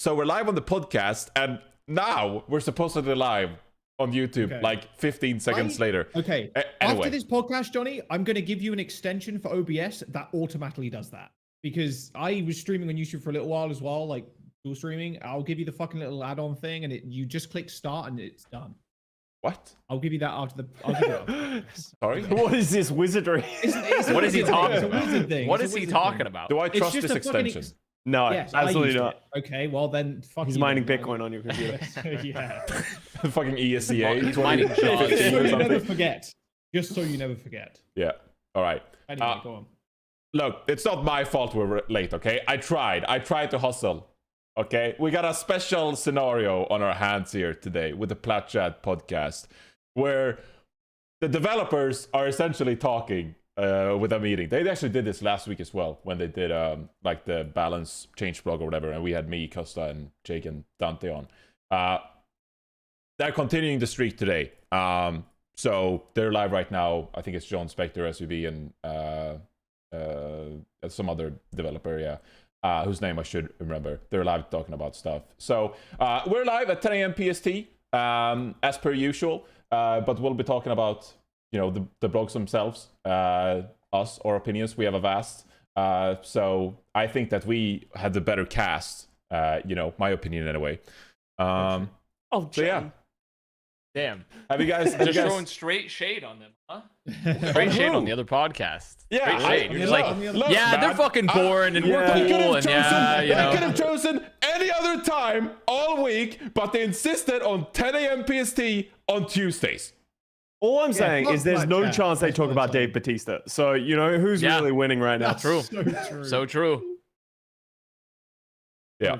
So we're live on the podcast, and now we're supposed to be live on YouTube like 15 seconds later. Okay. Anyway. After this podcast, Johnny, I'm going to give you an extension for OBS that automatically does that. Because I was streaming on YouTube for a little while as well, like dual streaming. I'll give you the fucking little add-on thing, and you just click start, and it's done. What? I'll give you that after the. I'll give you that after this. Sorry? What is this wizardry? What is he talking about? It's a wizard thing. What is he talking about? Do I trust this extension? No, Yes, absolutely not. Okay, well then, fuck He's you, mining then. Bitcoin on your computer. Yeah. Fucking ESCA. He's mining Just so Jaws. you never forget. Just so you never forget. Yeah. All right. Anyway, go on. Look, it's not my fault we're late, okay? I tried to hustle, okay? We got a special scenario on our hands here today with the Plat Chat podcast, where the developers are essentially talking with a meeting. They actually did this last week as well, when they did like the balance change blog or whatever, and we had me, Custa, and Jake and Dante on. They're continuing the streak today. So they're live right now. I think it's John Spector, SUV, and some other developer, whose name I should remember. They're live talking about stuff. So we're live at 10 a.m. PST, as per usual, but we'll be talking about, you know, the blogs themselves, us, our opinions. We have Avast. So I think that we had the better cast, you know, my opinion anyway. So yeah. Damn. Have you guys Just throwing straight shade on them, huh? Straight shade on the other podcast. Yeah, Straight shade. You're just like, look, yeah, man, they're fucking boring and we're They cool and yeah, you They could know. have chosen any other time all week, but they insisted on 10 a.m. PST on Tuesdays. All I'm saying is there's no chance they talk about Dave Bautista. So, you know, who's really winning right now? True. So true. So true. Yeah.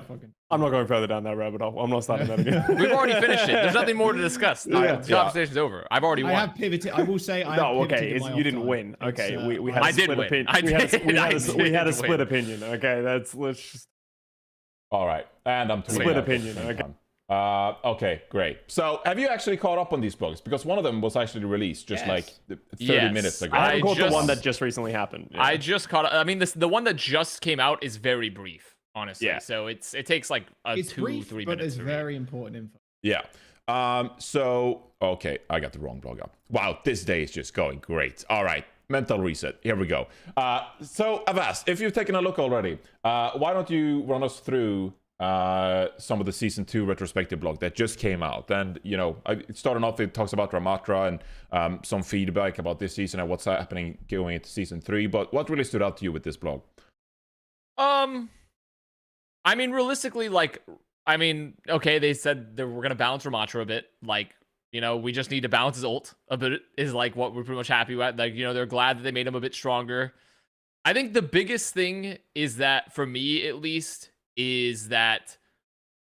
I'm not going further down that rabbit hole. I'm not starting that again. We've already finished it. There's nothing more to discuss. The conversation's over. I've already won. I have pivoted. I will say I No, have okay, pivoted in my you didn't off-time. win. Okay, It's, we had I a did split win. opinion. I did. We had a I split did opinion. Okay, let's just All right. And I'm split opinion. Okay. Okay, great. So have you actually caught up on these blogs? Because one of them was actually released just like 30 minutes ago. I haven't caught the just- one that just recently happened. Yeah. I just caught. I mean, the one that just came out is very brief, honestly. Yeah. So it takes like It's 2-3 brief, minutes. but it's to read. very important info. Yeah. So, okay, I got the wrong blog up. Wow, this day is just going great. All right, mental reset. Here we go. So, Avast, if you've taken a look already, why don't you run us through some of the Season 2 retrospective blog that just came out? And, you know, starting off, it talks about Ramatra and some feedback about this season and what's happening going into Season 3. But what really stood out to you with this blog? I mean, realistically, like, I mean, okay, they said that we're gonna balance Ramatra a bit. Like, you know, we just need to balance his ult a bit. Is like what we're pretty much happy with. Like, you know, they're glad that they made him a bit stronger. I think the biggest thing is that, for me at least, is that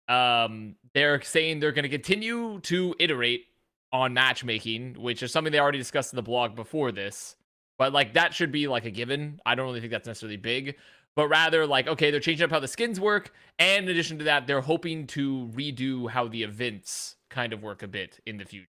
they're saying they're gonna continue to iterate on matchmaking, which is something they already discussed in the blog before this. But like that should be like a given. I don't really think that's necessarily big. But rather, like, okay, they're changing up how the skins work, and in addition to that, they're hoping to redo how the events kind of work a bit in the future.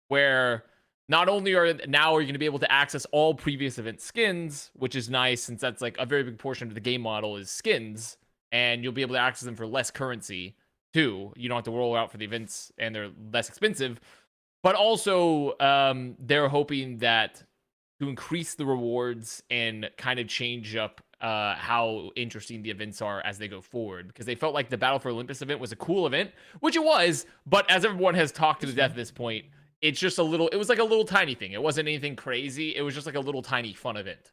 Where not only are you going to be able to access all previous event skins, which is nice, since that's like a very big portion of the game model is skins, and you'll be able to access them for less currency, too. You don't have to roll out for the events, and they're less expensive. But also, they're hoping that to increase the rewards and kind of change up how interesting the events are as they go forward, because they felt like the Battle for Olympus event was a cool event, which it was, but as everyone has talked to the death at this point, it's just it was like a little tiny thing. It wasn't anything crazy. It was just like a little tiny fun event.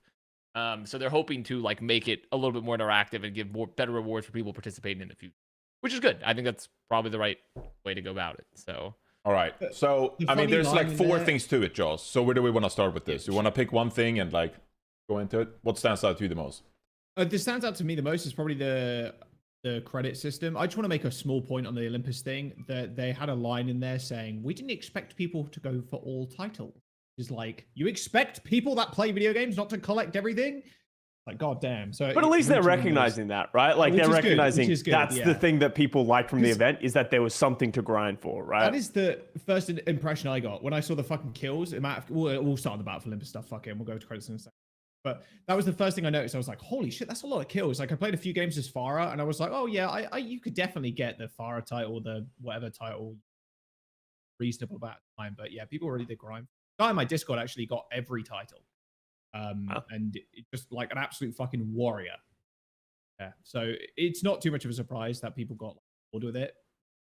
So they're hoping to like make it a little bit more interactive and give better rewards for people participating in the future, which is good. I think that's probably the right way to go about it. So. All right. So, I mean, there's like 4 things to it, Jaws. So where do we want to start with this? You want to pick one thing and like go into it? What stands out to you the most? This stands out to me the most is probably the credit system. I just want to make a small point on the Olympus thing. That they had a line in there saying, we didn't expect people to go for all titles. It's like, you expect people that play video games not to collect everything? Like, goddamn. So, but at least they're recognizing that, right? Like, they're recognizing that's the thing that people liked from the event, is that there was something to grind for, right? That is the first impression I got when I saw the fucking kills. We'll start on the Battle for Olympus stuff. Fuck it, we'll go to credits in a second. But that was the first thing I noticed. I was like, holy shit, that's a lot of kills. Like I played a few games as Pharah, and I was like, oh yeah, you could definitely get the Pharah title, the whatever title, reasonable amount of time. But yeah, people really did grind. The guy in my Discord actually got every title, and it just like an absolute fucking warrior. Yeah, so it's not too much of a surprise that people got bored with it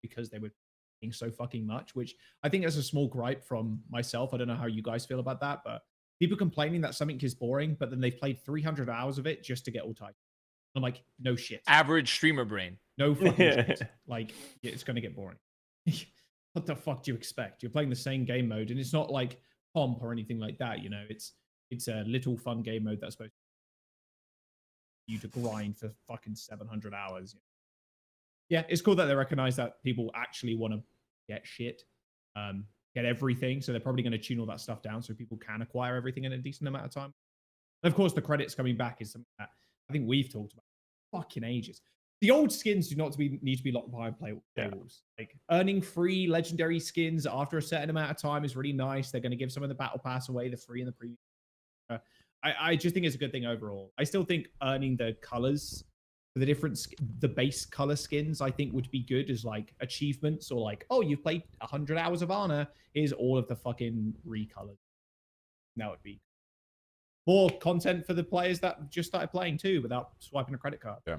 because they were playing so fucking much. Which I think is a small gripe from myself. I don't know how you guys feel about that, but people complaining that something is boring, but then they've played 300 hours of it just to get all titles. I'm like, no shit. Average streamer brain. No fucking shit. Like, yeah, it's going to get boring. What the fuck do you expect? You're playing the same game mode, and it's not like comp or anything like that. You know, it's a little fun game mode that's supposed to you to grind for fucking 700 hours. Yeah, it's cool that they recognize that people actually want to get shit. Get everything, so they're probably going to tune all that stuff down so people can acquire everything in a decent amount of time. And of course, the credits coming back is something that I think we've talked about fucking ages. The old skins do not need to be locked behind paywalls. Like earning free legendary skins after a certain amount of time is really nice. They're going to give some of the battle pass away, the free and the premium. I just think it's a good thing overall. I still think earning the colors for the base color skins, I think would be good as like achievements or like, oh, you've played 100 hours of Ana. Here's all of the fucking recolors. That would be more content for the players that just started playing too without swiping a credit card. Yeah.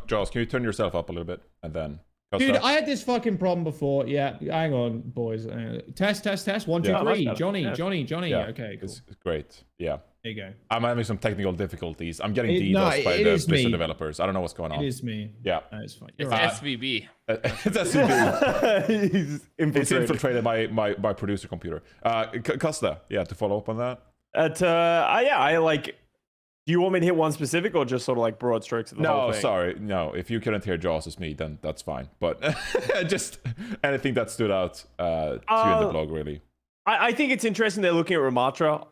Jaws, can you turn yourself up a little bit and then... Dude, I had this fucking problem before. Yeah, hang on, boys. Test. 1, 2, 3. Johnny. Yeah, okay, cool. It's great. Yeah. There you go. I'm having some technical difficulties. I'm getting DDoSed by the Blizzard developers. I don't know what's going on. It is me. Yeah. It's fine. It's SVB. It's SVB. It's infiltrated my producer computer. Custa, yeah, to follow up on that. I like... Do you want me to hit one specific or just sort of like broad strokes of the whole thing? No, sorry. No, if you couldn't hear Jaws as me, then that's fine. But just anything that stood out to you in the blog, really. I think it's interesting they're looking at Ramatra.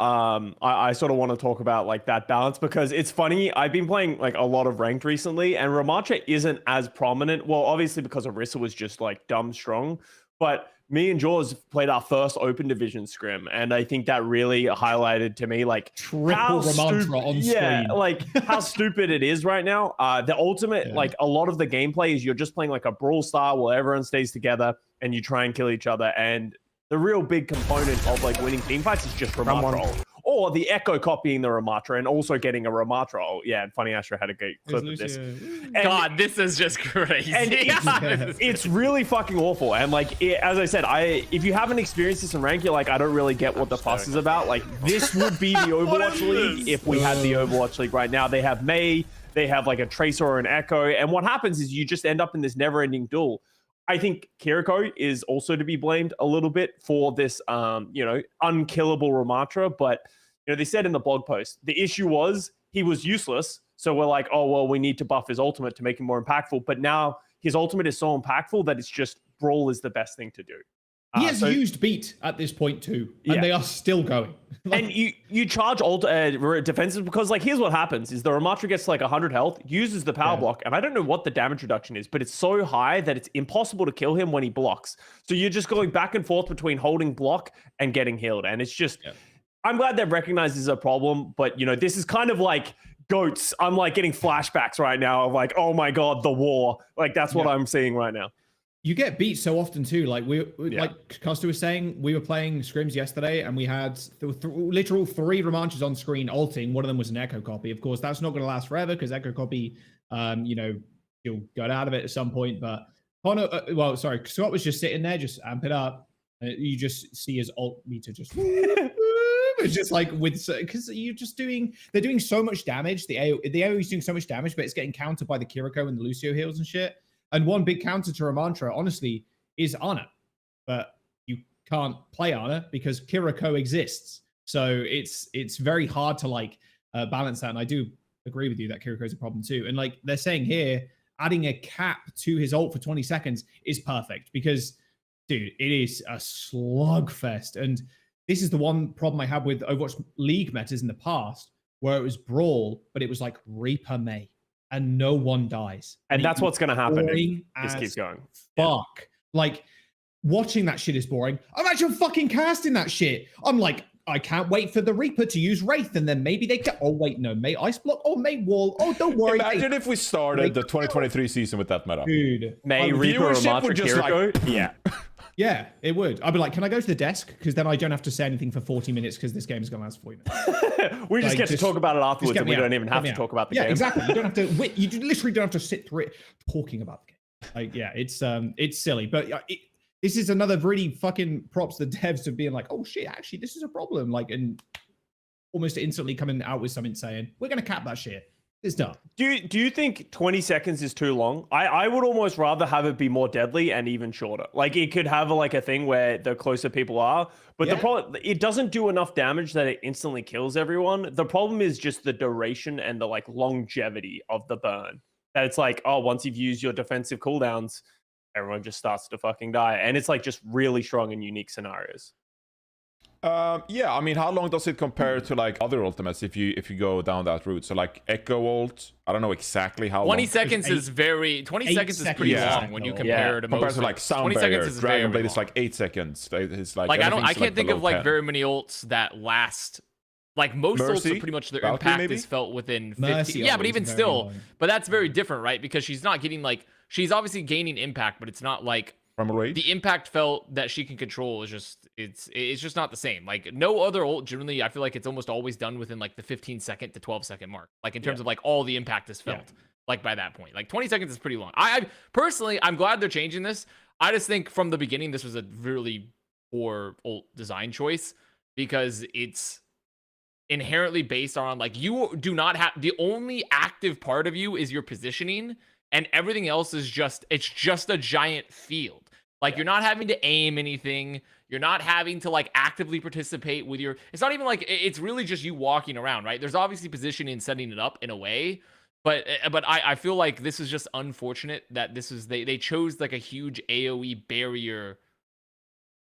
I sort of want to talk about like that balance because it's funny. I've been playing like a lot of ranked recently, and Ramatra isn't as prominent. Well, obviously because Orisa was just like dumb strong, but me and Jaws played our first open division scrim, and I think that really highlighted to me like triple Ramatra on screen. Like how stupid it is right now. The ultimate, like a lot of the gameplay is you're just playing like a brawl style where everyone stays together and you try and kill each other. And the real big component of like winning team fights is just Ramatra ult. Or the Echo copying the Ramatra and also getting a Ramatra ult. Yeah, and Funny Astro had a great clip of this. God, this is just crazy. And it's really fucking awful. And like, as I said, if you haven't experienced this in rank, you're like, I don't really get what the fuss is about. Like, this would be the Overwatch League if we had the Overwatch League right now. They have Mei, they have like a Tracer or an Echo. And what happens is you just end up in this never-ending duel. I think Kiriko is also to be blamed a little bit for this, unkillable Ramatra. But, they said in the blog post, the issue was he was useless. So we're like, oh, well, we need to buff his ultimate to make him more impactful. But now his ultimate is so impactful that it's just Brawl is the best thing to do. He has used beat at this point too, and they are still going. And you charge defenses because, like, here's what happens: is the Ramatra gets like 100 health, uses the power block, and I don't know what the damage reduction is, but it's so high that it's impossible to kill him when he blocks. So you're just going back and forth between holding block and getting healed, and it's just. Yeah. I'm glad they've recognized this is a problem, but this is kind of like goats. I'm like getting flashbacks right now of like, oh my god, the war. Like that's what I'm seeing right now. You get beat so often too. Like like Custa was saying, we were playing scrims yesterday, and we had literal 3 Ramachas on screen ulting. One of them was an Echo copy. Of course, that's not going to last forever because Echo copy, you'll get out of it at some point. But Scott was just sitting there, just amp it up. You just see his ult meter just. It's just like because they're doing so much damage. The AoE is doing so much damage, but it's getting countered by the Kiriko and the Lucio heals and shit. And one big counter to Ramatra, honestly, is Ana. But you can't play Ana because Kiriko exists. So it's very hard to balance that. And I do agree with you that Kiriko is a problem too. And like they're saying here, adding a cap to his ult for 20 seconds is perfect because, dude, it is a slugfest. And this is the one problem I had with Overwatch League metas in the past, where it was Brawl, but it was like Reaper Mei, and no one dies. And that's what's going to happen if this keeps going. Fuck. Yeah. Like, watching that shit is boring. I'm actually fucking casting that shit. I'm like, I can't wait for the Reaper to use Wraith, and then maybe they can. Oh wait, no, May Ice Block. Oh, May Wall. Oh, don't worry. Imagine if we started the 2023 season with that meta. Dude, May Reaper or viewership would Mantra just Kiriko? Yeah. Yeah, it would. I'd be like, can I go to the desk? Because then I don't have to say anything for 40 minutes because this game is going to last 40 minutes. We just Like, get to talk about it afterwards, and we don't even have Get me to out. talk about the Yeah, game. exactly. You don't have to. You literally don't have to sit through it talking about the game. Like, yeah, it's silly, but this is another really fucking props to the devs of being like, oh shit, actually, this is a problem. Like, and almost instantly coming out with something saying, we're going to cap that shit. It's done. Do you think 20 seconds is too long? I would almost rather have it be more deadly and even shorter. Like it could have a thing where the closer people are, but the problem, it doesn't do enough damage that it instantly kills everyone. The problem is just the duration and the longevity of the burn. That it's like, oh, once you've used your defensive cooldowns, everyone just starts to fucking die. And it's just really strong in unique scenarios. Yeah, I mean, how long does it compare to other ultimates if you go down that route? So Echo ult, I don't know exactly how 20 long. seconds is very 20 seconds is pretty Yeah. long when you compare to Compared most. to 20 Sound seconds Barrier, is Dragon very Blade is long. 8 seconds. It's I everything's, can't think of below 10. very many ults that last. Most ults Mercy? are pretty much their Valkyrie, impact maybe? is felt within 50. Mercy Yeah, but always even very still, long. but that's very different, right? Because she's not getting she's obviously gaining impact, but it's not From a rage? the impact felt that she can control is just it's just not the same. No other ult generally, I feel like it's almost always done within the 15-second to 12-second mark. In terms of all the impact is felt. By that point. 20 seconds is pretty long. I personally, I'm glad they're changing this. I just think from the beginning this was a really poor ult design choice because it's inherently based on you do not have the only active part of you is your positioning, and everything else is just a giant field. You're not having to aim anything. You're not having to actively participate with your. It's not even it's really just you walking around, right? There's obviously positioning and setting it up in a way, but I feel like this is just unfortunate that this is they chose a huge AOE barrier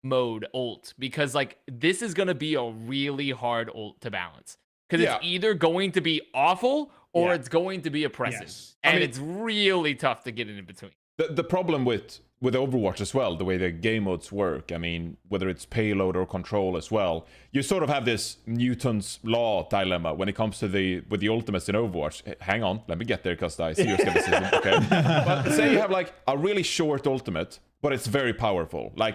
mode ult because this is gonna be a really hard ult to balance because it's either going to be awful or it's going to be oppressive, and it's really tough to get in between. The problem with Overwatch as well, the way the game modes work, I mean, whether it's payload or control as well, you sort of have this Newton's law dilemma when it comes to the ultimates in Overwatch. Hang on, let me get there, Custa. I see your skepticism. Okay, but say you have a really short ultimate, but it's very powerful. I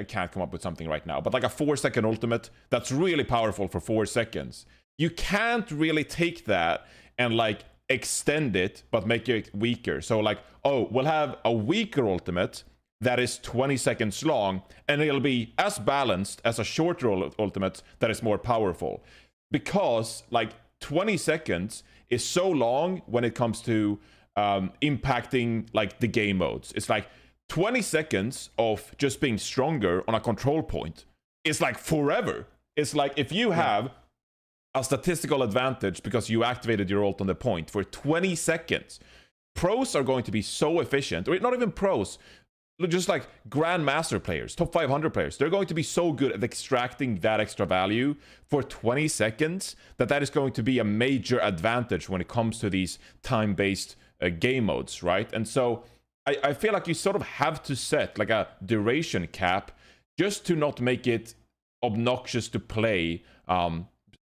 can't come up with something right now, but a 4-second ultimate that's really powerful for 4 seconds. You can't really take that and extend it but make it weaker. So we'll have a weaker ultimate that is 20 seconds long and it'll be as balanced as a shorter ultimate that is more powerful, because 20 seconds is so long when it comes to impacting the game modes. It's 20 seconds of just being stronger on a control point is forever. It's if you have a statistical advantage because you activated your ult on the point for 20 seconds. Pros are going to be so efficient, or not even pros, just grandmaster players, top 500 players. They're going to be so good at extracting that extra value for 20 seconds that is going to be a major advantage when it comes to these time-based game modes, right? And so I feel like you sort of have to set a duration cap just to not make it obnoxious to play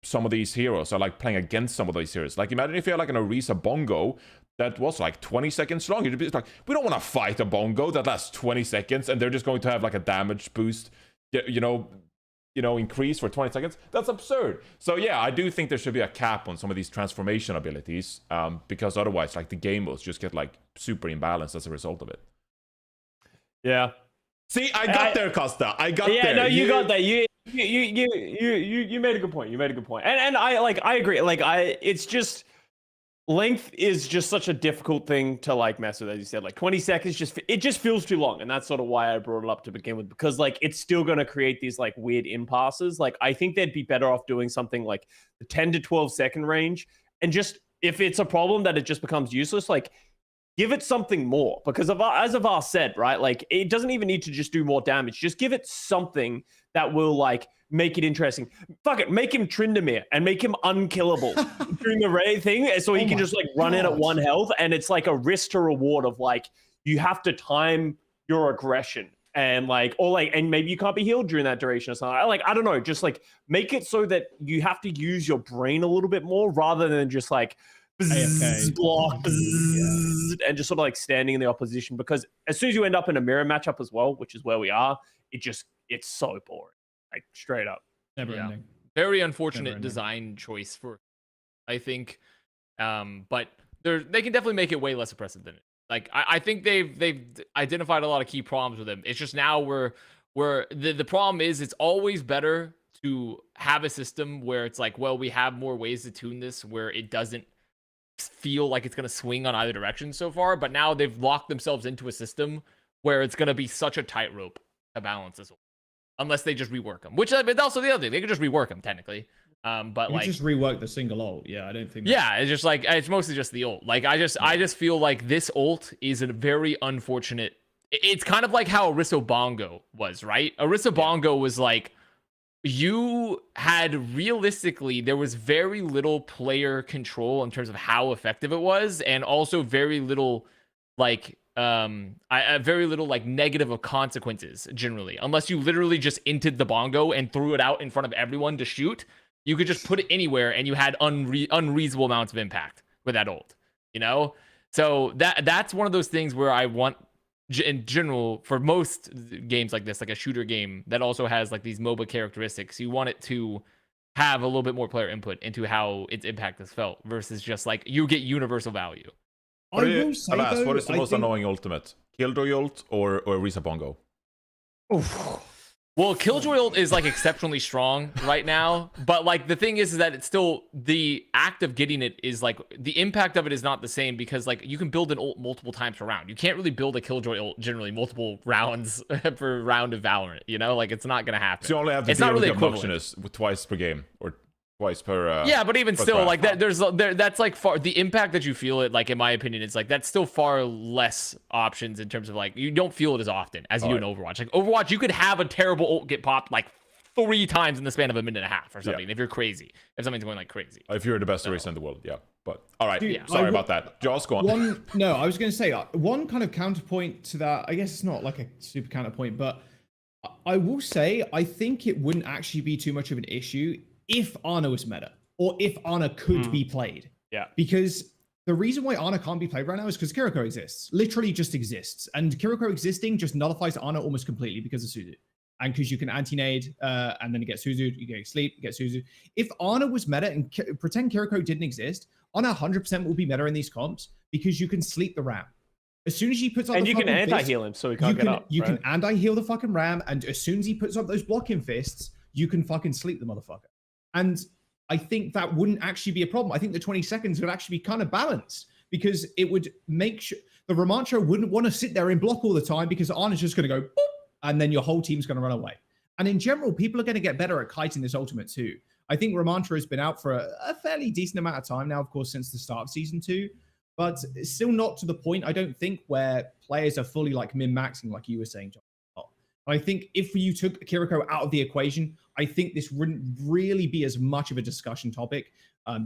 some of these heroes. I playing against some of these heroes. Imagine if you had an Orisa Bongo that was 20 seconds long. You'd be we don't want to fight a Bongo that lasts 20 seconds and they're just going to have a damage boost, increase for 20 seconds. That's absurd. So yeah, I do think there should be a cap on some of these transformation abilities, because otherwise the game modes just get super imbalanced as a result of it. Yeah. See, I got there, Custa. I got there. Yeah, no, you got that. You made a good point. You made a good point. And I agree. It's just length is just such a difficult thing to mess with, as you said. 20 seconds just feels too long, and that's sort of why I brought it up to begin with, because it's still going to create these weird impasses. I think they'd be better off doing something the 10 to 12 second range, and just if it's a problem that it just becomes useless, give it something more, because as Avast said, right, it doesn't even need to just do more damage. Just give it something that will make it interesting. Fuck it, make him Tryndamere and make him unkillable during the raid thing, so he can just run in at 1 health, and it's a risk to reward of you have to time your aggression and like, or like, and maybe you can't be healed during that duration or something. Like, I don't know, just like make it so that you have to use your brain a little bit more rather than just like AFK. block and just sort of like standing in the opposition, because as soon as you end up in a mirror matchup as well, which is where we are, it's so boring, like straight up. Never ending. Very unfortunate design choice for, I think, but they can definitely make it way less oppressive than it. Like I think they've identified a lot of key problems with them. It's just now where the problem is, it's always better to have a system where it's like, well, we have more ways to tune this where it doesn't feel like it's going to swing on either direction so far. But now they've locked themselves into a system where it's going to be such a tightrope to balance this, unless they just rework them. Which is also the other thing, they could just rework them technically. But you like just rework the single ult. Yeah, I don't think. Yeah, it's just like, it's mostly just the ult. Like I just feel like this ult is a very unfortunate. It's kind of like how Aristo Bongo was, right? Aristo Bongo was like, you had realistically, there was very little player control in terms of how effective it was, and also very little like very little like negative of consequences generally, unless you literally just inted the bongo and threw it out in front of everyone to shoot. You could just put it anywhere and you had unreasonable amounts of impact with that ult, you know? So that's one of those things where I want, in general, for most games like this, like a shooter game that also has like these MOBA characteristics, you want it to have a little bit more player input into how its impact is felt versus just like you get universal value. What is the most annoying ultimate? Killjoy ult or Risa Bongo? Well, Killjoy ult is like exceptionally strong right now, but like the thing is that it's still, the act of getting it is like, the impact of it is not the same, because like you can build an ult multiple times per round. You can't really build a Killjoy ult generally multiple rounds per round of Valorant, you know? Like it's not gonna happen. So you only have to deal with the obnoxiousness twice per game, or twice per yeah, but even still, like that, that's like far, the impact that you feel it, like in my opinion, it's like that's still far less options in terms of like, you don't feel it as often as you do in Overwatch. Like Overwatch, you could have a terrible ult get popped like 3 times in the span of a minute and a half or something, if you're crazy, if something's going like crazy. If you're the best eraser in the world, but all right, sorry about that. Joss, go on. No, I was going to say one kind of counterpoint to that. I guess it's not like a super counterpoint, but I will say I think it wouldn't actually be too much of an issue if Ana was meta, or if Ana could be played. Yeah. Because the reason why Ana can't be played right now is because Kiriko exists. Literally just exists. And Kiriko existing just nullifies Ana almost completely because of Suzu. And because you can anti-nade, and then you get Suzu, you get sleep, you get Suzu. If Ana was meta and pretend Kiriko didn't exist, Ana 100% will be meta in these comps because you can sleep the Ram. As soon as he puts up and the you can fucking anti-heal him so he can't get up. You can anti-heal the fucking Ram, and as soon as he puts up those blocking fists, you can fucking sleep the motherfucker. And I think that wouldn't actually be a problem. I think the 20 seconds would actually be kind of balanced, because it would make sure the Romancho wouldn't want to sit there and block all the time, because Ana's just going to go, boop, and then your whole team's going to run away. And in general, people are going to get better at kiting this ultimate too. I think Romancho has been out for a fairly decent amount of time now, of course, since the start of season 2, but it's still not to the point, I don't think, where players are fully like min-maxing, like you were saying, John. I think if you took Kiriko out of the equation, I think this wouldn't really be as much of a discussion topic.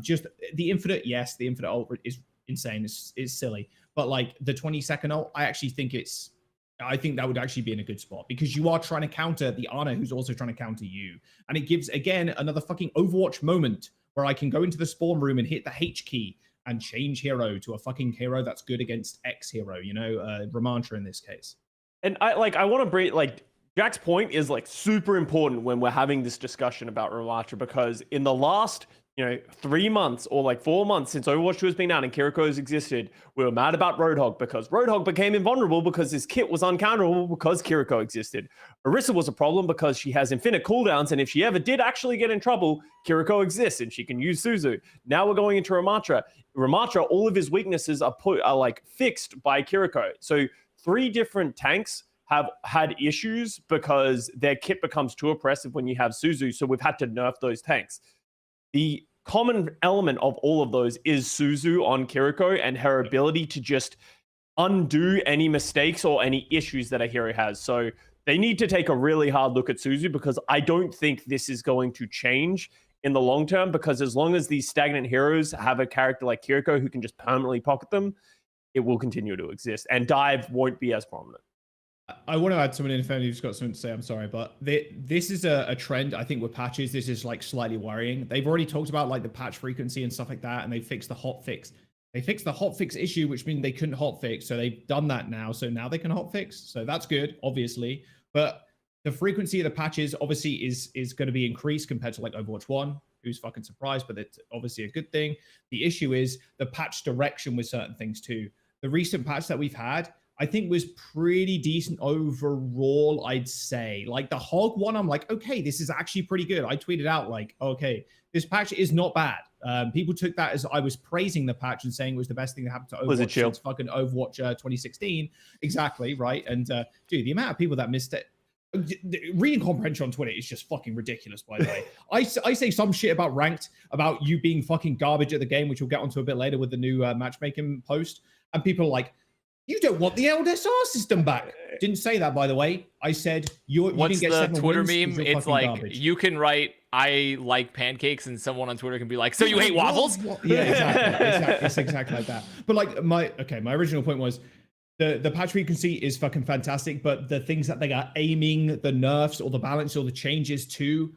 Just the infinite, yes, the infinite ult is insane, it's silly. But like the 20-second ult, I think that would actually be in a good spot, because you are trying to counter the Ana who's also trying to counter you. And it gives, again, another fucking Overwatch moment where I can go into the spawn room and hit the H key and change hero to a fucking hero that's good against X hero, you know, Ramantra in this case. And I want to bring, like, Jack's point is like super important when we're having this discussion about Ramantra, because in the last, 3 months or like 4 months since Overwatch 2 has been out and Kiriko's existed, we were mad about Roadhog because Roadhog became invulnerable because his kit was uncounterable because Kiriko existed. Orisa was a problem because she has infinite cooldowns, and if she ever did actually get in trouble, Kiriko exists and she can use Suzu. Now we're going into Ramantra. Ramantra, all of his weaknesses are like fixed by Kiriko. So 3 different tanks have had issues because their kit becomes too oppressive when you have Suzu, so we've had to nerf those tanks. The common element of all of those is Suzu on Kiriko and her ability to just undo any mistakes or any issues that a hero has. So they need to take a really hard look at Suzu, because I don't think this is going to change in the long term, because as long as these stagnant heroes have a character like Kiriko who can just permanently pocket them, it will continue to exist, and dive won't be as prominent. I want to add someone in if anybody's got something to say. I'm sorry, but this is a trend. I think with patches, this is like slightly worrying. They've already talked about like the patch frequency and stuff like that, and they fixed the hotfix. They fixed the hotfix issue, which means they couldn't hotfix. So they've done that now. So now they can hotfix. So that's good, obviously. But the frequency of the patches obviously is going to be increased compared to like Overwatch 1. Who's fucking surprised? But it's obviously a good thing. The issue is the patch direction with certain things too. The recent patch that we've had, I think was pretty decent overall, I'd say. Like the Hog one, I'm like, okay, this is actually pretty good. I tweeted out like, okay, this patch is not bad. People took that as I was praising the patch and saying it was the best thing that happened to Overwatch since fucking Overwatch 2016. Exactly, right? And dude, the amount of people that missed it. Reading comprehension on Twitter is just fucking ridiculous, by the way. I say some shit about ranked, about you being fucking garbage at the game, which we'll get onto a bit later with the new matchmaking post. And people are like, you don't want the LSR system back. Didn't say that, by the way. I said you What's didn't get the Twitter wins, meme? It's like garbage. you can write "I like pancakes" and someone on Twitter can be like, "So you hate waffles?" Yeah, exactly. It's exactly like that. But like my original point was the patch frequency is fucking fantastic, but the things that they are aiming the nerfs or the balance or the changes to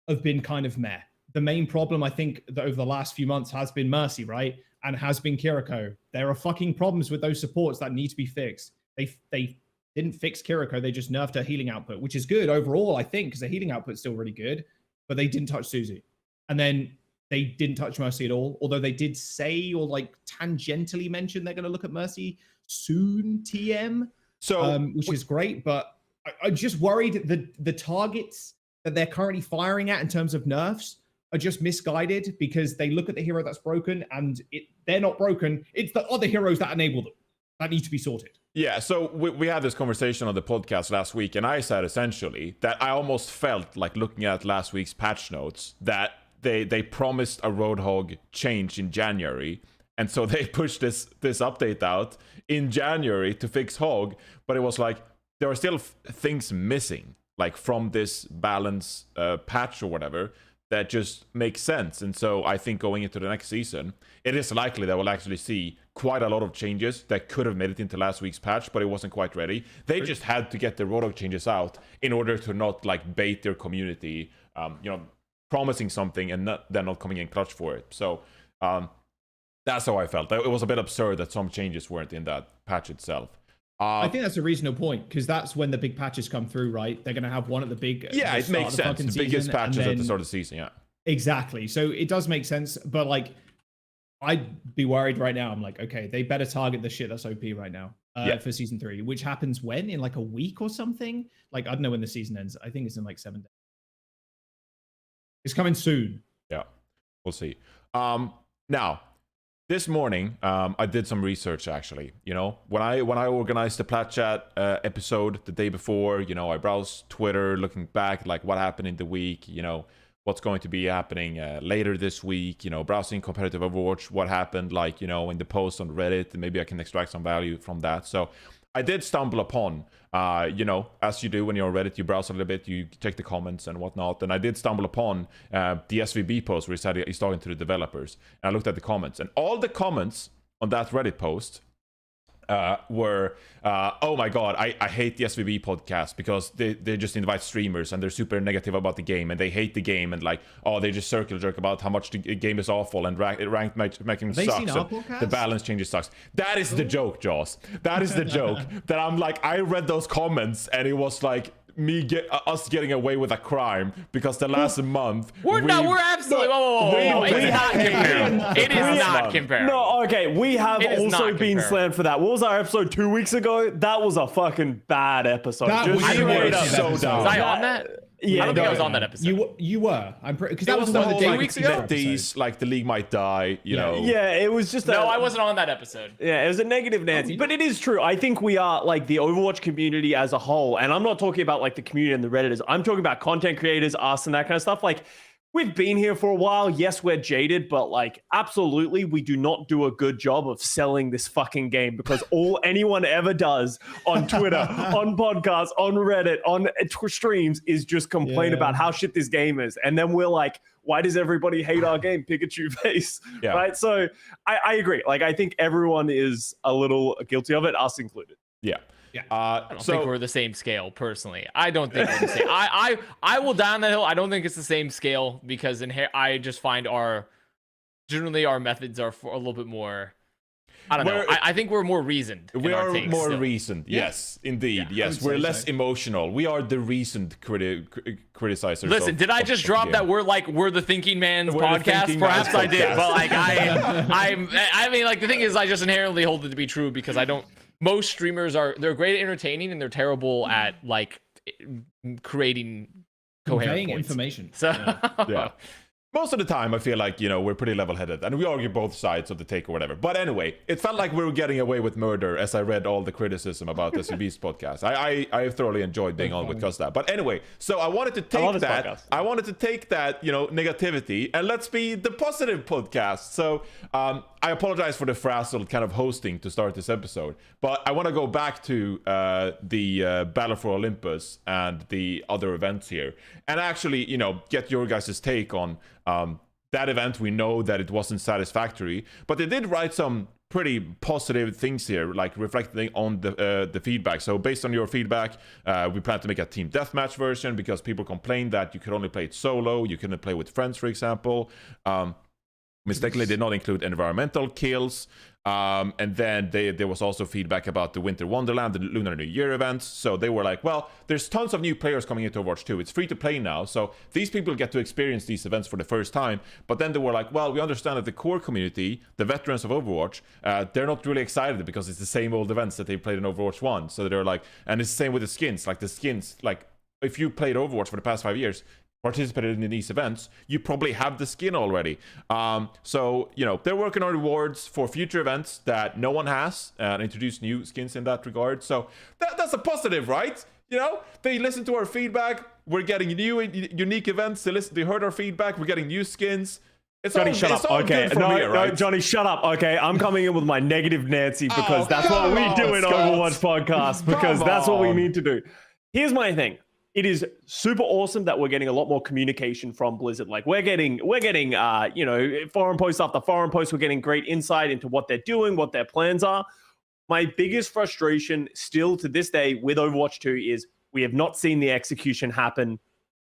have been kind of meh. The main problem I think that over the last few months has been Mercy, right? And has been Kiriko. There are fucking problems with those supports that need to be fixed. They didn't fix Kiriko. They just nerfed her healing output, which is good overall, I think, because the healing output is still really good. But they didn't touch Susie. And then they didn't touch Mercy at all. Although they did say or like tangentially mention they're going to look at Mercy soon, TM. So which is great. But I'm just worried that the targets that they're currently firing at in terms of nerfs are just misguided because they look at the hero that's broken and they're not broken. It's the other heroes that enable them that need to be sorted. Yeah, so we had this conversation on the podcast last week, and I said essentially that I almost felt like looking at last week's patch notes that they promised a Roadhog change in January, and so they pushed this update out in January to fix Hog, but it was like there are still things missing, like from this balance patch or whatever, that just makes sense. And so I think going into the next season, it is likely that we'll actually see quite a lot of changes that could have made it into last week's patch, but it wasn't quite ready. They just had to get the Roadhog changes out in order to not like bait their community, promising something and then not coming in clutch for it. So that's how I felt. It was a bit absurd that some changes weren't in that patch itself. I think that's a reasonable point because that's when the big patches come through, right? They're going to have one at the big. Yeah, it makes sense. The biggest patches at the start of the season, yeah. Exactly. So it does make sense, but like, I'd be worried right now. I'm like, okay, they better target the shit that's OP right now for season 3, which happens when in like a week or something. Like I don't know when the season ends. I think it's in like 7 days. It's coming soon. Yeah, we'll see. Now. This morning, I did some research actually. You know, when I organized the Plat Chat episode the day before, you know, I browsed Twitter, looking back like what happened in the week. You know, what's going to be happening later this week. You know, browsing competitive Overwatch, what happened, like, you know, in the post on Reddit, and maybe I can extract some value from that. So I did stumble upon, you know, as you do when you're on Reddit, you browse a little bit, you check the comments and whatnot. And I did stumble upon the SVB post where he said he's talking to the developers. And I looked at the comments, and all the comments on that Reddit post were, oh my god, I hate the SVB podcast because they just invite streamers and they're super negative about the game and they hate the game and like, oh, they just circle jerk about how much the game is awful and ranked matchmaking sucks and the balance changes sucks. That is the joke, Jaws. That is the joke. That I'm like, I read those comments and it was like us getting away with a crime because the last month we're absolutely whoa. It is not comparable. It is not comparable. No, okay, we have also been slammed for that. What was our episode 2 weeks ago? That was a fucking bad episode. That was so dumb. Was I on that? Yeah, I don't think I was on that episode. You were. I'm pretty because that was the one of whole the like, weeks ago. These like the league might die. You know. Yeah, it was just. No, I wasn't on that episode. Yeah, it was a negative Nancy, but it is true. I think we are like the Overwatch community as a whole, and I'm not talking about like the community and the Redditors. I'm talking about content creators, us, and that kind of stuff. Like, we've been here for a while. Yes, we're jaded, but like, absolutely, we do not do a good job of selling this fucking game because all anyone ever does on Twitter, on podcasts, on Reddit, on streams is just complain about how shit this game is. And then we're like, why does everybody hate our game? Pikachu face, right? So I agree. Like, I think everyone is a little guilty of it, us included. Yeah. Yeah. I don't think we're the same scale, personally. I don't think we're the same. I will down that hill. I don't think it's the same scale because I just find generally our methods are a little bit more. I don't know. I think we're more reasoned. We are more still. reasoned. Yes, indeed. Yeah, yes, we're less emotional. We are the reasoned criticizers. Listen, did I just drop that we're the Thinking Man's podcast? Perhaps I did, but like I mean, like the thing is, I just inherently hold it to be true because I don't. Most streamers they're great at entertaining and they're terrible at like creating coherent information. So yeah. Most of the time, I feel like, we're pretty level-headed, and we argue both sides of the take or whatever. But anyway, it felt like we were getting away with murder as I read all the criticism about the SUV's podcast. I thoroughly enjoed being on with Custa. But anyway, so I wanted to take that. I wanted to take that, negativity, and let's be the positive podcast. So I apologize for the frazzled kind of hosting to start this episode, but I want to go back to the Battle for Olympus and the other events here, and actually, get your guys' take on that event. We know that it wasn't satisfactory, but they did write some pretty positive things here, like reflecting on the feedback. So based on your feedback, we plan to make a team deathmatch version because people complained that you could only play it solo, you couldn't play with friends, for example. Mistakenly did not include environmental kills. And then there was also feedback about the Winter Wonderland, the Lunar New Year events. So they were like, well, there's tons of new players coming into Overwatch 2. It's free to play now. So these people get to experience these events for the first time. But then they were like, well, we understand that the core community, the veterans of Overwatch, they're not really excited because it's the same old events that they played in Overwatch 1. So they're like, and it's the same with the skins. Like the skins, like if you played Overwatch for the past 5 years, participated in these events, you probably have the skin already. So, they're working on rewards for future events that no one has and introduce new skins in that regard. So that's a positive, right? They listen to our feedback. We're getting new unique events. They heard our feedback. We're getting new skins. Johnny, shut up. Okay, no, Johnny, shut up. Okay, I'm coming in with my negative Nancy because that's what we do in Overwatch podcast because that's what we need to do. Here's my thing. It is super awesome that we're getting a lot more communication from Blizzard. Like we're getting, forum post after forum post. We're getting great insight into what they're doing, what their plans are. My biggest frustration still to this day with Overwatch 2 is we have not seen the execution happen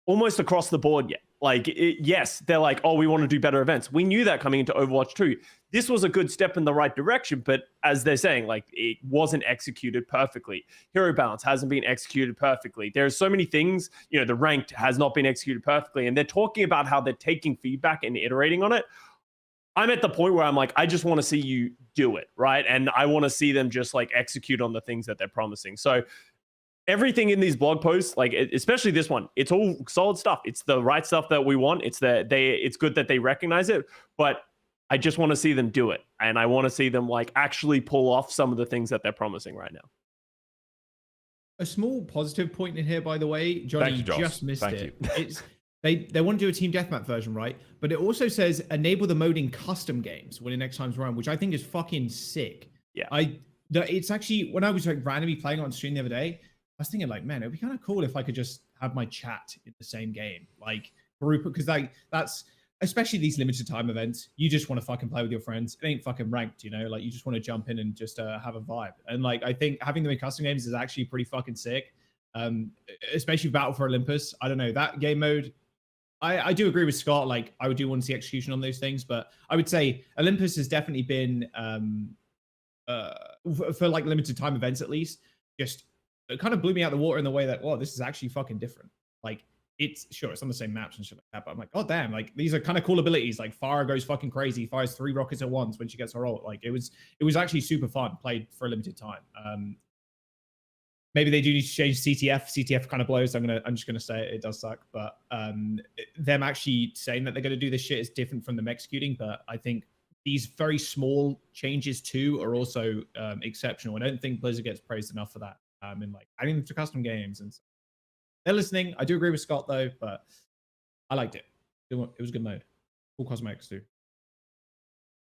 almost across the board yet. Like, yes, they're like, oh, we want to do better events. We knew that coming into Overwatch 2. This was a good step in the right direction, but as they're saying, like, it wasn't executed perfectly. Hero balance hasn't been executed perfectly. There's so many things, the ranked has not been executed perfectly, and they're talking about how they're taking feedback and iterating on it. I'm at the point where I'm like, I just want to see you do it, right? And I want to see them just, like, execute on the things that they're promising. So everything in these blog posts, like especially this one, it's all solid stuff. It's the right stuff that we want. It's good that they recognize it, but I just want to see them do it. And I want to see them like actually pull off some of the things that they're promising right now. A small positive point in here, by the way, Johnny, you just missed it. It's they want to do a team deathmatch version, right? But it also says enable the mode in custom games when the next time's around, which I think is fucking sick. Yeah. It's actually, when I was like randomly playing on stream the other day, I was thinking like, man, it'd be kind of cool if I could just have my chat in the same game, like group, because like that's especially these limited time events. You just want to fucking play with your friends. It ain't fucking ranked, like you just want to jump in and just have a vibe. And like I think having them in custom games is actually pretty fucking sick. Especially Battle for Olympus. I don't know, that game mode. I do agree with Scott. Like I do want to see execution on those things, but I would say Olympus has definitely been for like limited time events at least, just it kind of blew me out the water in the way that, wow, this is actually fucking different. Like it's on the same maps and shit like that, but I'm like, oh damn, like these are kind of cool abilities. Like Farah goes fucking crazy, fires 3 rockets at once when she gets her ult. Like it was actually super fun, played for a limited time. Maybe they do need to change CTF. CTF kind of blows. I'm just gonna say it does suck, but them actually saying that they're gonna do this shit is different from them executing. But I think these very small changes too are also exceptional. I don't think Blizzard gets praised enough for that. In like adding them to custom games, and they're listening. I do agree with Scott though, but I liked it. It was a good mode. Cool cosmetics too.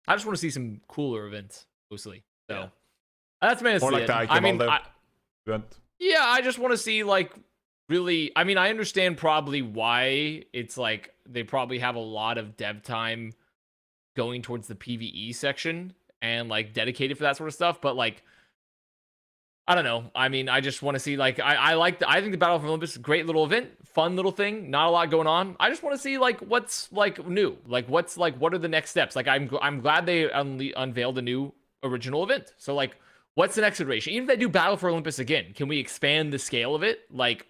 I just want to see some cooler events, mostly. So that's mainly more like that. Yeah, I just want to see like really. I mean, I understand probably why it's like they probably have a lot of dev time going towards the PvE section and like dedicated for that sort of stuff, but like I don't know. I mean, I just want to see like I think the Battle for Olympus is a great little event, fun little thing, not a lot going on. I just want to see like what's like new, like what's like what are the next steps. Like I'm glad they unveiled a new original event. So like what's the next iteration? Even if they do Battle for Olympus again, can we expand the scale of it? Let's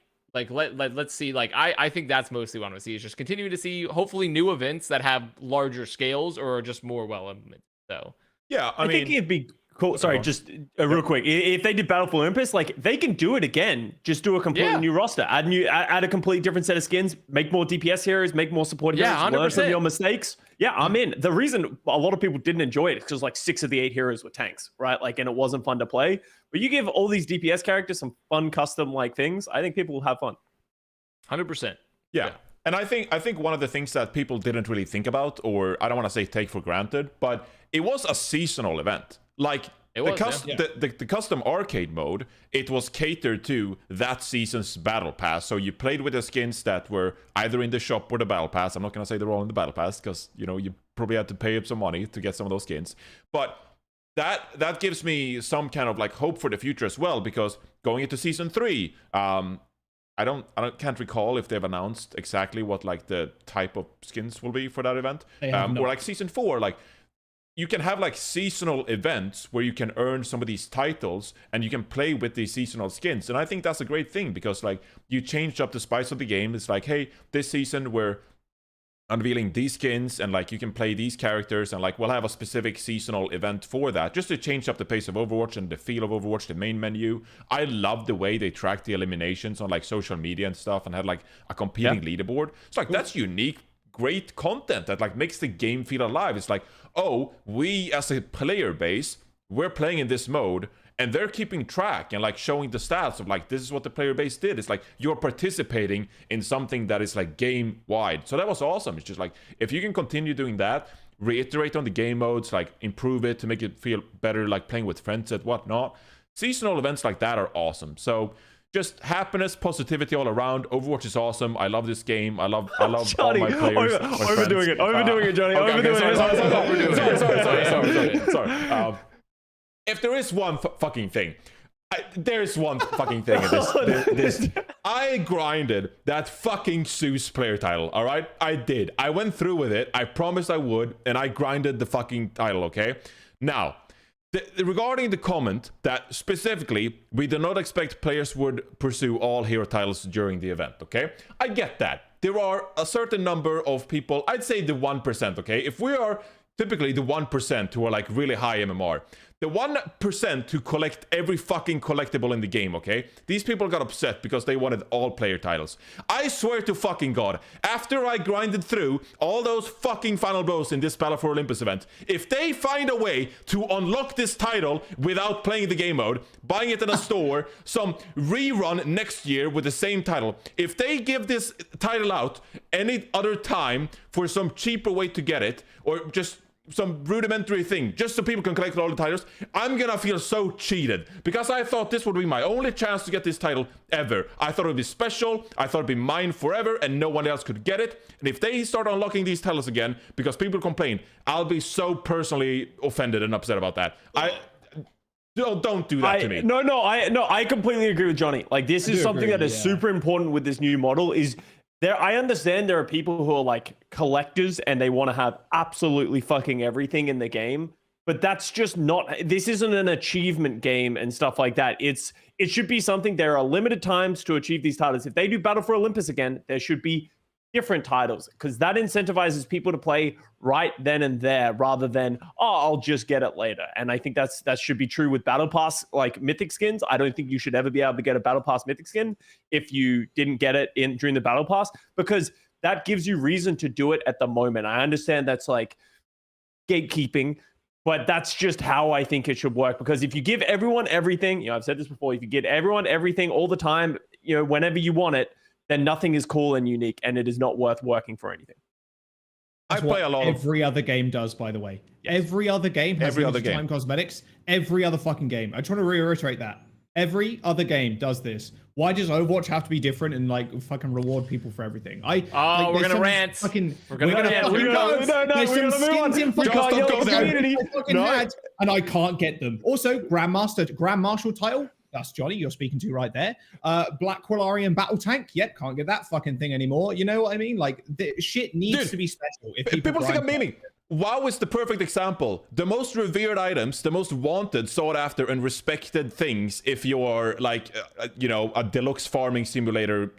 see. Like I think that's mostly what I want to see is just continue to see hopefully new events that have larger scales or are just more well implemented. So yeah, I mean, think it'd be cool. Sorry, just real quick. If they did Battle for Olympus, like they can do it again. Just do a completely new roster. Add a completely different set of skins. Make more DPS heroes. Make more support heroes. 100%. Learn from your mistakes. Yeah, I'm in. The reason a lot of people didn't enjoy it is because like 6 of the 8 heroes were tanks, right? Like, and it wasn't fun to play. But you give all these DPS characters some fun custom like things. I think people will have fun. 100%. Yeah. And I think one of the things that people didn't really think about, or I don't want to say take for granted, but it was a seasonal event. Like the custom arcade mode, it was catered to that season's battle pass. So you played with the skins that were either in the shop or the battle pass. I'm not going to say they're all in the battle pass because, you know, you probably had to pay up some money to get some of those skins. But that gives me some kind of like hope for the future as well, because going into season 3, I can't recall if they've announced exactly what like the type of skins will be for that event. Or like season 4, like you can have like seasonal events where you can earn some of these titles and you can play with these seasonal skins. And I think that's a great thing because like you change up the spice of the game. It's like, hey, this season we're unveiling these skins and like you can play these characters and like we'll have a specific seasonal event for that just to change up the pace of Overwatch and the feel of Overwatch, the main menu. I love the way they track the eliminations on like social media and stuff and had like a competing leaderboard. It's like that's unique, great content that like makes the game feel alive. It's like, oh, we as a player base, we're playing in this mode and they're keeping track and like showing the stats of like this is what the player base did. It's like you're participating in something that is like game wide. So that was awesome. It's just like if you can continue doing that, reiterate on the game modes, like improve it to make it feel better, like playing with friends and whatnot. Seasonal events like that are awesome. So just happiness, positivity all around. Overwatch is awesome. I love this game. I love Johnny, all my players. Overdoing it, Johnny. Overdoing it. Sorry. If there is one fucking thing, there's one fucking thing in this. I grinded that fucking Zeus player title, all right? I did. I went through with it. I promised I would, and I grinded the fucking title, okay? Now, regarding the comment that specifically, we do not expect players would pursue all hero titles during the event, okay? I get that. There are a certain number of people, I'd say the 1%, okay? If we are typically the 1% who are like really high MMR, the 1% who collect every fucking collectible in the game, okay? These people got upset because they wanted all player titles. I swear to fucking God, after I grinded through all those fucking final blows in this Battle for Olympus event, if they find a way to unlock this title without playing the game mode, buying it in a store, some rerun next year with the same title, if they give this title out any other time for some cheaper way to get it, or just some rudimentary thing just so people can collect all the titles, I'm gonna feel so cheated because I thought this would be my only chance to get this title ever. I thought it would be special, I thought it'd be mine forever and no one else could get it. And if they start unlocking these titles again because people complain, I'll be so personally offended and upset about that. Don't do that to me. I completely agree with Johnny. Like this is something that is super important with this new model is I understand there are people who are like collectors and they want to have absolutely fucking everything in the game, but that's just not, this isn't an achievement game and stuff like that. It should be something, there are limited times to achieve these titles. If they do Battle for Olympus again, there should be different titles because that incentivizes people to play right then and there rather than, oh, I'll just get it later. And I think that should be true with Battle Pass, like Mythic skins. I don't think you should ever be able to get a Battle Pass Mythic skin if you didn't get it during the Battle Pass, because that gives you reason to do it at the moment. I understand that's like gatekeeping, but that's just how I think it should work. Because if you give everyone everything, I've said this before, if you give everyone everything all the time, whenever you want it, then nothing is cool and unique, and it is not worth working for anything. That's what every other game does, by the way. Yes. Every other game has time cosmetics. Every other fucking game. I try to reiterate that. Every other game does this. Why does Overwatch have to be different and like fucking reward people for everything? We're gonna rant. We're gonna rant. There's some skins in fucking community, and I can't get them. Also, Grand Marshal title. That's Johnny you're speaking to right there. Black Quillarian Battle Tank. Yep, can't get that fucking thing anymore. You know what I mean? Like, the shit needs to be special. If people think I'm memeing. WoW is the perfect example. The most revered items, the most wanted, sought after, and respected things if you're like, a deluxe farming simulator,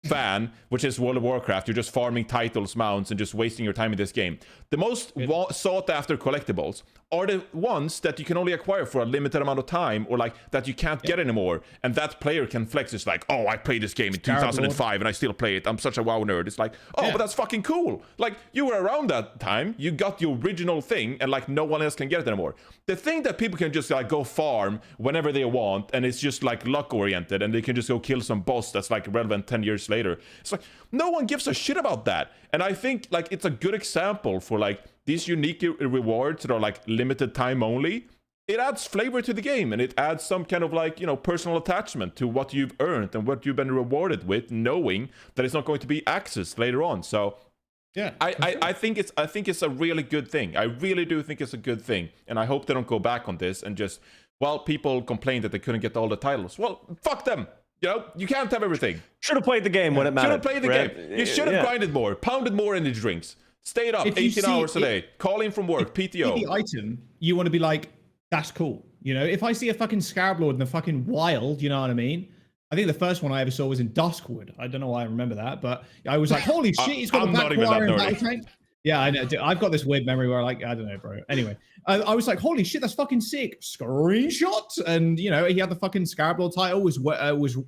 fan, which is World of Warcraft. You're just farming titles, mounts, and just wasting your time in this game. The most sought after collectibles are the ones that you can only acquire for a limited amount of time, or like that you can't get anymore, and that player can flex. It's like, oh, I played this game in 2005 and I still play it. I'm such a WoW nerd. It's like, oh, but that's fucking cool. Like, you were around that time, you got the original thing, and like no one else can get it anymore. The thing that people can just like go farm whenever they want, and it's just like luck oriented, and they can just go kill some boss that's like relevant 10 years later. It's like no one gives a shit about that. And I think like it's a good example for like these unique rewards that are like limited time only. It adds flavor to the game, and it adds some kind of like, personal attachment to what you've earned and what you've been rewarded with, knowing that it's not going to be accessed later on. So yeah, I think it's a really good thing. I really do think it's a good thing, and I hope they don't go back on this and just, people complained that they couldn't get all the titles. Well, fuck them. You can't have everything. Should have played the game when it mattered. Should have played the game. You should have grinded more, pounded more energy drinks, stayed up 18 hours a day, calling from work, PTO. The item, you want to be like, that's cool. If I see a fucking Scarab Lord in the fucking wild, you know what I mean? I think the first one I ever saw was in Duskwood. I don't know why I remember that, but I was like, holy shit, he's got a Black Wire and Battle Tank. Yeah, I know. I've got this weird memory where I don't know, bro. Anyway, I was like, holy shit, that's fucking sick. Screenshot. And, he had the fucking Scarab Lord title, was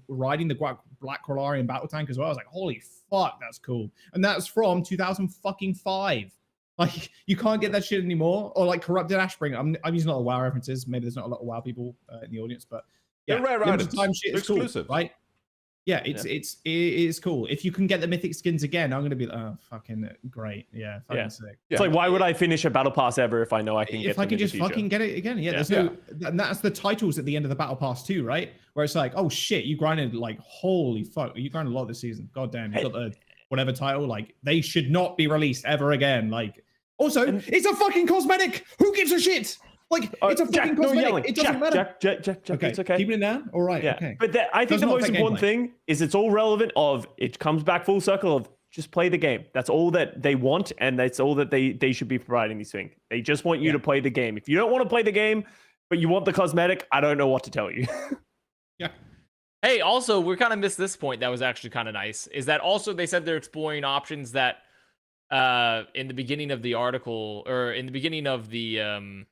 riding the Black Quillarian Battle Tank as well. I was like, holy fuck, that's cool. And that's from 2005. Like, you can't get that shit anymore. Or like Corrupted Ashbringer. I'm using a lot of WoW references. Maybe there's not a lot of WoW people in the audience, but yeah, rare items. Time shit is exclusive, cool, right? Yeah, it's cool. If you can get the mythic skins again, I'm gonna be like, oh, fucking great. Yeah, fucking sick. It's like, why would I finish a battle pass ever if I know I can get? If I can just fucking get it again, there's no. And that's the titles at the end of the battle pass too, right? Where it's like, oh shit, you grinded like, holy fuck, you grinded a lot this season. God damn, you got the whatever title. Like, they should not be released ever again. Like, also, it's a fucking cosmetic. Who gives a shit? Like, it's a fucking cosmetic. It doesn't matter. Jack, okay. It's okay. Keeping it down? All right, okay. But I think the most important thing is it's all relevant of, it comes back full circle of, just play the game. That's all that they want, and that's all that they should be providing these things. They just want you to play the game. If you don't want to play the game, but you want the cosmetic, I don't know what to tell you. Yeah. Hey, also, we kind of missed this point that was actually kind of nice, is that also they said they're exploring options that in the beginning of the article, or in the beginning of the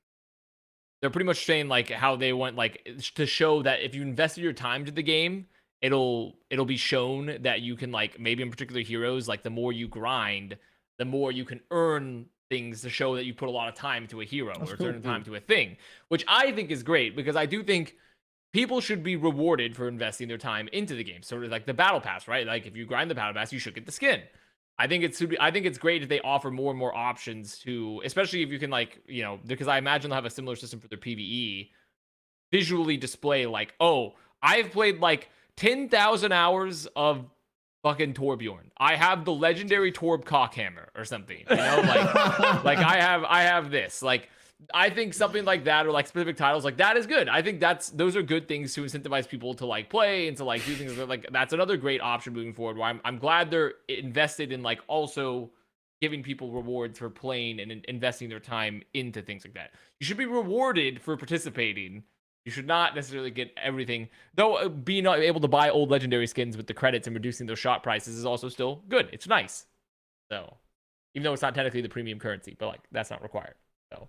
they're pretty much saying like how they want like to show that if you invested your time to the game, it'll be shown that you can, like, maybe in particular heroes, like the more you grind, the more you can earn things to show that you put a lot of time to a hero. That's or a certain time to a thing, which I think is great, because I do think people should be rewarded for investing their time into the game. Sort of like the battle pass, right? Like, if you grind the battle pass, you should get the skin. I think it's great if they offer more and more options to, especially if you can, like, because I imagine they'll have a similar system for their PvE, visually display like, oh, I've played like 10,000 hours of fucking Torbjorn. I have the legendary Torb Cockhammer or something, like I have this. Like, I think something like that, or like specific titles like that, is good. I think those are good things to incentivize people to like play and to like do things like that's another great option moving forward. Where I'm glad they're invested in like also giving people rewards for playing and investing their time into things like that. You should be rewarded for participating. You should not necessarily get everything, though. Being able to buy old legendary skins with the credits and reducing those shot prices is also still good. It's nice. So, even though it's not technically the premium currency, but like that's not required. So.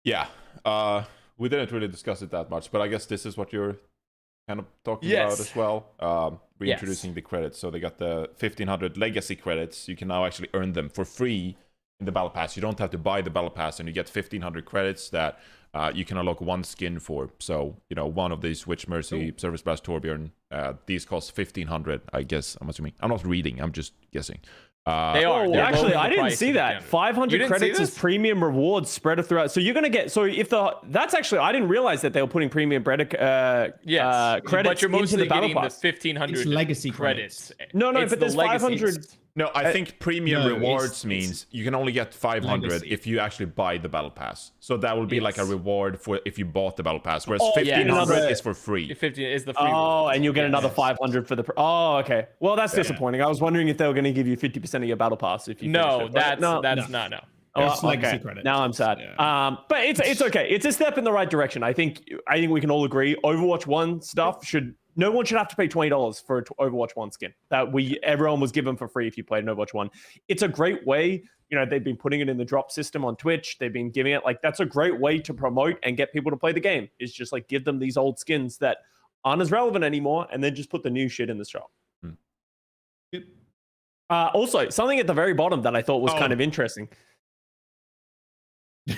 Yeah, we didn't really discuss it that much, but I guess this is what you're kind of talking about as well. Reintroducing the credits. So they got the 1,500 legacy credits. You can now actually earn them for free in the battle pass. You don't have to buy the battle pass, and you get 1,500 credits that you can unlock one skin for. So, one of these Witch Mercy, Service Blast Torbjorn, these cost 1,500, I guess. I'm assuming. I'm not reading, I'm just guessing. They are. Actually, I didn't see that. 500 credits is premium rewards spread throughout. So you're going to get, that's actually, I didn't realize that they were putting premium credits but you're mostly into the battle getting pass. the 1,500 legacy credits. No, but there's 500. No, I think premium no, rewards means you can only get 500 legacy. if you actually buy the battle pass. So that would be like a reward for if you bought the battle pass, whereas Oh, yeah, 1500 is for free. 50 is the free. Oh, and you'll get another Yes. 500 for the. Oh, okay. Well, that's disappointing. I was wondering if they were going to give you 50% of your battle pass if you. No, finish it. that's no. not no. It's Oh, legacy okay. credits. Now I'm sad. Yeah. But it's okay. It's a step in the right direction. I think we can all agree. Overwatch 1 stuff no one should have to pay $20 for an Overwatch 1 skin that everyone was given for free if you played in Overwatch 1. It's a great way. You know, they've been putting it in the drop system on Twitch. They've been giving it that's a great way to promote and get people to play the game. Is just like give them these old skins that aren't as relevant anymore, and then just put the new shit in the shop. Yep. Also, something at the very bottom that I thought was kind of interesting.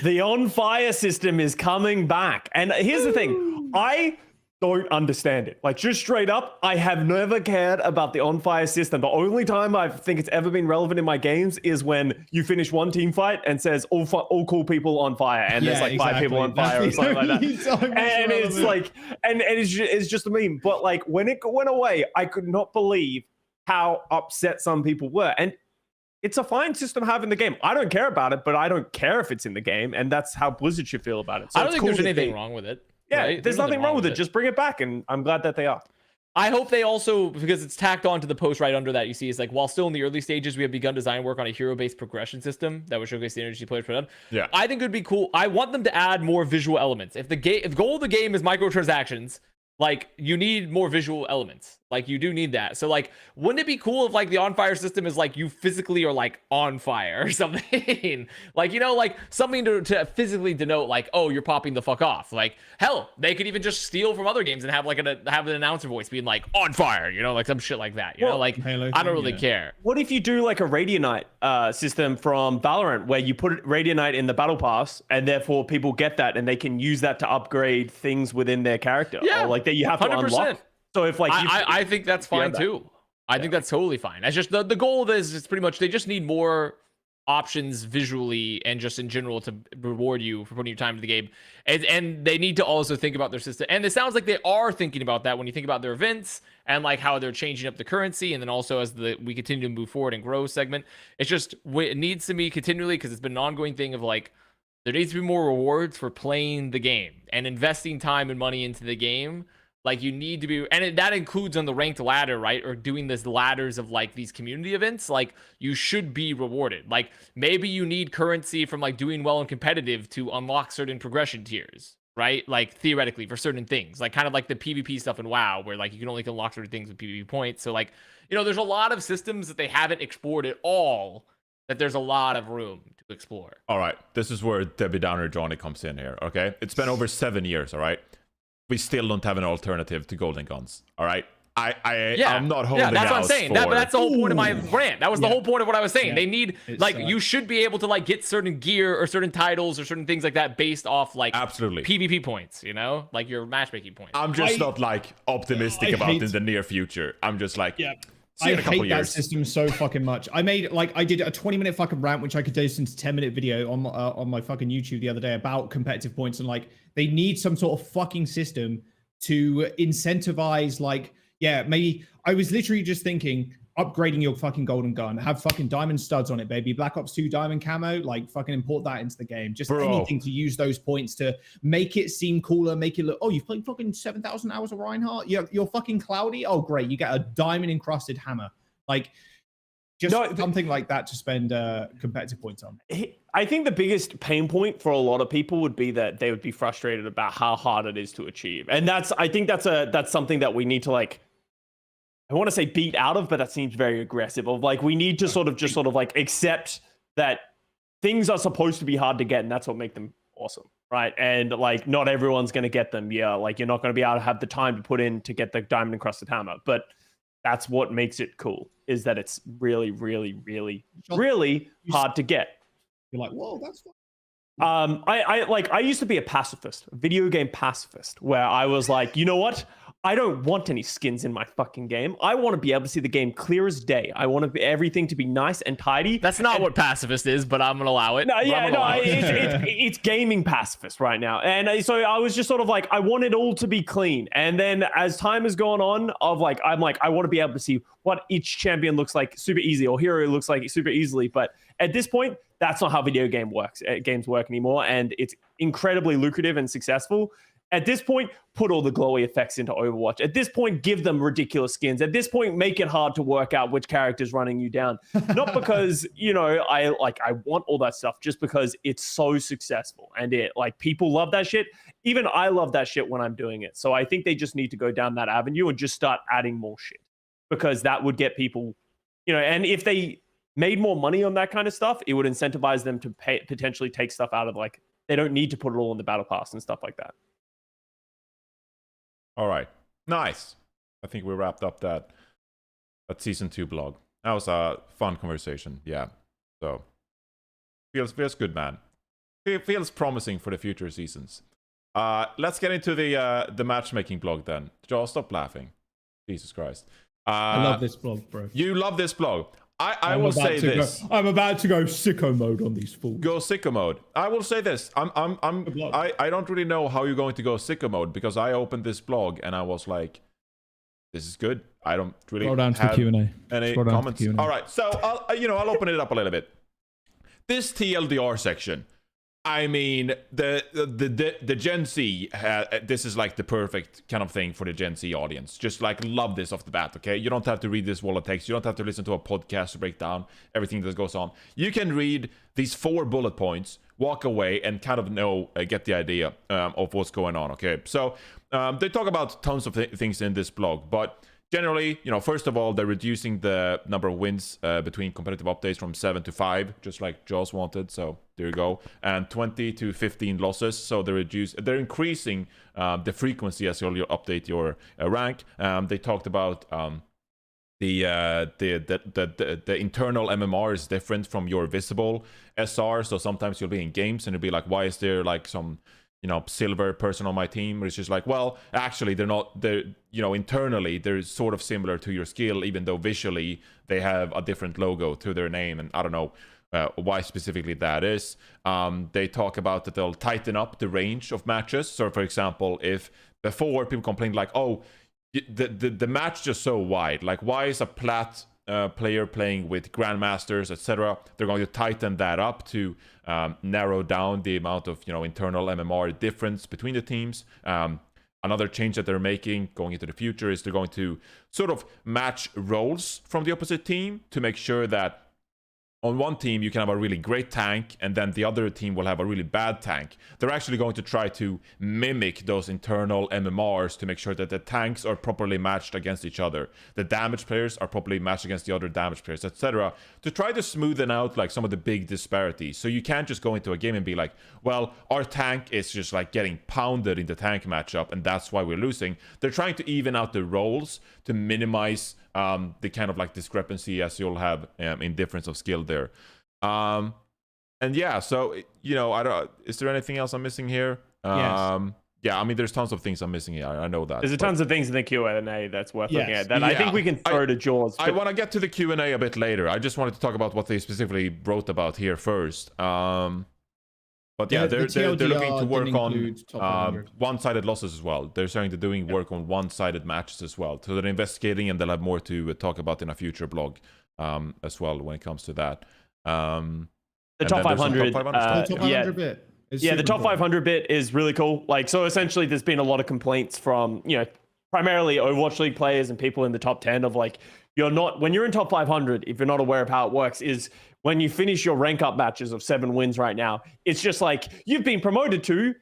The on fire system is coming back. And here's the thing. I don't understand it. Like, just straight up, I have never cared about the on fire system. The only time I think it's ever been relevant in my games is when you finish one team fight and says all cool people on fire, and there's like 5 people on fire or something like that. And it's like, and it's just a meme. But like, when it went away, I could not believe how upset some people were. And it's a fine system to have in the game. I don't care about it, but I don't care if it's in the game, and that's how Blizzard should feel about it. So I don't think there's anything wrong with it. Yeah, right? there's nothing wrong with it. Just bring it back, and I'm glad that they are. I hope they also, because it's tacked on to the post right under that, you see, is like, while still in the early stages, we have begun design work on a hero-based progression system that would showcase the energy players put on. Yeah. I think it would be cool. I want them to add more visual elements. If the goal of the game is microtransactions, like, you need more visual elements. Like, you do need that. So, like, wouldn't it be cool if, like, the on-fire system is, like, you physically are, like, on fire or something? Like, you know, like, something to physically denote, like, oh, you're popping the fuck off. Like, hell, they could even just steal from other games and have, like, have an announcer voice being, like, on fire, you know, like, some shit like that, you know? Like, Halo I don't thing, really yeah. care. What if you do like a Radianite system from Valorant, where you put Radianite in the battle pass, and therefore people get that and they can use that to upgrade things within their character? Yeah, or like that you have to 100%. unlock. So if like I think that's fine too. I think that's totally fine. It's just the goal of this is pretty much they just need more options visually and just in general to reward you for putting your time into the game. And they need to also think about their system. And it sounds like they are thinking about that when you think about their events and like how they're changing up the currency. And then also as we continue to move forward and grow segment, it's just, it needs to be continually, because it's been an ongoing thing of like, there needs to be more rewards for playing the game and investing time and money into the game. Like, you need to be, and that includes on the ranked ladder, right? Or doing this ladders of like these community events. Like, you should be rewarded. Like, maybe you need currency from like doing well in competitive to unlock certain progression tiers, right? Like, theoretically for certain things, like kind of like the PvP stuff in WoW, where like you can only unlock certain things with PvP points. So like, you know, there's a lot of systems that they haven't explored at all, that there's a lot of room to explore. All right, this is where Debbie Downer Johnny comes in here, okay? It's been over 7 years, all right? We still don't have an alternative to golden guns, all right? I'm not holding out. Yeah, that's what I'm saying. That's the whole point of my rant. That was the whole point of what I was saying. Yeah. They need, It's, like, you should be able to, like, get certain gear or certain titles or certain things like that based off, like, Absolutely. PvP points, you know? Like, your matchmaking points. I'm just not like optimistic I about hate- in the near future. I'm just like, Yeah. see you in a couple hate that years. system so fucking much. I did a 20-minute fucking rant, which I could do into 10-minute video on my fucking YouTube the other day about competitive points, and like they need some sort of fucking system to incentivize, like, yeah, maybe I was literally just thinking upgrading your fucking golden gun, have fucking diamond studs on it, baby. Black Ops 2 diamond camo, like fucking import that into the game. Just anything to use those points to make it seem cooler, make it look, oh, you've played fucking 7,000 hours of Reinhardt? You're fucking cloudy? Oh, great. You get a diamond encrusted hammer. Like, just something like that to spend competitive points on. I think the biggest pain point for a lot of people would be that they would be frustrated about how hard it is to achieve. And I think that's something that we need to, like, I want to say beat out of, but that seems very aggressive. Of like, we need to sort of like accept that things are supposed to be hard to get, and that's what makes them awesome, right? And like, not everyone's going to get them. Yeah, like you're not going to be able to have the time to put in to get the diamond encrusted hammer, but that's what makes it cool, is that it's really, really, really, really hard to get. You're like, whoa, that's fun. I used to be a pacifist, a video game pacifist, where I was like, you know what? I don't want any skins in my fucking game. I want to be able to see the game clear as day. I want everything to be nice and tidy. That's not what pacifist is, but I'm gonna allow it. No, it's gaming pacifist right now. And so I was just sort of like, I want it all to be clean. And then as time has gone on, I'm like, I want to be able to see what each champion looks like super easy, or hero looks like super easily. But at this point, that's not how games work anymore. And it's incredibly lucrative and successful. At this point, put all the glowy effects into Overwatch. At this point, give them ridiculous skins. At this point, make it hard to work out which character's running you down. Not because, I want all that stuff, just because it's so successful. And people love that shit. Even I love that shit when I'm doing it. So I think they just need to go down that avenue and just start adding more shit. Because that would get people, and if they made more money on that kind of stuff, it would incentivize them to potentially take stuff out of, they don't need to put it all in the battle pass and stuff like that. All right, nice. I think we wrapped up that season 2 blog. That was a fun conversation. Yeah. So feels good, man. Feels promising for the future seasons. Let's get into the matchmaking blog then. Joel, stop laughing. Jesus Christ. I love this blog, bro. You love this blog. I will say this. I'm about to go sicko mode on these fools. Go sicko mode. I will say this. I don't really know how you're going to go sicko mode, because I opened this blog and I was like, this is good. I don't really Scroll down to have the Q&A. any comments. All right, so I'll open it up a little bit. This TLDR section. I mean, the Gen Z, this is like the perfect kind of thing for the Gen Z audience. Just love this off the bat, okay? You don't have to read this wall of text. You don't have to listen to a podcast to break down everything that goes on. You can read these 4 bullet points, walk away, and kind of get the idea of what's going on, okay? So they talk about tons of things in this blog, but generally, first of all, they're reducing the number of wins between competitive updates from 7 to 5, just like Jaws wanted. So there you go. And 20 to 15 losses. So they're increasing the frequency as you update your rank. They talked about the internal MMR is different from your visible SR. So sometimes you'll be in games and you'll be like, why is there some silver person on my team? It's just well, actually they're internally they're sort of similar to your skill, even though visually they have a different logo to their name, and I don't know why specifically that is. They talk about that they'll tighten up the range of matches. So for example, if before people complained oh, the match just so wide, why is a Plat player playing with grandmasters, etc., they're going to tighten that up to narrow down the amount of internal MMR difference between the teams. Another change that they're making going into the future is they're going to sort of match roles from the opposite team to make sure that on one team you can have a really great tank and then the other team will have a really bad tank. They're actually going to try to mimic those internal MMRs to make sure that the tanks are properly matched against each other. The damage players are properly matched against the other damage players, etc. To try to smoothen out some of the big disparities. So you can't just go into a game and be like, well, our tank is just getting pounded in the tank matchup and that's why we're losing. They're trying to even out the roles to minimize the kind of discrepancy as you'll have in difference of skill there. And yeah, so I don't. Is there anything else I'm missing here? Yes. Yeah, I mean, there's tons of things I'm missing here. I know that. There's tons of things in the Q&A that's worth looking at. That Yeah. I think we can throw to Jaws. I want to get to the Q&A a bit later. I just wanted to talk about what they specifically wrote about here first. But yeah, they're looking to work on one-sided losses as well. They're starting to doing work on one-sided matches as well. So they're investigating, and they'll have more to talk about in a future blog as well when it comes to that. The top 500. The top 500 bit. The top 500 bit is really cool. So essentially, there's been a lot of complaints from primarily Overwatch League players and people in the top 10 of when you're in top 500, if you're not aware of how it works, is when you finish your rank up matches of 7 wins right now, it's just you've been promoted to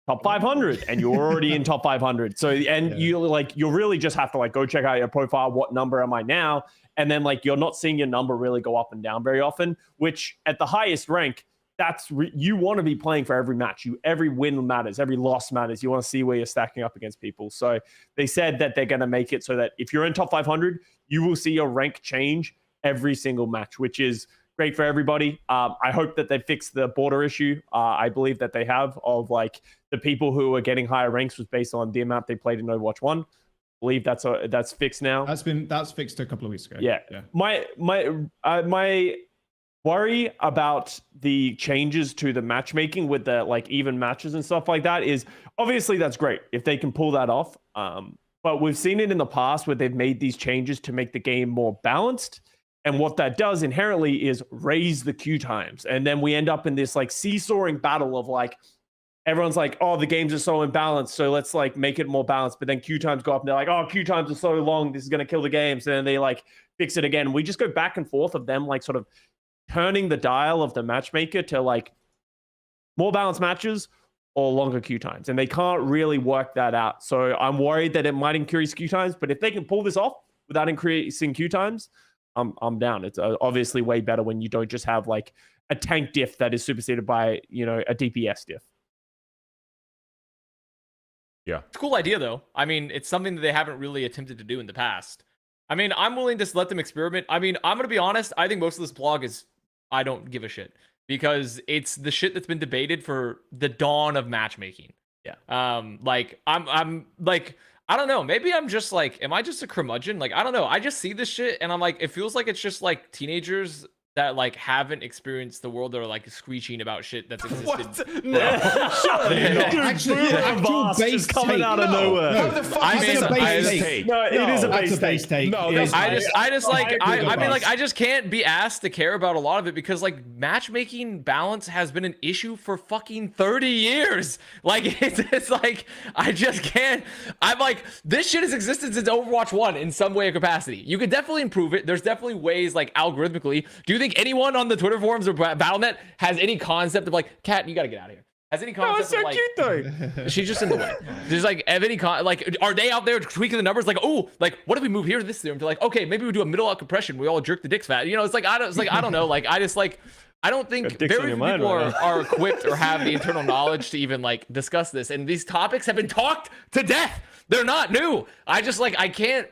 top 500 and you're already in top 500. So, and you really just have to go check out your profile. What number am I now? And then you're not seeing your number really go up and down very often, which at the highest rank, you want to be playing for every match. Every win matters, every loss matters. You want to see where you're stacking up against people. So they said that they're going to make it so that if you're in top 500, you will see your rank change every single match, which is great for everybody. I hope that they fix the border issue. I believe that they have, of the people who are getting higher ranks was based on the amount they played in Overwatch 1. believe that's fixed now. That's fixed a couple of weeks ago. Yeah. My worry about the changes to the matchmaking with the like even matches and stuff like that is obviously that's great if they can pull that off. But we've seen it in the past where they've made these changes to make the game more balanced. And what that does inherently is raise the queue times. And then we end up in this like seesawing battle of like, everyone's like, oh, the games are so imbalanced, so let's like make it more balanced. But then queue times go up and they're like, oh, queue times are so long, this is going to kill the games. And then they like fix it again. We just go back and forth of them like sort of turning the dial of the matchmaker to like more balanced matches or longer queue times. And they can't really work that out. So I'm worried that it might increase queue times. But if they can pull this off without increasing queue times, I'm down. It's obviously way better when you don't just have like a tank diff that is superseded by, a DPS diff. Yeah. It's a cool idea, though. I mean, it's something that they haven't really attempted to do in the past. I mean, I'm willing to let them experiment. I mean, I'm going to be honest. I think most of this blog is, I don't give a shit. Because it's the shit that's been debated for the dawn of matchmaking. Yeah. Like, I'm like, I don't know. Maybe I'm just like, am I just a curmudgeon? Like, I don't know. I just see this shit and I'm like, it feels like it's just like teenagers that like haven't experienced the world that are like screeching about shit that's existed. What? No. Actual base coming take. out of nowhere. How the fuck I is mean, this a I base just- take? No, it is a That's base take. No, It that's is. I just like I agree I with mean like Avast. I just can't be asked to care about a lot of it because like matchmaking balance has been an issue for fucking 30 years. Like it's like I just can't. I'm like this shit has existed since Overwatch 1 in some way or capacity. You could definitely improve it. There's definitely ways like algorithmically. Do you think anyone on the Twitter forums or Battle.net has any concept of like, Kat, you gotta get out of here. Has any concept it's so of like, cute though. she's just in the way. There's like, have any like, are they out there tweaking the numbers? Like, oh, like, what if we move here to this theorem to like, okay, maybe we do a middle out compression. We all jerk the dicks fat. It's like, I don't know. Like, I just like, I don't think dicks on very your few mind people right are equipped or have the internal knowledge to even like discuss this. And these topics have been talked to death. They're not new. I just like, I can't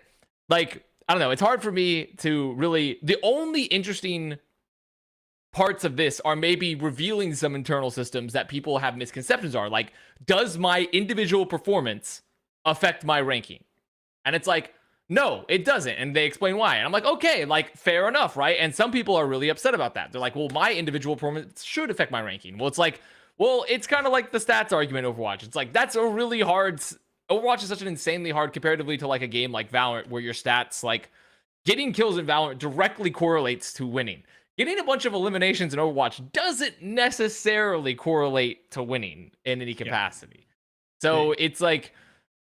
like, I don't know. It's hard for me to really, the only interesting parts of this are maybe revealing some internal systems that people have misconceptions are like, does my individual performance affect my ranking? And it's like, no, it doesn't. And they explain why. And I'm like, okay, like fair enough, right? And some people are really upset about that. They're like, well, my individual performance should affect my ranking. Well, it's like, well, it's kind of like the stats argument Overwatch. It's like, that's a really hard, Overwatch is such an insanely hard comparatively to like a game like Valorant where your stats, like getting kills in Valorant directly correlates to winning. Getting a bunch of eliminations in Overwatch doesn't necessarily correlate to winning in any capacity. So it's like,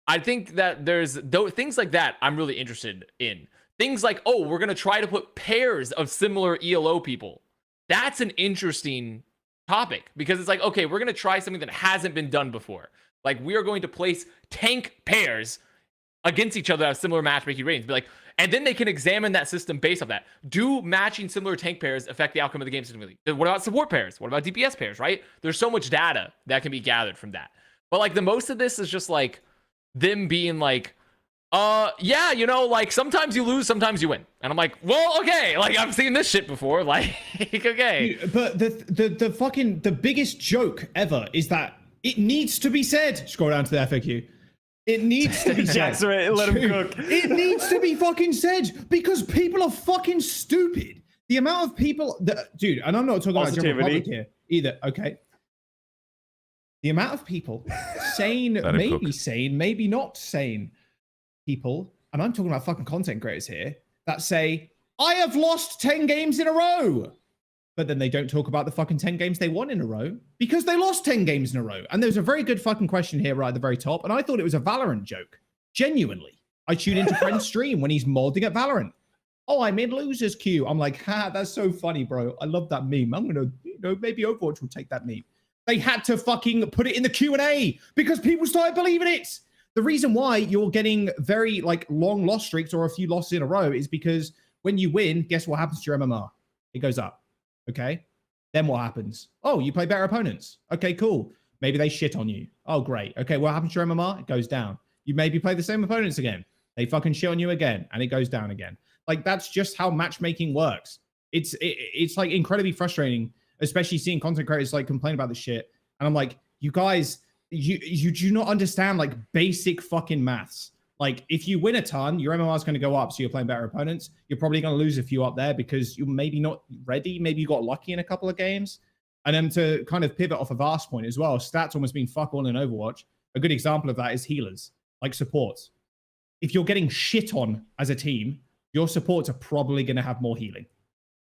I think that there's things like that I'm really interested in. Things like, oh, we're going to try to put pairs of similar ELO people. That's an interesting topic because it's like, okay, we're going to try something that hasn't been done before. Like we are going to place tank pairs against each other that have similar matchmaking ratings. Be like, and then they can examine that system based off that. Do matching similar tank pairs affect the outcome of the game system? What about support pairs? What about DPS pairs, right? There's so much data that can be gathered from that. But like the most of this is just like them being like, yeah, like sometimes you lose, sometimes you win. And I'm like, well, okay, like I've seen this shit before. Like, okay. But the biggest joke ever is that it needs to be said. Scroll down to the FAQ. It needs to be said. Jack's right, let him cook. It needs to be fucking said because people are fucking stupid. The amount of people that, dude, and I'm not talking about general public here either. Okay. The amount of people, sane, maybe sane, maybe not sane people, and I'm talking about fucking content creators here, that say, I have lost 10 games in a row. But then they don't talk about the fucking 10 games they won in a row because they lost 10 games in a row. And there's a very good fucking question here right at the very top. And I thought it was a Valorant joke. Genuinely. I tuned into Bren's stream when he's modding at Valorant. Oh, I'm in loser's queue. I'm like, that's so funny, bro. I love that meme. I'm going to, maybe Overwatch will take that meme. They had to fucking put it in the Q&A because people started believing it. The reason why you're getting very like long loss streaks or a few losses in a row is because when you win, guess what happens to your MMR? It goes up. Okay. Then what happens? Oh, you play better opponents. Okay, cool. Maybe they shit on you. Oh, great. Okay, what happens to your MMR? It goes down. You maybe play the same opponents again. They fucking shit on you again, and it goes down again. Like that's just how matchmaking works. It's like incredibly frustrating, especially seeing content creators like complain about this shit. And I'm like, you guys, you do not understand like basic fucking maths. Like, if you win a ton, your MMR is going to go up, so you're playing better opponents. You're probably going to lose a few up there because you're maybe not ready. Maybe you got lucky in a couple of games. And then to kind of pivot off a Avast point as well, stats almost being fuck all in Overwatch. A good example of that is healers, like supports. If you're getting shit on as a team, your supports are probably going to have more healing.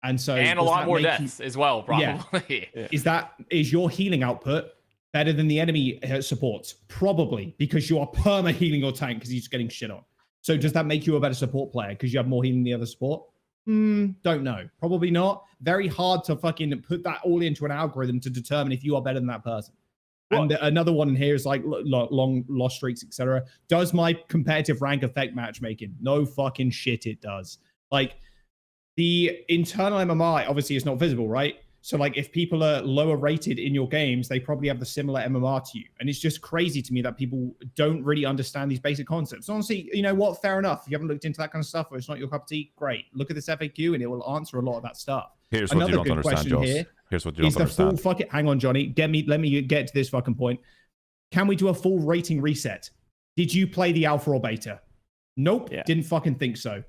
And so, and a lot more deaths as well, probably. Yeah. Is your healing output better than the enemy supports? Probably, because you are perma healing your tank because he's getting shit on. So does that make you a better support player because you have more healing than the other support? Don't know. Probably not. Very hard to fucking put that all into an algorithm to determine if you are better than that person. What? And another one in here is like long loss streaks, etc. Does my competitive rank affect matchmaking? No fucking shit it does. Like, the internal MMR obviously is not visible, right? So like, if people are lower rated in your games, they probably have the similar MMR to you. And it's just crazy to me that people don't really understand these basic concepts. Honestly, you know what? Fair enough. If you haven't looked into that kind of stuff or it's not your cup of tea, great. Look at this FAQ and it will answer a lot of that stuff. Here's what you don't understand, Joss. Here's what you don't understand. Hang on, Johnny. Let me get to this fucking point. Can we do a full rating reset? Did you play the alpha or beta? Nope. Yeah. Didn't fucking think so.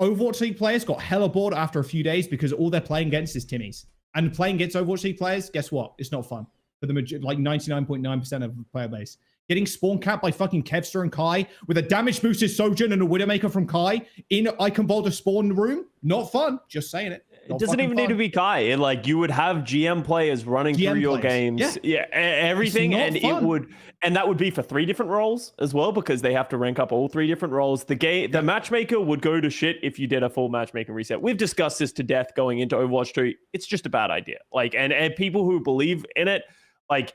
Overwatch League players got hella bored after a few days because all they're playing against is Timmies. And playing against Overwatch League players, guess what? It's not fun for the like 99.9% of the player base. Getting spawn capped by fucking Kevster and Kai with a damage boosted Sojourn and a Widowmaker from Kai in Icon Boulder spawn room, not fun. Just saying it. It doesn't even need to be Kai. Like, you would have GM players running through your games. Yeah, everything. And that would be for 3 different roles as well, because they have to rank up all 3 different roles. The matchmaker would go to shit if you did a full matchmaking reset. We've discussed this to death going into Overwatch 2. It's just a bad idea. Like, and people who believe in it, like,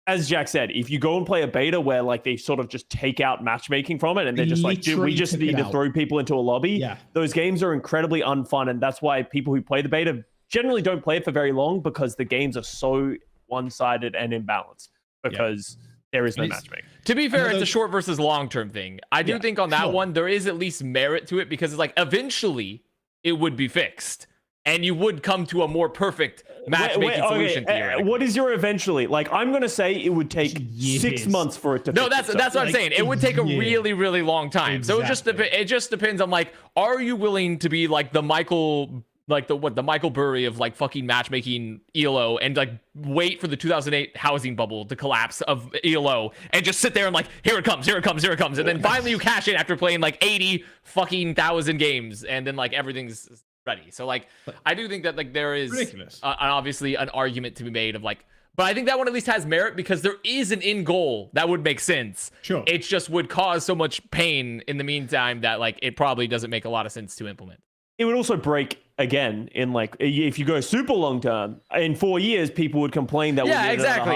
as Jack said, if you go and play a beta where like they sort of just take out matchmaking from it and they're just like, dude, we just need to throw people into a lobby. Yeah. Those games are incredibly unfun. And that's why people who play the beta generally don't play it for very long, because the games are so one-sided and imbalanced because there is no matchmaking. To be fair, it's a short versus long-term thing. I do think on that one, there is at least merit to it, because it's like eventually it would be fixed. And you would come to a more perfect matchmaking solution theoretically. What is your eventually? Like, I'm going to say it would take 6 months for it to No, that's what I'm saying. It would take a really, really long time. Exactly. So it just depends on, like, are you willing to be like the Michael Burry of like fucking matchmaking ELO and like wait for the 2008 housing bubble to collapse of ELO and just sit there and like, here it comes. And then finally you cash in after playing like 80 fucking thousand games, and then like everything's ready. So like, I do think that like there is obviously an argument to be made of like, but I think that one at least has merit because there is an end goal that would make sense. Sure. It just would cause so much pain in the meantime that like it probably doesn't make a lot of sense to implement. It would also break again in like, if you go super long term, in 4 years, people would complain that exactly.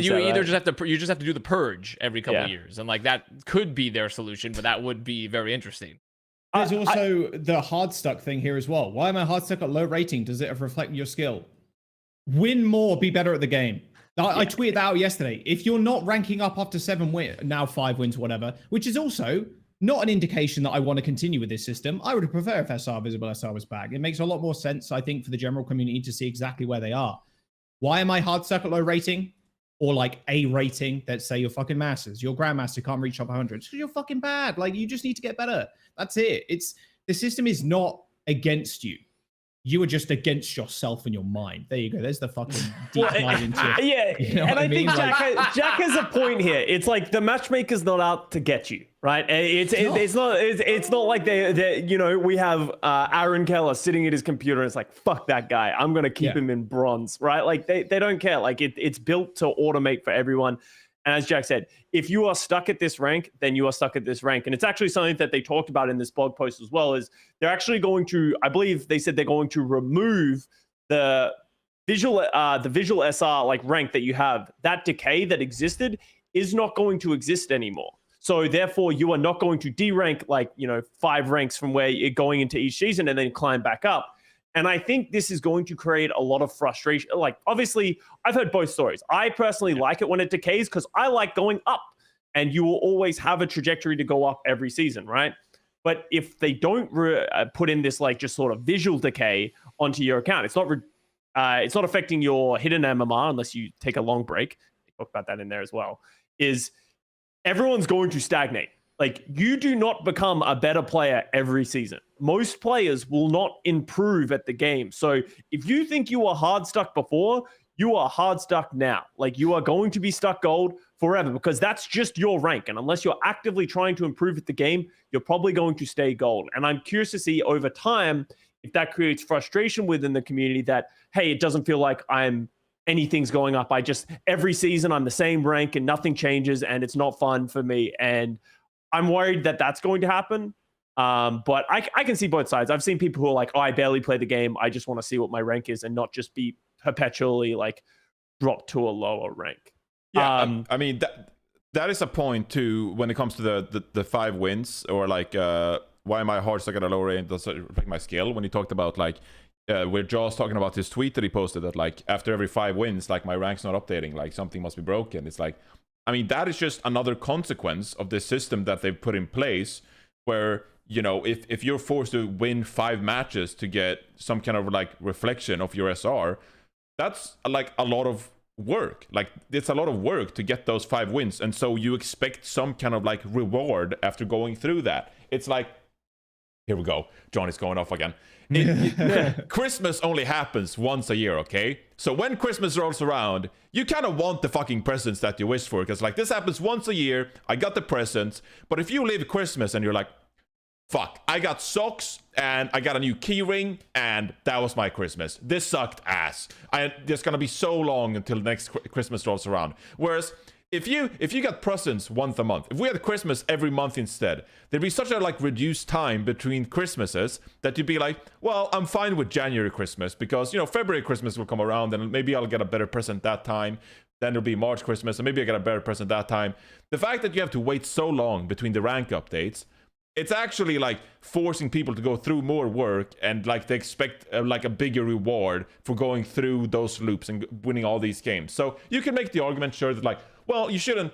You just have to do the purge every couple of years, and like that could be their solution, but that would be very interesting. There's also the hard stuck thing here as well. Why am I hard stuck at low rating? Does it reflect your skill? Win more, be better at the game. I tweeted that out yesterday. If you're not ranking up after 7 wins, now 5 wins, whatever, which is also not an indication that I want to continue with this system. I would prefer if visible SR was back. It makes a lot more sense, I think, for the general community to see exactly where they are. Why am I hard stuck at low rating? Or like a rating that say your fucking masters, your grandmaster can't reach up 100 because you're fucking bad. Like, you just need to get better. That's it. The system is not against you. You are just against yourself and your mind. There you go. There's the fucking deep dive into it. Yeah, you know, and I think Jack has a point here. It's like the matchmaker's not out to get you, right? It's not like they you know, we have Aaron Keller sitting at his computer and it's like, fuck that guy, I'm gonna keep him in bronze, right? Like they don't care. Like it's built to automate for everyone. And as Jack said, if you are stuck at this rank, then you are stuck at this rank. And it's actually something that they talked about in this blog post as well, is they're actually going to, I believe they said they're going to remove the visual SR like rank that you have. That decay that existed is not going to exist anymore. So therefore you are not going to derank like, you know, 5 ranks from where you're going into each season and then climb back up. And I think this is going to create a lot of frustration. Like, obviously, I've heard both stories. I personally like it when it decays because I like going up. And you will always have a trajectory to go up every season, right? But if they don't put in this, like, just sort of visual decay onto your account, it's not affecting your hidden MMR unless you take a long break. Talk about that in there as well. Is everyone's going to stagnate. Like, you do not become a better player every season. Most players will not improve at the game. So if you think you were hard stuck before, you are hard stuck now. Like, you are going to be stuck gold forever because that's just your rank. And unless you're actively trying to improve at the game, you're probably going to stay gold. And I'm curious to see over time if that creates frustration within the community that, hey, it doesn't feel like anything's going up. Every season I'm the same rank and nothing changes and it's not fun for me. And I'm worried that that's going to happen. But I can see both sides. I've seen people who are like, oh, I barely play the game. I just want to see what my rank is and not just be perpetually like dropped to a lower rank. Yeah, I mean, that is a point too when it comes to the 5 wins or like why am I hard stuck at a lower rank does it affect my skill. When he talked about like where Jaws talking about his tweet that he posted that like after every 5 wins, like my rank's not updating, like something must be broken. It's like, I mean, that is just another consequence of the system that they've put in place where, you know, if you're forced to win 5 matches to get some kind of like reflection of your SR, that's like a lot of work. Like, it's a lot of work to get those 5 wins. And so you expect some kind of like reward after going through that. It's like, here we go. Johnny's going off again. Christmas only happens once a year, okay? So when Christmas rolls around, you kind of want the fucking presents that you wish for, because like this happens once a year. I got the presents, but if you live Christmas and you're like, fuck, I got socks and I got a new key ring and that was my Christmas. This sucked ass. It's gonna be so long until next Christmas rolls around. Whereas if you got presents once a month, if we had Christmas every month instead, there'd be such a like reduced time between Christmases that you'd be like, well, I'm fine with January Christmas because, you know, February Christmas will come around and maybe I'll get a better present that time. Then there'll be March Christmas and maybe I get a better present that time. The fact that you have to wait so long between the rank updates, it's actually like forcing people to go through more work and like they expect like a bigger reward for going through those loops and winning all these games. So you can make the argument, sure, that like, well, you shouldn't.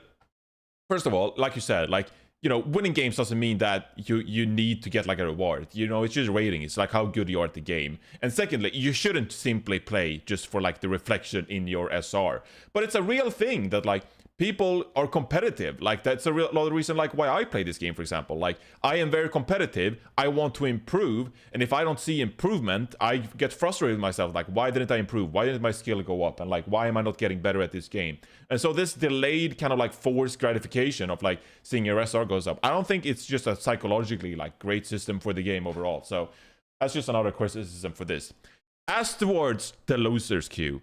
First of all, like you said, like, you know, winning games doesn't mean that you need to get like a reward. You know, it's just rating. It's like how good you are at the game. And secondly, you shouldn't simply play just for like the reflection in your SR. But it's a real thing that like people are competitive. Like that's a lot of the reason like why I play this game, for example. Like I am very competitive. I want to improve. And if I don't see improvement, I get frustrated with myself. Like, why didn't I improve? Why didn't my skill go up? And like, why am I not getting better at this game? And so this delayed kind of like forced gratification of like seeing your SR goes up, I don't think it's just a psychologically like great system for the game overall. So that's just another criticism for this. As towards the losers queue,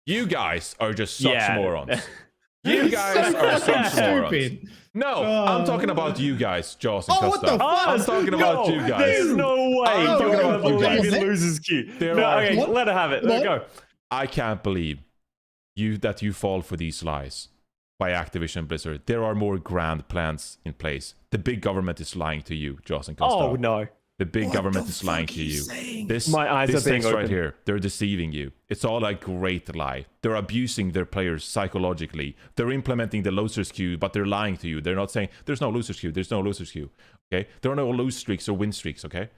you guys are just such morons. You guys are such morons. No, I'm talking about you guys, Jaws and Custa. I'm talking about you guys. There's no way. I'm talking about you guys. Losers queue. Okay, let her have it. Let her go. I can't believe that you fall for these lies by Activision Blizzard. There are more grand plans in place. The big government is lying to you, Jaws and Custa. Oh no. The big government is lying to you. My eyes are being open. Right here, they're deceiving you. It's all a great lie. They're abusing their players psychologically. They're implementing the losers queue, but they're lying to you. They're not saying there's no losers queue. There's no losers queue. Okay, there are no lose streaks or win streaks. Okay,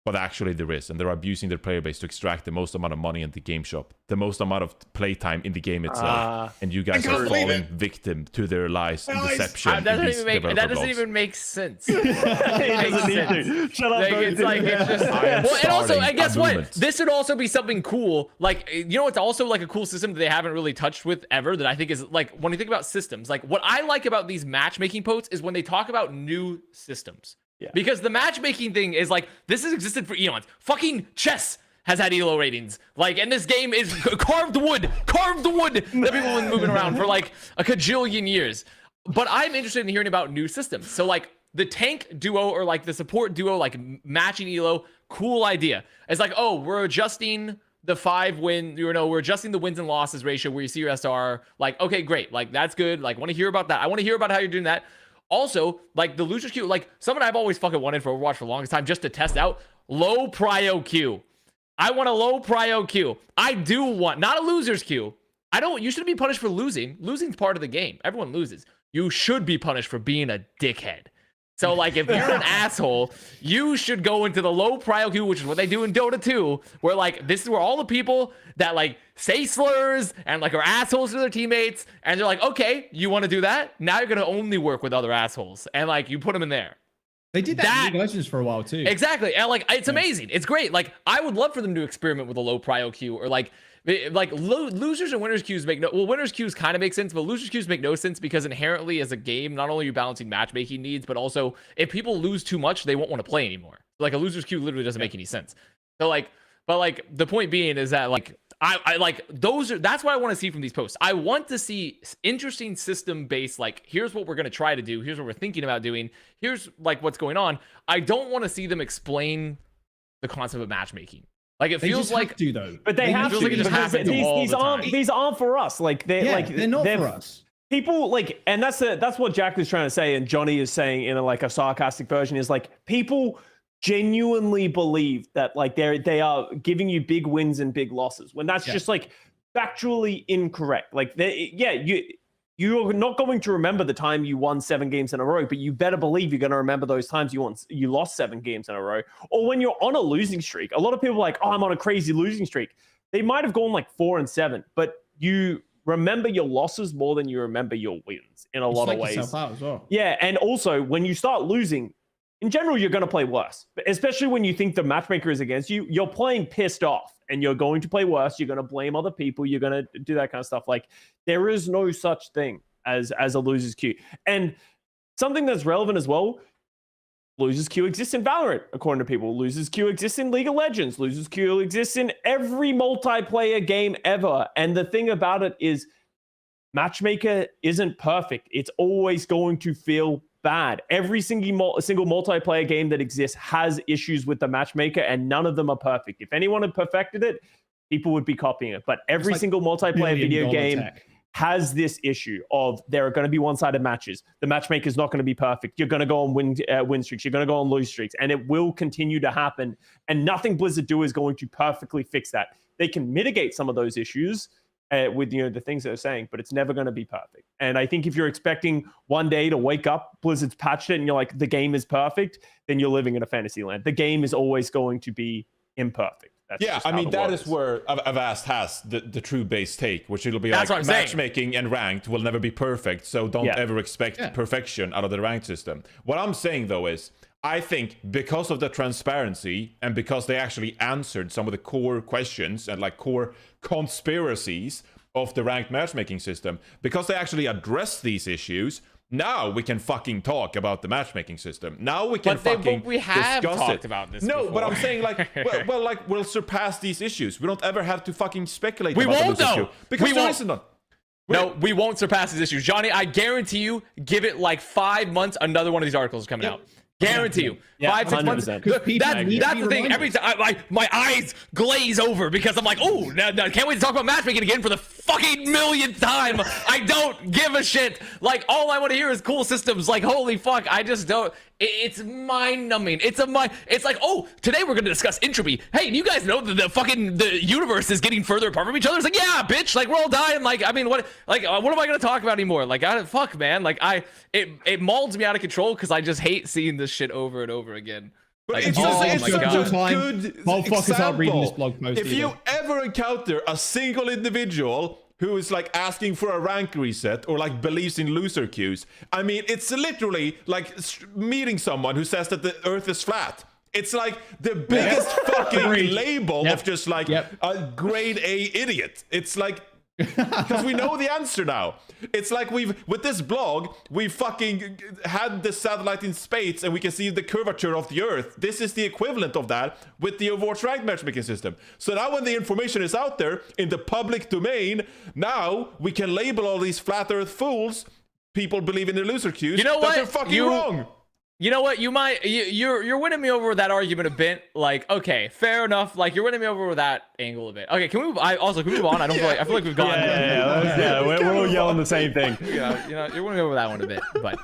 but actually there is, and they're abusing their player base to extract the most amount of money in the game shop, the most amount of playtime in the game itself, and you guys are falling victim to their lies and deception. That doesn't even make sense. Shut up! It's like it's just. Well, and also, and guess what? This should also be something cool. Like, you know, it's also like a cool system that they haven't really touched with ever. That I think is like when you think about systems. Like, what I like about these matchmaking posts is when they talk about new systems. Yeah. Because the matchmaking thing is like, this has existed for eons. Fucking chess has had elo ratings. Like, and this game is carved wood that people have been moving around for like a cajillion years. But I'm interested in hearing about new systems. So like the tank duo or like the support duo, like matching elo, cool idea. It's like, oh, we're adjusting the 5 win, you know, we're adjusting the wins and losses ratio where you see your SR. Like, okay, great. Like, that's good. Like, want to hear about that. I want to hear about how you're doing that. Also, like the losers queue, like something I've always fucking wanted for Overwatch for the longest time just to test out, low prio queue. I want a low prio queue. I do want, not a losers queue. You shouldn't be punished for losing. Losing's part of the game. Everyone loses. You should be punished for being a dickhead. So like if you're an asshole, you should go into the low prio queue, which is what they do in Dota 2, where like this is where all the people that like say slurs and like are assholes to their teammates, and they're like, okay, you want to do that? Now you're gonna only work with other assholes, and like you put them in there. They did that in League of Legends for a while too. Exactly, and like it's amazing, it's great. Like I would love for them to experiment with a low prio queue, or like losers and winners queues make no, well, winners queues kind of make sense, but losers queues make no sense because inherently as a game, not only are you balancing matchmaking needs, but also if people lose too much, they won't want to play anymore. Like a losers queue literally doesn't make any sense. So like, but like the point being is that like I like those are, that's what I want to see from these posts. I want to see interesting system based, like here's what we're going to try to do, here's what we're thinking about doing, here's like what's going on. I don't want to see them explain the concept of matchmaking. Like it feels like do though, but they have to, like it just because these aren't for us. Like they're not for us. People like, and that's what Jack is trying to say, and Johnny is saying in like a sarcastic version is like people genuinely believe that like they are giving you big wins and big losses when that's just like factually incorrect. Like you're not going to remember the time you won 7 games in a row, but you better believe you're going to remember those times you lost 7 games in a row. Or when you're on a losing streak. A lot of people are like, oh, I'm on a crazy losing streak. They might have gone like 4-7, but you remember your losses more than you remember your wins in a lot of ways. Out as well. Yeah, and also when you start losing, in general, you're going to play worse, especially when you think the matchmaker is against you. You're playing pissed off and you're going to play worse. You're going to blame other people. You're going to do that kind of stuff. Like there is no such thing as a loser's queue. And something that's relevant as well, loser's queue exists in Valorant, according to people. Loser's queue exists in League of Legends. Loser's queue exists in every multiplayer game ever. And the thing about it is matchmaker isn't perfect. It's always going to feel bad. Every single multiplayer game that exists has issues with the matchmaker, and none of them are perfect. If anyone had perfected it, people would be copying it. But every single multiplayer video game has this issue of there are going to be one-sided matches. The matchmaker is not going to be perfect. You're going to go on win streaks. You're going to go on lose streaks, and it will continue to happen. And nothing Blizzard do is going to perfectly fix that. They can mitigate some of those issues with the things they're saying, but it's never going to be perfect. And I think if you're expecting one day to wake up, Blizzard's patched it, and you're like, the game is perfect, then you're living in a fantasy land. The game is always going to be imperfect. That's I mean, that is where Avast has the true base take, which it'll be like matchmaking and ranked will never be perfect, so don't ever expect perfection out of the ranked system. What I'm saying, though, is I think because of the transparency and because they actually answered some of the core questions and like core conspiracies of the ranked matchmaking system, because they actually addressed these issues, now we can fucking talk about the matchmaking system. Now we can we have discuss talked it. about this No, before. but I'm saying like, well, like we'll surpass these issues. We don't ever have to fucking speculate. We about won't, the though. issue because there isn't none. No, we won't surpass these issues. Johnny, I guarantee you, give it like 5 months, another one of these articles is coming out. Guarantee you. 5-6 months. That's the thing. Every time my eyes glaze over because I'm like, oh, now, can't wait to talk about matchmaking again for the fucking millionth time. I don't give a shit. Like, all I want to hear is cool systems. Like, holy fuck, I just don't. It's mind-numbing. It's like, oh, today we're gonna discuss entropy. Hey, do you guys know that the universe is getting further apart from each other? It's like, yeah, bitch. Like, we're all dying. Like, I mean, what am I gonna talk about anymore? Like, fuck, man. Like, it maulds me out of control because I just hate seeing this shit over and over again. But Like, it's oh such my a God. good Motherfuckers aren't reading this example. blog post If you ever encounter a single individual who is like asking for a rank reset or like believes in loser queues, I mean, it's literally like meeting someone who says that the earth is flat. It's like the biggest fucking label of just like a grade A idiot. It's like, because we know the answer now. It's like with this blog, we fucking had the satellite in space and we can see the curvature of the earth. This is the equivalent of that with the Overwatch ranked matchmaking system. So now when the information is out there in the public domain, now we can label all these flat earth fools, people believe in the loser queues, You know that what? they're fucking wrong. You know what? You're winning me over with that argument a bit. Like, okay, fair enough. Like, you're winning me over with that angle a bit. Okay, can we move? Can we move on? I feel like we've gone. We're all yelling the same thing. You're winning me over with that one a bit, but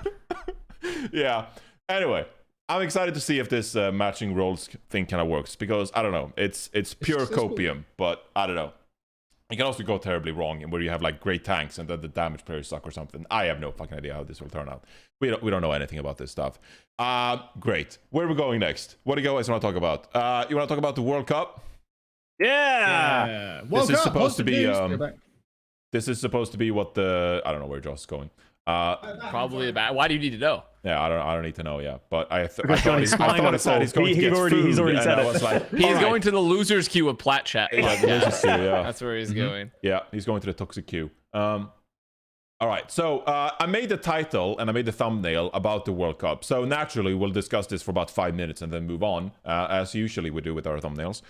Yeah. Anyway, I'm excited to see if this matching roles thing kind of works because I don't know. It's pure copium, but I don't know. It can also go terribly wrong, and where you have like great tanks and then the damage players suck or something. I have no fucking idea how this will turn out. We don't know anything about this stuff. Great. Where are we going next? What do you guys want to talk about? You want to talk about the World Cup? Yeah. World This is Cup, supposed to be news? this is supposed to be what I don't know where Josh is going. Probably about. Why do you need to know? Yeah, I don't need to know. Yeah, but I thought Johnny's I flying thought on it said a he's going to He get already- food, he's already and said I it. was like, He's all right. going to the losers queue of Plat Chat. Yeah, the losers queue, yeah. That's where he's going. Yeah, he's going to the toxic queue. All right, so I made the title and I made the thumbnail about the World Cup. So naturally, we'll discuss this for about 5 minutes and then move on, as usually we do with our thumbnails.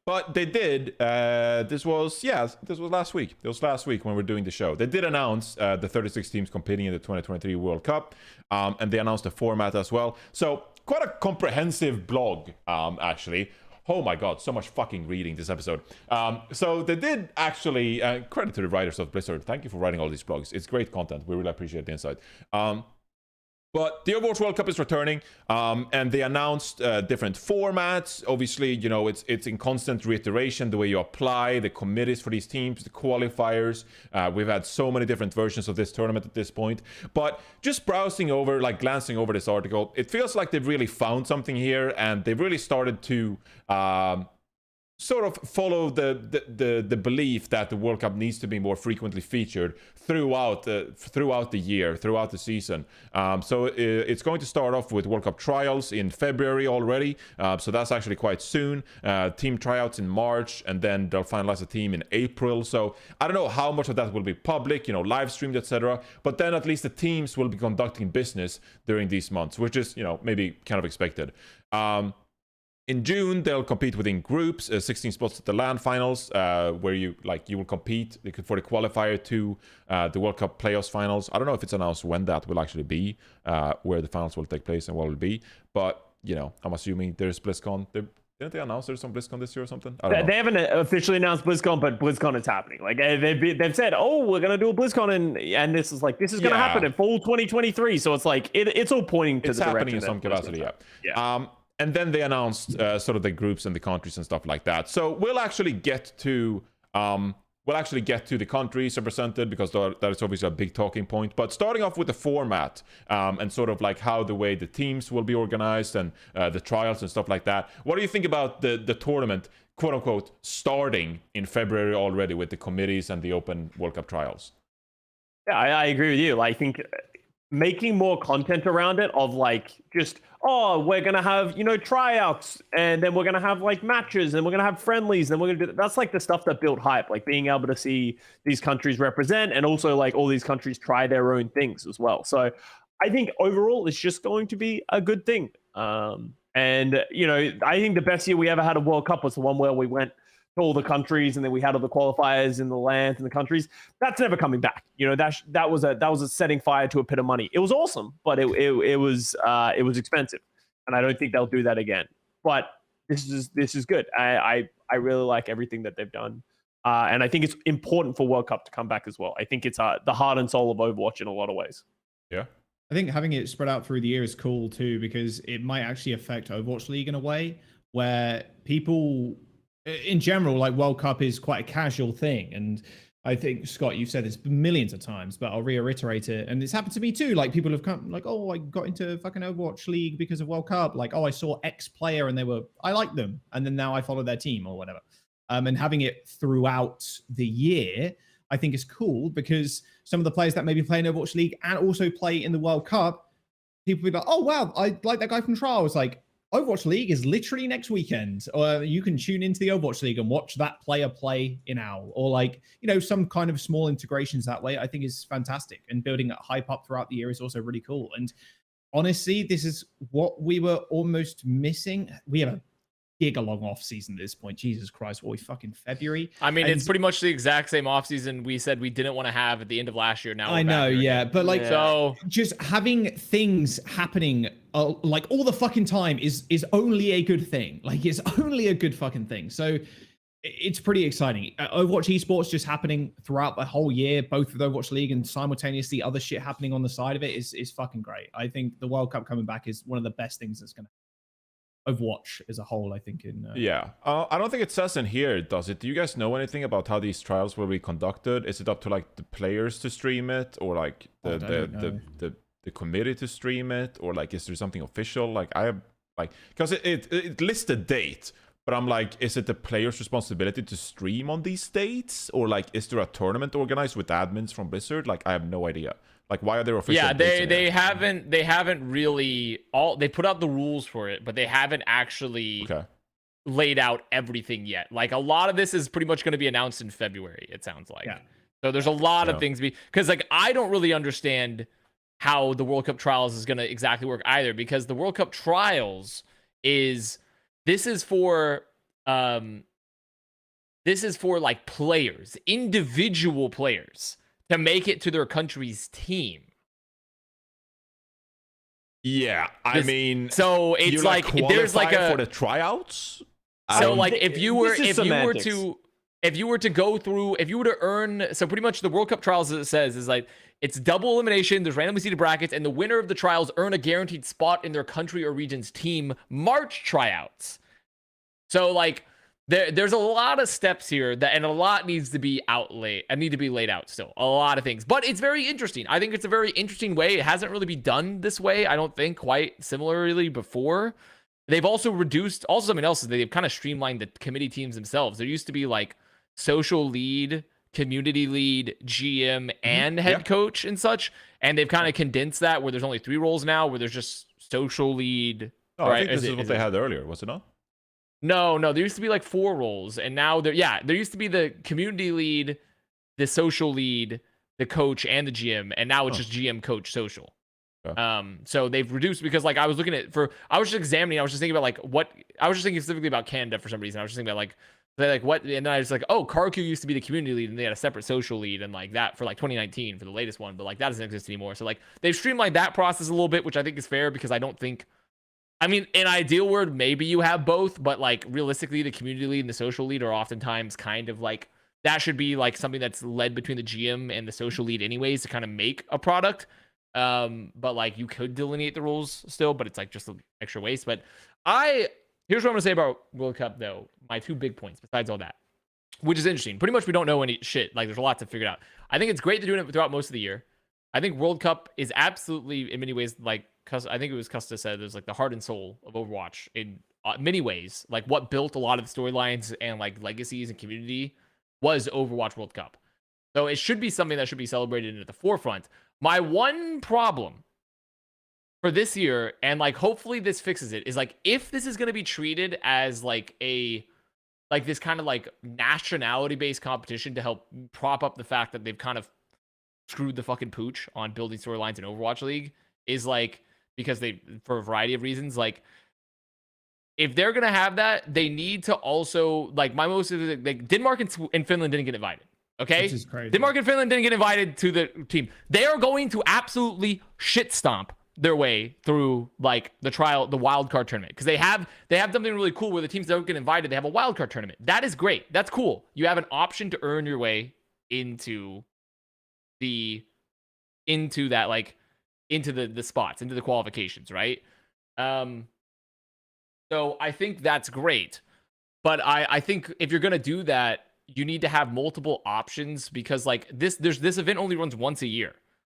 But they did. This was last week. It was last week when we were doing the show. They did announce the 36 teams competing in the 2023 World Cup, and they announced the format as well. So quite a comprehensive blog, actually. Oh my god, so much fucking reading this episode. So they did actually, credit to the writers of Blizzard. Thank you for writing all these blogs. It's great content. We really appreciate the insight. But the Overwatch World Cup is returning, and they announced different formats. Obviously, you know, it's in constant reiteration, the way you apply, the committees for these teams, the qualifiers. We've had so many different versions of this tournament at this point. But just browsing over, like glancing over this article, it feels like they've really found something here, and they've really started to sort of follow the belief that the World Cup needs to be more frequently featured throughout the year, throughout the season. So it's going to start off with World Cup trials in February already. So that's actually quite soon. Team tryouts in March, and then they'll finalize a team in April. So I don't know how much of that will be public, you know, live streamed, etc. But then at least the teams will be conducting business during these months, which is, you know, maybe kind of expected. In June, they'll compete within groups, 16 spots at the LAN finals, where you will compete for the qualifier to the World Cup playoffs finals. I don't know if it's announced when that will actually be, where the finals will take place and what it will be. But, you know, I'm assuming there's BlizzCon. Didn't they announce there's some BlizzCon this year or something? I don't know. They haven't officially announced BlizzCon, but BlizzCon is happening. Like they've said, oh, we're gonna do a BlizzCon, and this is gonna happen in fall 2023. So it's like it's all pointing to the happening direction in some capacity. Yeah. And then they announced sort of the groups and the countries and stuff like that. So we'll actually get to the countries represented, because that is obviously a big talking point. But starting off with the format and sort of like how the way the teams will be organized and the trials and stuff like that. What do you think about the tournament, quote unquote, starting in February already with the committees and the open World Cup trials? Yeah, I agree with you. Like, I think making more content around it of like just, oh, we're going to have, you know, tryouts, and then we're going to have like matches, and we're going to have friendlies, and we're going to do that's like the stuff that built hype, like being able to see these countries represent, and also like all these countries try their own things as well. So I think overall it's just going to be a good thing. And, you know, I think the best year we ever had a World Cup was the one where we went to all the countries, and then we had all the qualifiers in the lands and the countries. That's never coming back. You know, that was a setting fire to a pit of money. It was awesome, but it was expensive, and I don't think they'll do that again. But this is good. I really like everything that they've done, and I think it's important for World Cup to come back as well. I think it's the heart and soul of Overwatch in a lot of ways. Yeah. I think having it spread out through the year is cool too, because it might actually affect Overwatch League in a way where people, in general, like World Cup is quite a casual thing. And I think, Scott, you've said this millions of times, but I'll reiterate it. And it's happened to me too. Like, people have come like, oh, I got into fucking Overwatch League because of World Cup. Like, oh, I saw X player and I liked them. And then now I follow their team or whatever. And having it throughout the year, I think is cool, because some of the players that maybe play in Overwatch League and also play in the World Cup, people be like, oh, wow, I like that guy from Trials. Like, Overwatch League is literally next weekend, or you can tune into the Overwatch League and watch that player play in OWL, or like, you know, some kind of small integrations that way, I think is fantastic. And building that hype up throughout the year is also really cool. And honestly, this is what we were almost missing. We have a giga-long off-season at this point. Jesus Christ, what we fucking February? I mean, it's pretty much the exact same off-season we said we didn't want to have at the end of last year. Now I know, yeah. But like, so just having things happening like all the fucking time is only a good thing. Like, it's only a good fucking thing. So it's pretty exciting. Overwatch Esports just happening throughout the whole year, both with Overwatch League and simultaneously other shit happening on the side of it is fucking great. I think the World Cup coming back is one of the best things that's going to happen. Overwatch as a whole, I think. Yeah, I don't think it says in here, does it? Do you guys know anything about how these trials will be conducted? Is it up to like the players to stream it, or like the committee to stream it, or like is there something official? Like I have like, because it lists the date, but I'm like, is it the player's responsibility to stream on these dates, or like is there a tournament organized with admins from Blizzard? Like I have no idea. Like, why are there official? Yeah, they haven't really they put out the rules for it, but they haven't actually laid out everything yet. Like a lot of this is pretty much going to be announced in February. It sounds like. Yeah. So there's a lot of things because like I don't really understand how the World Cup trials is going to exactly work either, because the World Cup trials is for like players, individual players, to make it to their country's team. Yeah, I mean, so it's like there's like a for the tryouts. So like if you were to earn, so pretty much the World Cup trials, as it says, is like it's double elimination. There's randomly seeded brackets, and the winner of the trials earn a guaranteed spot in their country or region's team March tryouts. So like there's a lot of steps here and a lot needs to be laid out still. A lot of things, but it's very interesting. I think it's a very interesting way. It hasn't really been done this way, I don't think, quite similarly before. They've also something else is they've kind of streamlined the committee teams themselves. There used to be like social lead, community lead, GM, and head coach and such, and they've kind of condensed that where there's only 3 roles now, where there's just social lead. Oh, right? I think this is what they had earlier, was it not? No, there used to be like 4 roles, and now there used to be the community lead, the social lead, the coach, and the GM, and now it's just GM, coach, social. So they've reduced, because like I was looking at I was just thinking about like I was just thinking specifically about Canada for some reason. I was just thinking about what, and then I was like, oh, Karku used to be the community lead, and they had a separate social lead and like that for like 2019 for the latest one, but like that doesn't exist anymore. So like they've streamlined that process a little bit, which I think is fair, because I don't think, I mean, in ideal world, maybe you have both, but like realistically, the community lead and the social lead are oftentimes kind of like, that should be like something that's led between the GM and the social lead anyways to kind of make a product. But like you could delineate the rules still, but it's like just an extra waste. But here's what I'm gonna say about World Cup though. My 2 big points besides all that, which is interesting. Pretty much we don't know any shit. Like there's a lot to figure out. I think it's great they're doing it throughout most of the year. I think World Cup is absolutely in many ways like, I think it was Custa said, there's like the heart and soul of Overwatch in many ways. Like what built a lot of the storylines and like legacies and community was Overwatch World Cup. So it should be something that should be celebrated at the forefront. My one problem for this year, and like hopefully this fixes it, is like if this is going to be treated as like this kind of like nationality based competition to help prop up the fact that they've kind of screwed the fucking pooch on building storylines in Overwatch League, is like, because they, for a variety of reasons, like if they're gonna have that, they need to also like like Denmark and Finland didn't get invited. Okay, which is crazy. Denmark and Finland didn't get invited to the team. They are going to absolutely shit stomp their way through like the wild card tournament, because they have something really cool where the teams that don't get invited, they have a wild card tournament. That is great. That's cool. You have an option to earn your way into the spots, into the qualifications, right? So I think that's great, but I think if you're gonna do that, you need to have multiple options, because like this event only runs once a year.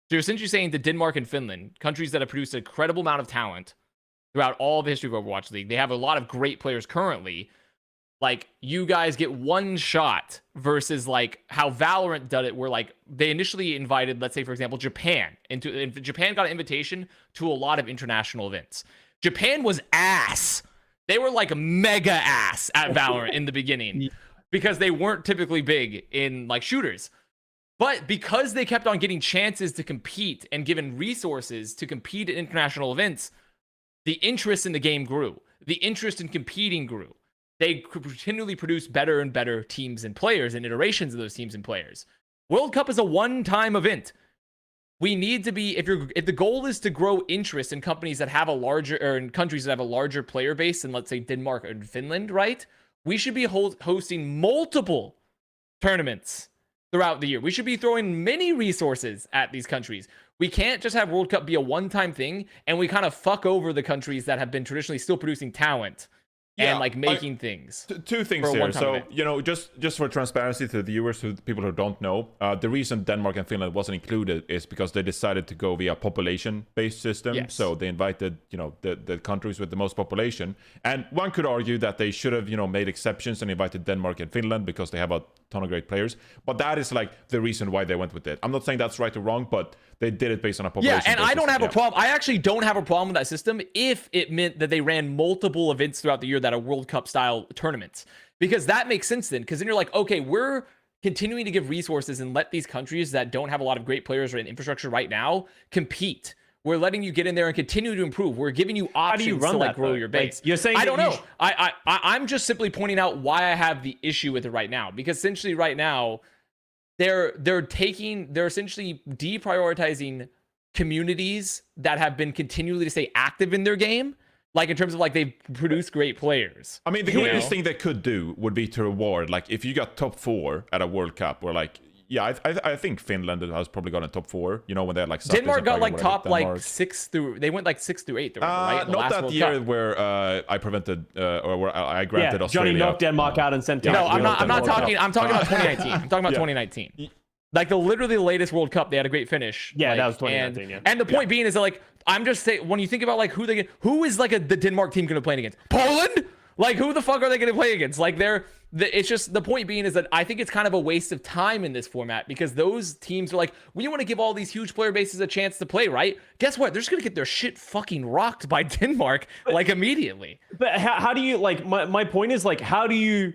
So you're essentially saying to Denmark and Finland, countries that have produced an incredible amount of talent throughout all the history of Overwatch League, they have a lot of great players currently. Like, you guys get one shot, versus like how Valorant did it, where like they initially invited, let's say for example, Japan, and Japan got an invitation to a lot of international events. Japan was ass. They were like mega ass at Valorant in the beginning, because they weren't typically big in like shooters. But because they kept on getting chances to compete and given resources to compete at international events, the interest in the game grew. The interest in competing grew. They could continually produce better and better teams and players and iterations of those teams and players. World Cup is a one-time event. We need to be, if the goal is to grow interest in companies that have a larger, or in countries that have a larger player base than, let's say, Denmark and Finland, right? We should be hosting multiple tournaments throughout the year. We should be throwing many resources at these countries. We can't just have World Cup be a one-time thing, and we kind of fuck over the countries that have been traditionally still producing talent and like making things. Two things here. So event. you know, just for transparency to the viewers, to the people who don't know, the reason Denmark and Finland wasn't included is because they decided to go via population-based system. Yes. So they invited, you know, the countries with the most population, and one could argue that they should have, you know, made exceptions and invited Denmark and Finland because they have a ton of great players. But that is like the reason why they went with it. I'm not saying that's right or wrong, but they did it based on a population. Yeah, and I don't have a problem. I actually don't have a problem with that system if it meant that they ran multiple events throughout the year that are World Cup style tournaments, because that makes sense then. Because then you're like, okay, we're continuing to give resources and let these countries that don't have a lot of great players or infrastructure right now compete. We're letting you get in there and continue to improve. We're giving you options to like grow your base. Like, you're saying I don't know. I'm just simply pointing out why I have the issue with it right now, because essentially right now they're essentially deprioritizing communities that have been continually to stay active in their game, like in terms of like they've produced great players. I mean, the greatest thing they could do would be to reward, like if you got top 4 at a World Cup, or like, yeah, I think Finland has probably gotten top 4. You know, when they're like Denmark got like top like 6 through. They went like 6 through 8. Right? Not that year where I prevented or where I granted Australia. Johnny knocked Denmark out and sent. No, I'm not talking. I'm talking about 2019. I'm talking about 2019. Like literally the latest World Cup, they had a great finish. Yeah, like, that was 2019. And the point being is that like I'm just saying, when you think about like who is like the Denmark team going to play against? Poland? Like who the fuck are they going to play against? Like it's just, the point being is that I think it's kind of a waste of time in this format, because those teams are like, we want to give all these huge player bases a chance to play, right? Guess what? They're just going to get their shit fucking rocked by Denmark like immediately. But how do you, like, my point is like, how do you,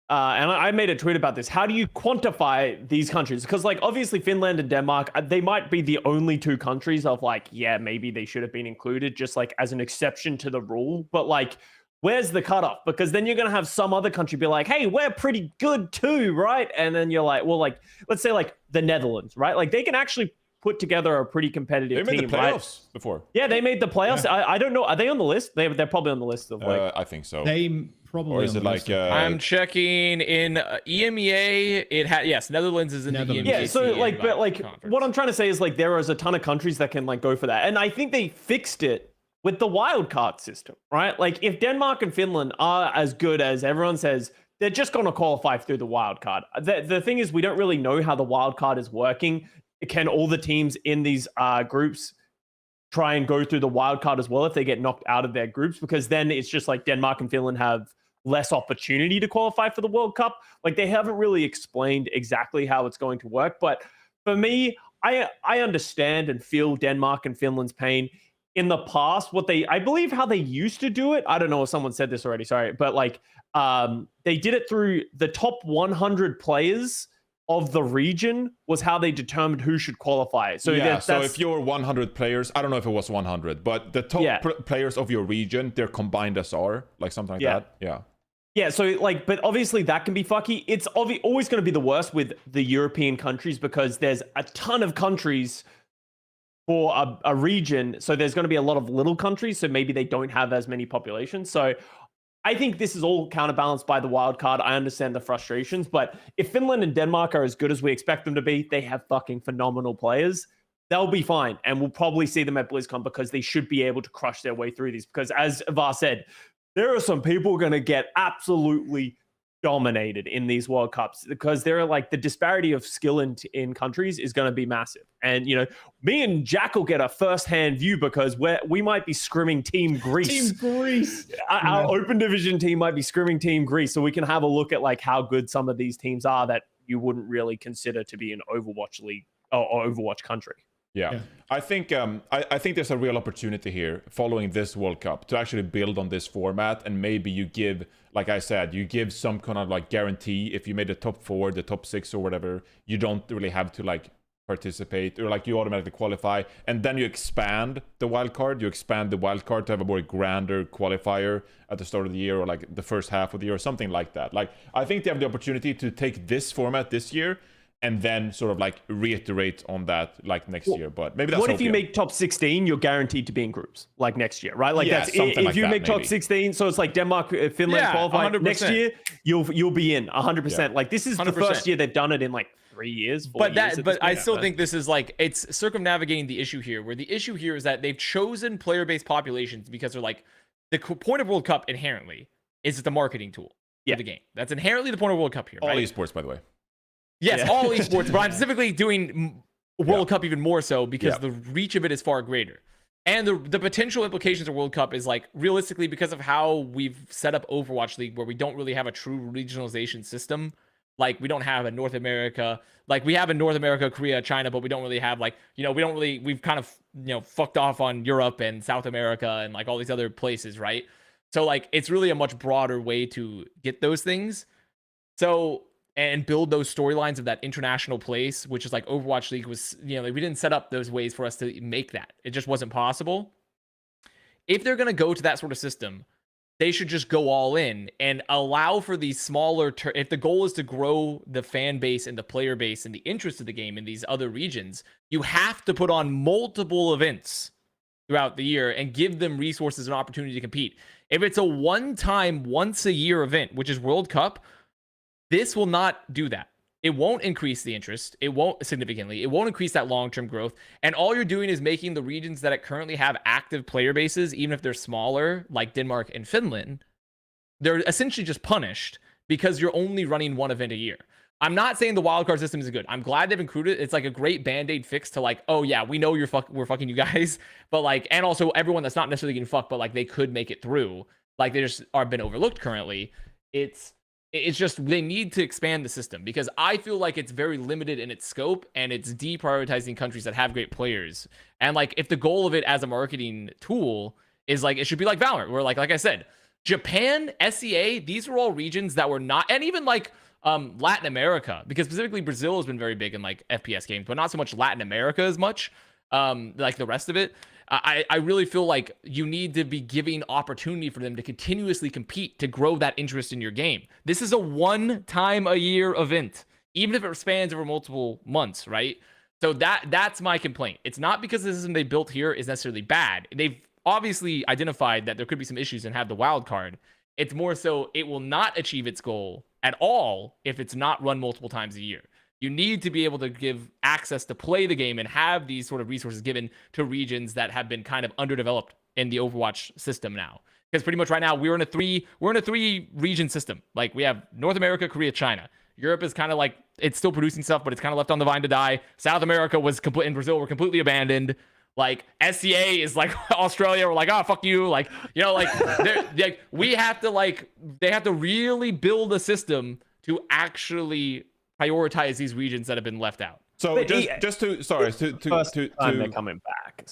and I made a tweet about this, how do you quantify these countries? Because like obviously Finland and Denmark, they might be the only 2 countries of like, yeah, maybe they should have been included just like as an exception to the rule. But like, where's the cutoff? Because then you're going to have some other country be like, hey, we're pretty good too, right? And then you're like, well, like, let's say like the Netherlands, right? Like they can actually put together a pretty competitive team. They made the playoffs before. Yeah, they made the playoffs. Yeah. I don't know. Are they on the list? They're probably on the list of like. I think so. They probably. Or is it like? I'm checking in EMEA. It had, yes, Netherlands is in the EMEA. Yeah, so like, but like, what I'm trying to say is like there is a ton of countries that can like go for that, and I think they fixed it with the wild card system, right? Like if Denmark and Finland are as good as everyone says, they're just going to qualify through the wild card. The thing is, we don't really know how the wild card is working. Can all the teams in these groups try and go through the wild card as well if they get knocked out of their groups? Because then it's just like Denmark and Finland have less opportunity to qualify for the World Cup. Like they haven't really explained exactly how it's going to work. But for me, I understand and feel Denmark and Finland's pain. In the past, I believe how they used to do it, I don't know if someone said this already, sorry, but like they did it through the top 100 players of the region was how they determined who should qualify. So yeah, so if you're 100 players, I don't know if it was 100, but the top players of your region, their combined SR, like something like that. Yeah. Yeah, so like, but obviously that can be fucky. It's always going to be the worst with the European countries because there's a ton of countries for a region. So there's going to be a lot of little countries. So maybe they don't have as many populations. So I think this is all counterbalanced by the wild card. I understand the frustrations, but if Finland and Denmark are as good as we expect them to be, they have fucking phenomenal players. They'll be fine. And we'll probably see them at BlizzCon because they should be able to crush their way through these. Because as Avast said, there are some people going to get absolutely dominated in these World Cups because they're like the disparity of skill in countries is going to be massive. And, you know, me and Jack will get a first-hand view because we might be scrimming Team Greece. Team Greece. Our open division team might be scrimming Team Greece. So we can have a look at like how good some of these teams are that you wouldn't really consider to be an Overwatch league or Overwatch country. Yeah. I think there's a real opportunity here following this World Cup to actually build on this format, and maybe you give, like I said, you give some kind of like guarantee. If you made the top 4, the top 6 or whatever, you don't really have to like participate, or like you automatically qualify, and then you expand the wild card. You expand the wild card to have a more grander qualifier at the start of the year, or like the first half of the year, or something like that. Like I think they have the opportunity to take this format this year and then sort of like reiterate on that like next year. But maybe that's what if you make top 16, you're guaranteed to be in groups like next year, right? Like that's if you make top 16, so it's like Denmark, Finland qualify 100%. next year, you'll be in 100%. Like this is 100%. The first year they've done it in like 3 years, 4 But years. that, but I still think this is like it's circumnavigating the issue here. Where the issue here is that they've chosen player-based populations because they're like the point of World Cup inherently is it's a marketing tool for the game. That's inherently the point of World Cup here. All right? esports, by the way. Yes, all esports, but I'm specifically doing World Cup even more so because the reach of it is far greater. And the potential implications of World Cup is like realistically because of how we've set up Overwatch League where we don't really have a true regionalization system. Like we don't have a North America, like we have a North America, Korea, China, but we don't really have like, you know, we've kind of, you know, fucked off on Europe and South America and like all these other places, right? So like it's really a much broader way to get those things. So and build those storylines of that international place, which is like Overwatch League was, you know, like we didn't set up those ways for us to make that. It just wasn't possible. If they're going to go to that sort of system, they should just go all in and allow for these smaller, if the goal is to grow the fan base and the player base and the interest of the game in these other regions, you have to put on multiple events throughout the year and give them resources and opportunity to compete. If it's a one-time, once-a-year event, which is World Cup, this will not do that. It won't increase the interest. It won't significantly. It won't increase that long-term growth. And all you're doing is making the regions that currently have active player bases, even if they're smaller, like Denmark and Finland, they're essentially just punished because you're only running one event a year. I'm not saying the wildcard system is good. I'm glad they've included it. It's like a great band-aid fix to like, oh yeah, we know we're fucking you guys, but like, and also everyone that's not necessarily getting fucked, but like they could make it through. Like they just are been overlooked currently. It's just they need to expand the system because I feel like it's very limited in its scope and it's deprioritizing countries that have great players. And like if the goal of it as a marketing tool is like it should be like Valorant, where like I said, Japan, SEA, these are all regions that were not, and even like Latin America, because specifically Brazil has been very big in like FPS games, but not so much Latin America as much, like the rest of it. I really feel like you need to be giving opportunity for them to continuously compete to grow that interest in your game. This is a one-time-a-year event, even if it spans over multiple months, right? So that's my complaint. It's not because the system they built here is necessarily bad. They've obviously identified that there could be some issues and have the wild card. It's more so it will not achieve its goal at all if it's not run multiple times a year. You need to be able to give access to play the game and have these sort of resources given to regions that have been kind of underdeveloped in the Overwatch system now. Because pretty much right now we're in a three region system. Like we have North America, Korea, China. Europe is kind of like it's still producing stuff, but it's kind of left on the vine to die. South America was complete, and Brazil were completely abandoned. Like SCA is like Australia. We're like, oh fuck you. Like, you know, like we have to like they have to really build a system to actually prioritize these regions that have been left out. So but just to they're coming back.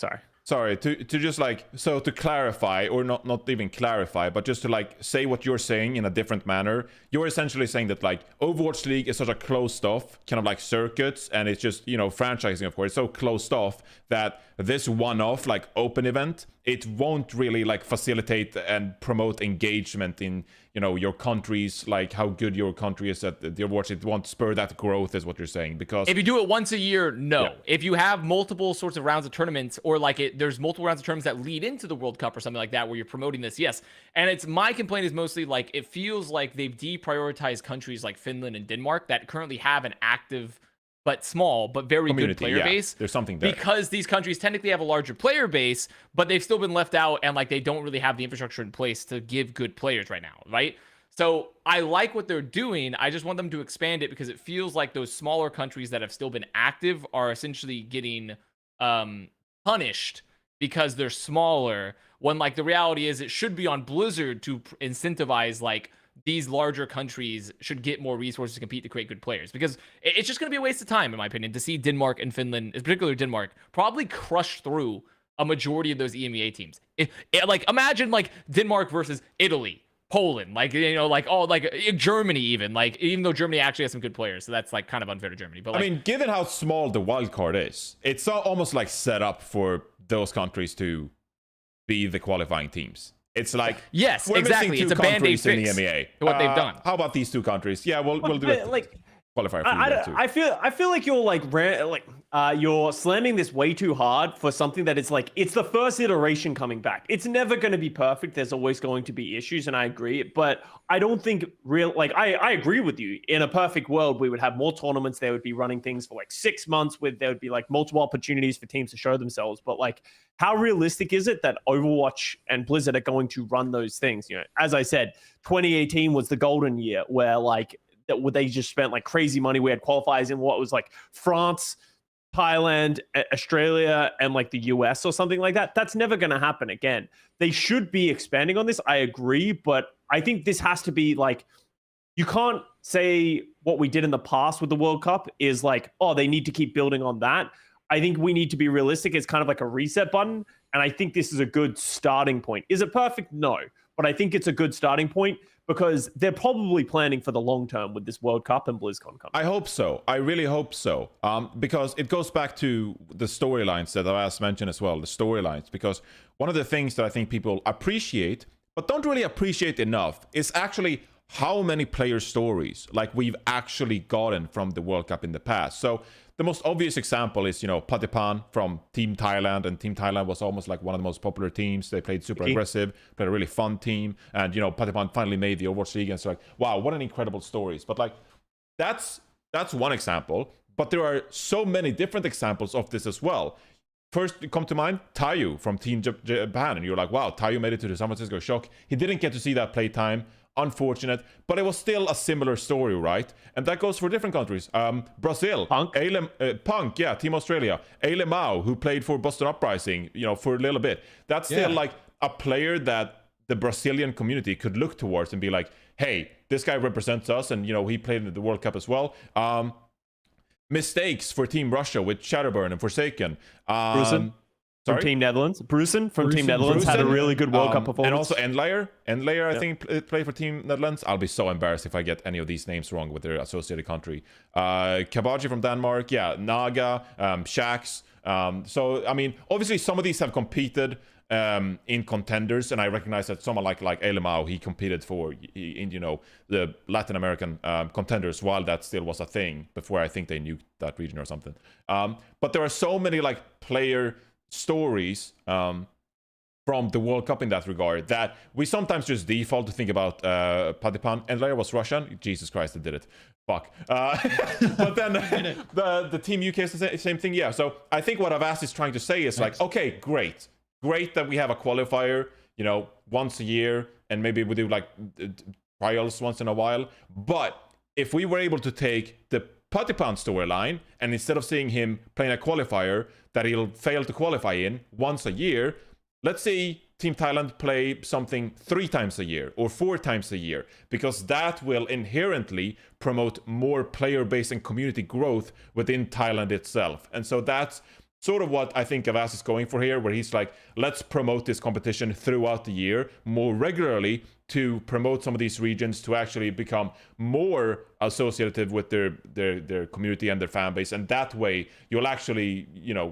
Sorry, to just like, so to clarify, or not even clarify, but just to like say what you're saying in a different manner, you're essentially saying that like Overwatch League is such a closed off kind of like circuits, and it's just, you know, franchising, of course, it's so closed off that this one-off like open event, it won't really like facilitate and promote engagement in, you know, your countries, like how good your country is at the Overwatch. It won't spur that growth, is what you're saying. Because if you do it once a year, no. Yeah. If you have multiple sorts of rounds of tournaments, or like there's multiple rounds of tournaments that lead into the World Cup or something like that, where you're promoting this, yes. And it's my complaint is mostly like it feels like they've deprioritized countries like Finland and Denmark that currently have an active but small, but very community, good player base. There's something there. Because these countries technically have a larger player base, but they've still been left out, and like they don't really have the infrastructure in place to give good players right now, right? So I like what they're doing. I just want them to expand it because it feels like those smaller countries that have still been active are essentially getting punished because they're smaller, when like the reality is it should be on Blizzard to incentivize like these larger countries should get more resources to compete to create good players, because it's just going to be a waste of time, in my opinion, to see Denmark and Finland, particularly Denmark, probably crush through a majority of those EMEA teams. Like imagine like Denmark versus Italy, Poland, like, you know, like all like Germany, even though Germany actually has some good players, so that's like kind of unfair to Germany. But like, I mean, given how small the wild card is, it's almost like set up for those countries to be the qualifying teams. It's like, yes, we're exactly. missing It's a band-aid fix in the EMEA. to what they've done. How about these two countries? Yeah, we'll do it. Like, qualifier for you there too. I feel like you're slamming this way too hard for something that is like, it's the first iteration coming back. It's never going to be perfect. There's always going to be issues, and I agree. But I don't think I agree with you. In a perfect world, we would have more tournaments. They would be running things for like 6 months there would be like multiple opportunities for teams to show themselves. But like, how realistic is it that Overwatch and Blizzard are going to run those things? You know, as I said, 2018 was the golden year where like, they just spent like crazy money. We had qualifiers in what was like France, Thailand, Australia, and like the US or something like that. That's never going to happen again. They should be expanding on this. I agree, but I think this has to be like, you can't say what we did in the past with the World Cup is like, oh, they need to keep building on that. I think we need to be realistic. It's kind of like a reset button. And I think this is a good starting point. Is it perfect? No. But I think it's a good starting point because they're probably planning for the long term with this World Cup and BlizzCon coming. I hope so. I really hope so. Because it goes back to the storylines that Avast mentioned as well, the storylines. Because one of the things that I think people appreciate, but don't really appreciate enough, is actually how many player stories like we've actually gotten from the World Cup in the past. So the most obvious example is, Patipan from Team Thailand, and Team Thailand was almost like one of the most popular teams. They played super aggressive, played a really fun team, and, Patipan finally made the Overwatch League, and it's like, wow, what an incredible stories. But like, that's one example, but there are so many different examples of this as well. First, come to mind, Tayu from Team Japan, and you're like, wow, Tayu made it to the San Francisco Shock. He didn't get to see that playtime. Unfortunate, but it was still a similar story, right? And that goes for different countries. Brazil, Punk, yeah, Team Australia. Aile Mao, who played for Boston Uprising, for a little bit. That's still like a player that the Brazilian community could look towards and be like, hey, this guy represents us, and he played in the World Cup as well. Mistakes for Team Russia with Shadowburn and Forsaken. From Team Netherlands. Brusen from Team Netherlands had a really good World Cup performance. And also Endlayer. Endlayer, I think, played for Team Netherlands. I'll be so embarrassed if I get any of these names wrong with their associated country. Kabaji from Denmark. Yeah, Naga, Shax. So, I mean, obviously some of these have competed in contenders, and I recognize that someone like Aile Mao, he competed for the Latin American contenders while that still was a thing before I think they nuked that region or something. But there are so many like player stories from the World Cup in that regard that we sometimes just default to think about Patipan. And Lair was Russian. Jesus Christ, I did it. Fuck. But then the Team UK is the same thing. Yeah. So I think what Avast is trying to say is like, okay, great that we have a qualifier, once a year, and maybe we do like trials once in a while. But if we were able to take the Patipan storyline, and instead of seeing him playing a qualifier that he'll fail to qualify in once a year, let's see Team Thailand play something 3 times a year or 4 times a year, because that will inherently promote more player base and community growth within Thailand itself. And so that's sort of what I think Avast is going for here, where he's like, let's promote this competition throughout the year more regularly to promote some of these regions to actually become more associative with their community and their fan base. And that way you'll actually,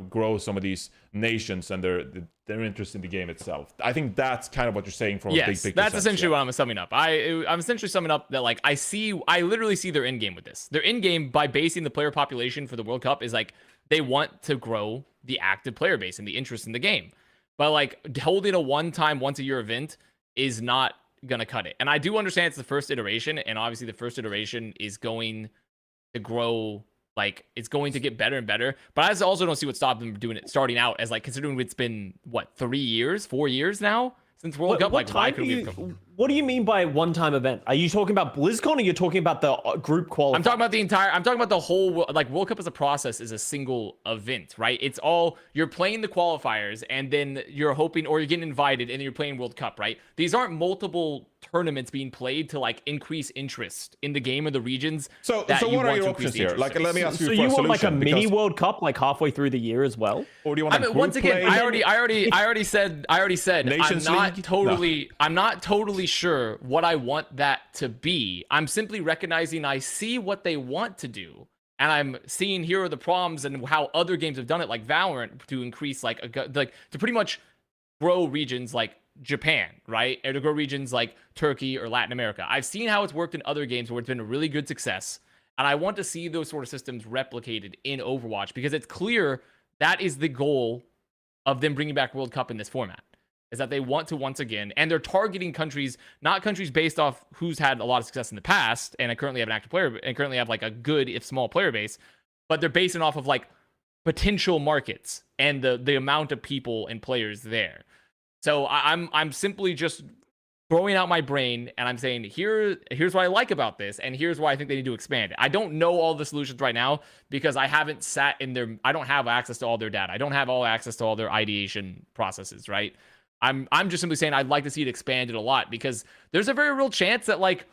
grow some of these nations and their interest in the game itself. I think that's kind of what you're saying from a big picture. That's essentially what I'm summing up. I'm essentially summing up that like, I literally see their end game with this. Their end game by basing the player population for the World Cup is like, they want to grow the active player base and the interest in the game. But like holding a one-time, once-a-year event is not gonna cut it. And I do understand it's the first iteration, and obviously the first iteration is going to grow, like it's going to get better and better. But I also don't see what stopped them doing it starting out as like, considering it's been what, 4 years now since World Cup. Like, why could we? What do you mean by one-time event? Are you talking about BlizzCon, or you're talking about the group qualifier? I'm talking about the whole, like, World Cup as a process is a single event, right? It's all, you're playing the qualifiers, and then you're hoping, or you're getting invited, and then you're playing World Cup, right? These aren't multiple tournaments being played to like increase interest in the game or the regions. So what are your options here? Like, let me ask you. So you want like a mini World Cup, like halfway through the year as well, or do you want? Once again, I already said. Nations I'm not totally sure what I want that to be. I'm simply recognizing I see what they want to do, and I'm seeing here are the problems and how other games have done it, like Valorant, to increase like to pretty much grow regions like Japan, right? Or to grow regions like Turkey or Latin America. I've seen how it's worked in other games where it's been a really good success. And I want to see those sort of systems replicated in Overwatch because it's clear that is the goal of them bringing back World Cup in this format, is that they want to once again, and they're targeting countries, not countries based off who's had a lot of success in the past and currently have an active player and currently have like a good, if small, player base, but they're basing off of like potential markets and the amount of people and players there. So I'm simply just throwing out my brain and I'm saying here's what I like about this and here's why I think they need to expand it. I don't know all the solutions right now because I haven't sat in their, I don't have access to all their data. I don't have all access to all their ideation processes, right? I'm just simply saying I'd like to see it expanded a lot because there's a very real chance that like,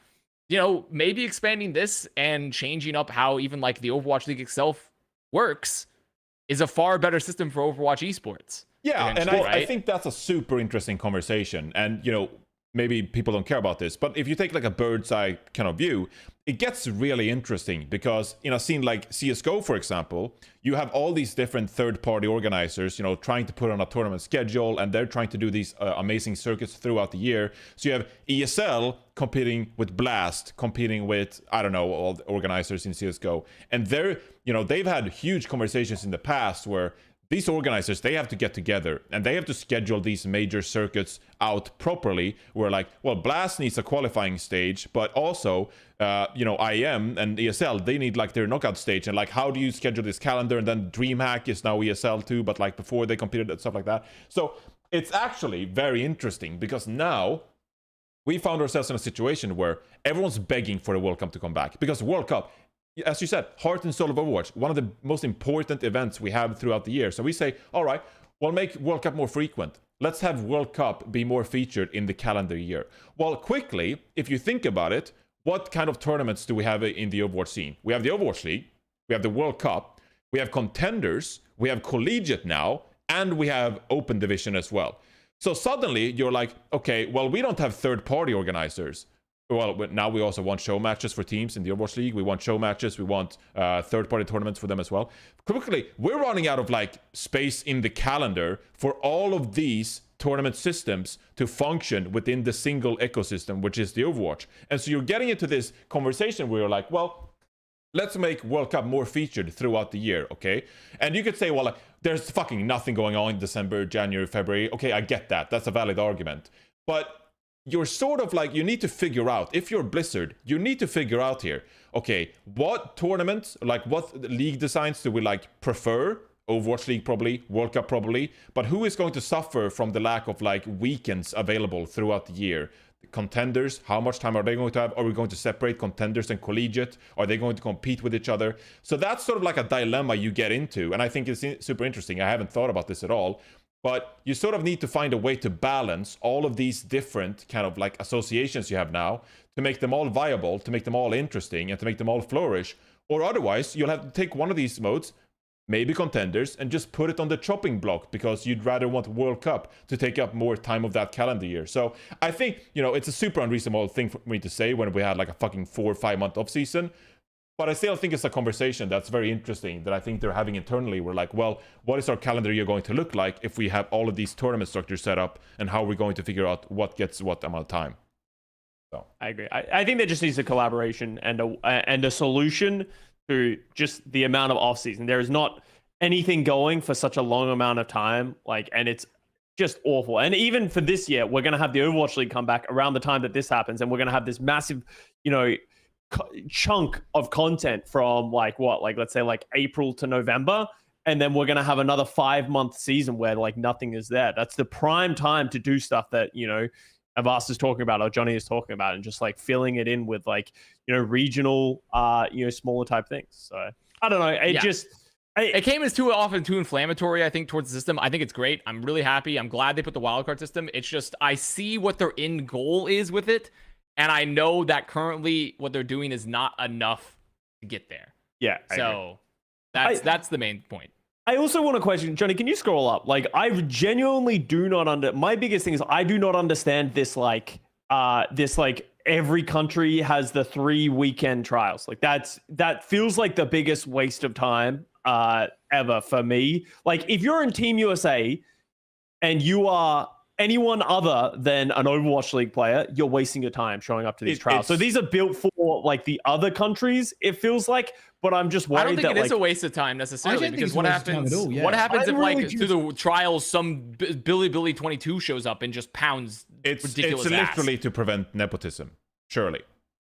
you know, maybe expanding this and changing up how even like the Overwatch League itself works is a far better system for Overwatch esports. Yeah, and I think that's a super interesting conversation. And, you know, maybe people don't care about this, but if you take like a bird's eye kind of view, it gets really interesting because in a scene like CSGO, for example, you have all these different third-party organizers, you know, trying to put on a tournament schedule, and they're trying to do these amazing circuits throughout the year. So you have ESL competing with Blast, competing with, I don't know, all the organizers in CSGO. And they're, you know, they've had huge conversations in the past where these organizers, they have to get together and they have to schedule these major circuits out properly. Where like, well, Blast needs a qualifying stage, but also, you know, IEM and ESL, they need like their knockout stage. And like, how do you schedule this calendar? And then DreamHack is now ESL too, but like before they competed and stuff like that. So it's actually very interesting because now we found ourselves in a situation where everyone's begging for the World Cup to come back because the World Cup, as you said, heart and soul of Overwatch, one of the most important events we have throughout the year. So we say, all right, we'll make World Cup more frequent. Let's have World Cup be more featured in the calendar year. Well, quickly, if you think about it, what kind of tournaments do we have in the Overwatch scene? We have the Overwatch League, we have the World Cup, we have contenders, we have collegiate now, and we have open division as well. So suddenly you're like, okay, well, we don't have third-party organizers. Well, now we also want show matches for teams in the Overwatch League. We want show matches. We want third-party tournaments for them as well. Quickly, we're running out of like space in the calendar for all of these tournament systems to function within the single ecosystem, which is the Overwatch. And so you're getting into this conversation where you're like, well, let's make World Cup more featured throughout the year, okay? And you could say, well, like, there's fucking nothing going on in December, January, February. Okay, I get that. That's a valid argument. But you're sort of like, you need to figure out, if you're Blizzard, you need to figure out here, okay, what tournaments, like what league designs do we like prefer? Overwatch League probably, World Cup probably, but who is going to suffer from the lack of like weekends available throughout the year? Contenders, how much time are they going to have? Are we going to separate contenders and collegiate? Are they going to compete with each other? So that's sort of like a dilemma you get into, and I think it's super interesting. I haven't thought about this at all. But you sort of need to find a way to balance all of these different kind of like associations you have now to make them all viable, to make them all interesting, and to make them all flourish. Or otherwise, you'll have to take one of these modes, maybe contenders, and just put it on the chopping block because you'd rather want World Cup to take up more time of that calendar year. So I think, you know, it's a super unreasonable thing for me to say when we had like a fucking 4 or 5 month off season. But I still think it's a conversation that's very interesting that I think they're having internally. We're like, well, what is our calendar year going to look like if we have all of these tournament structures set up, and how are we going to figure out what gets what amount of time? So I agree. I think there just needs a collaboration and a solution to just the amount of off season. There is not anything going for such a long amount of time, like, and it's just awful. And even for this year, we're going to have the Overwatch League come back around the time that this happens, and we're going to have this massive, you know, chunk of content from like what, like let's say like April to November, and then we're gonna have another 5-month season where like nothing is there. That's the prime time to do stuff that, you know, Avast is talking about or Johnny is talking about, and just like filling it in with like, you know, regional you know, smaller type things. So I don't know, it came as too often too inflammatory, I think, towards the system. I think it's great. I'm really happy. I'm glad they put the wildcard system. It's just I see what their end goal is with it. And I know that currently what they're doing is not enough to get there. Yeah. So that's the main point. I also want to question, Johnny, can you scroll up? Like, I genuinely do not my biggest thing is I do not understand this, like, every country has the 3 weekend trials. Like, that feels like the biggest waste of time ever for me. Like, if you're in Team USA and you are anyone other than an Overwatch League player, you're wasting your time showing up to these trials. So these are built for like the other countries, it feels like. But I'm just worried I don't think that it is a waste of time necessarily, because what happens? Yeah. What happens if really like through the trials some Billy 22 shows up and just pounds ridiculous It's ass? literally to prevent nepotism, surely.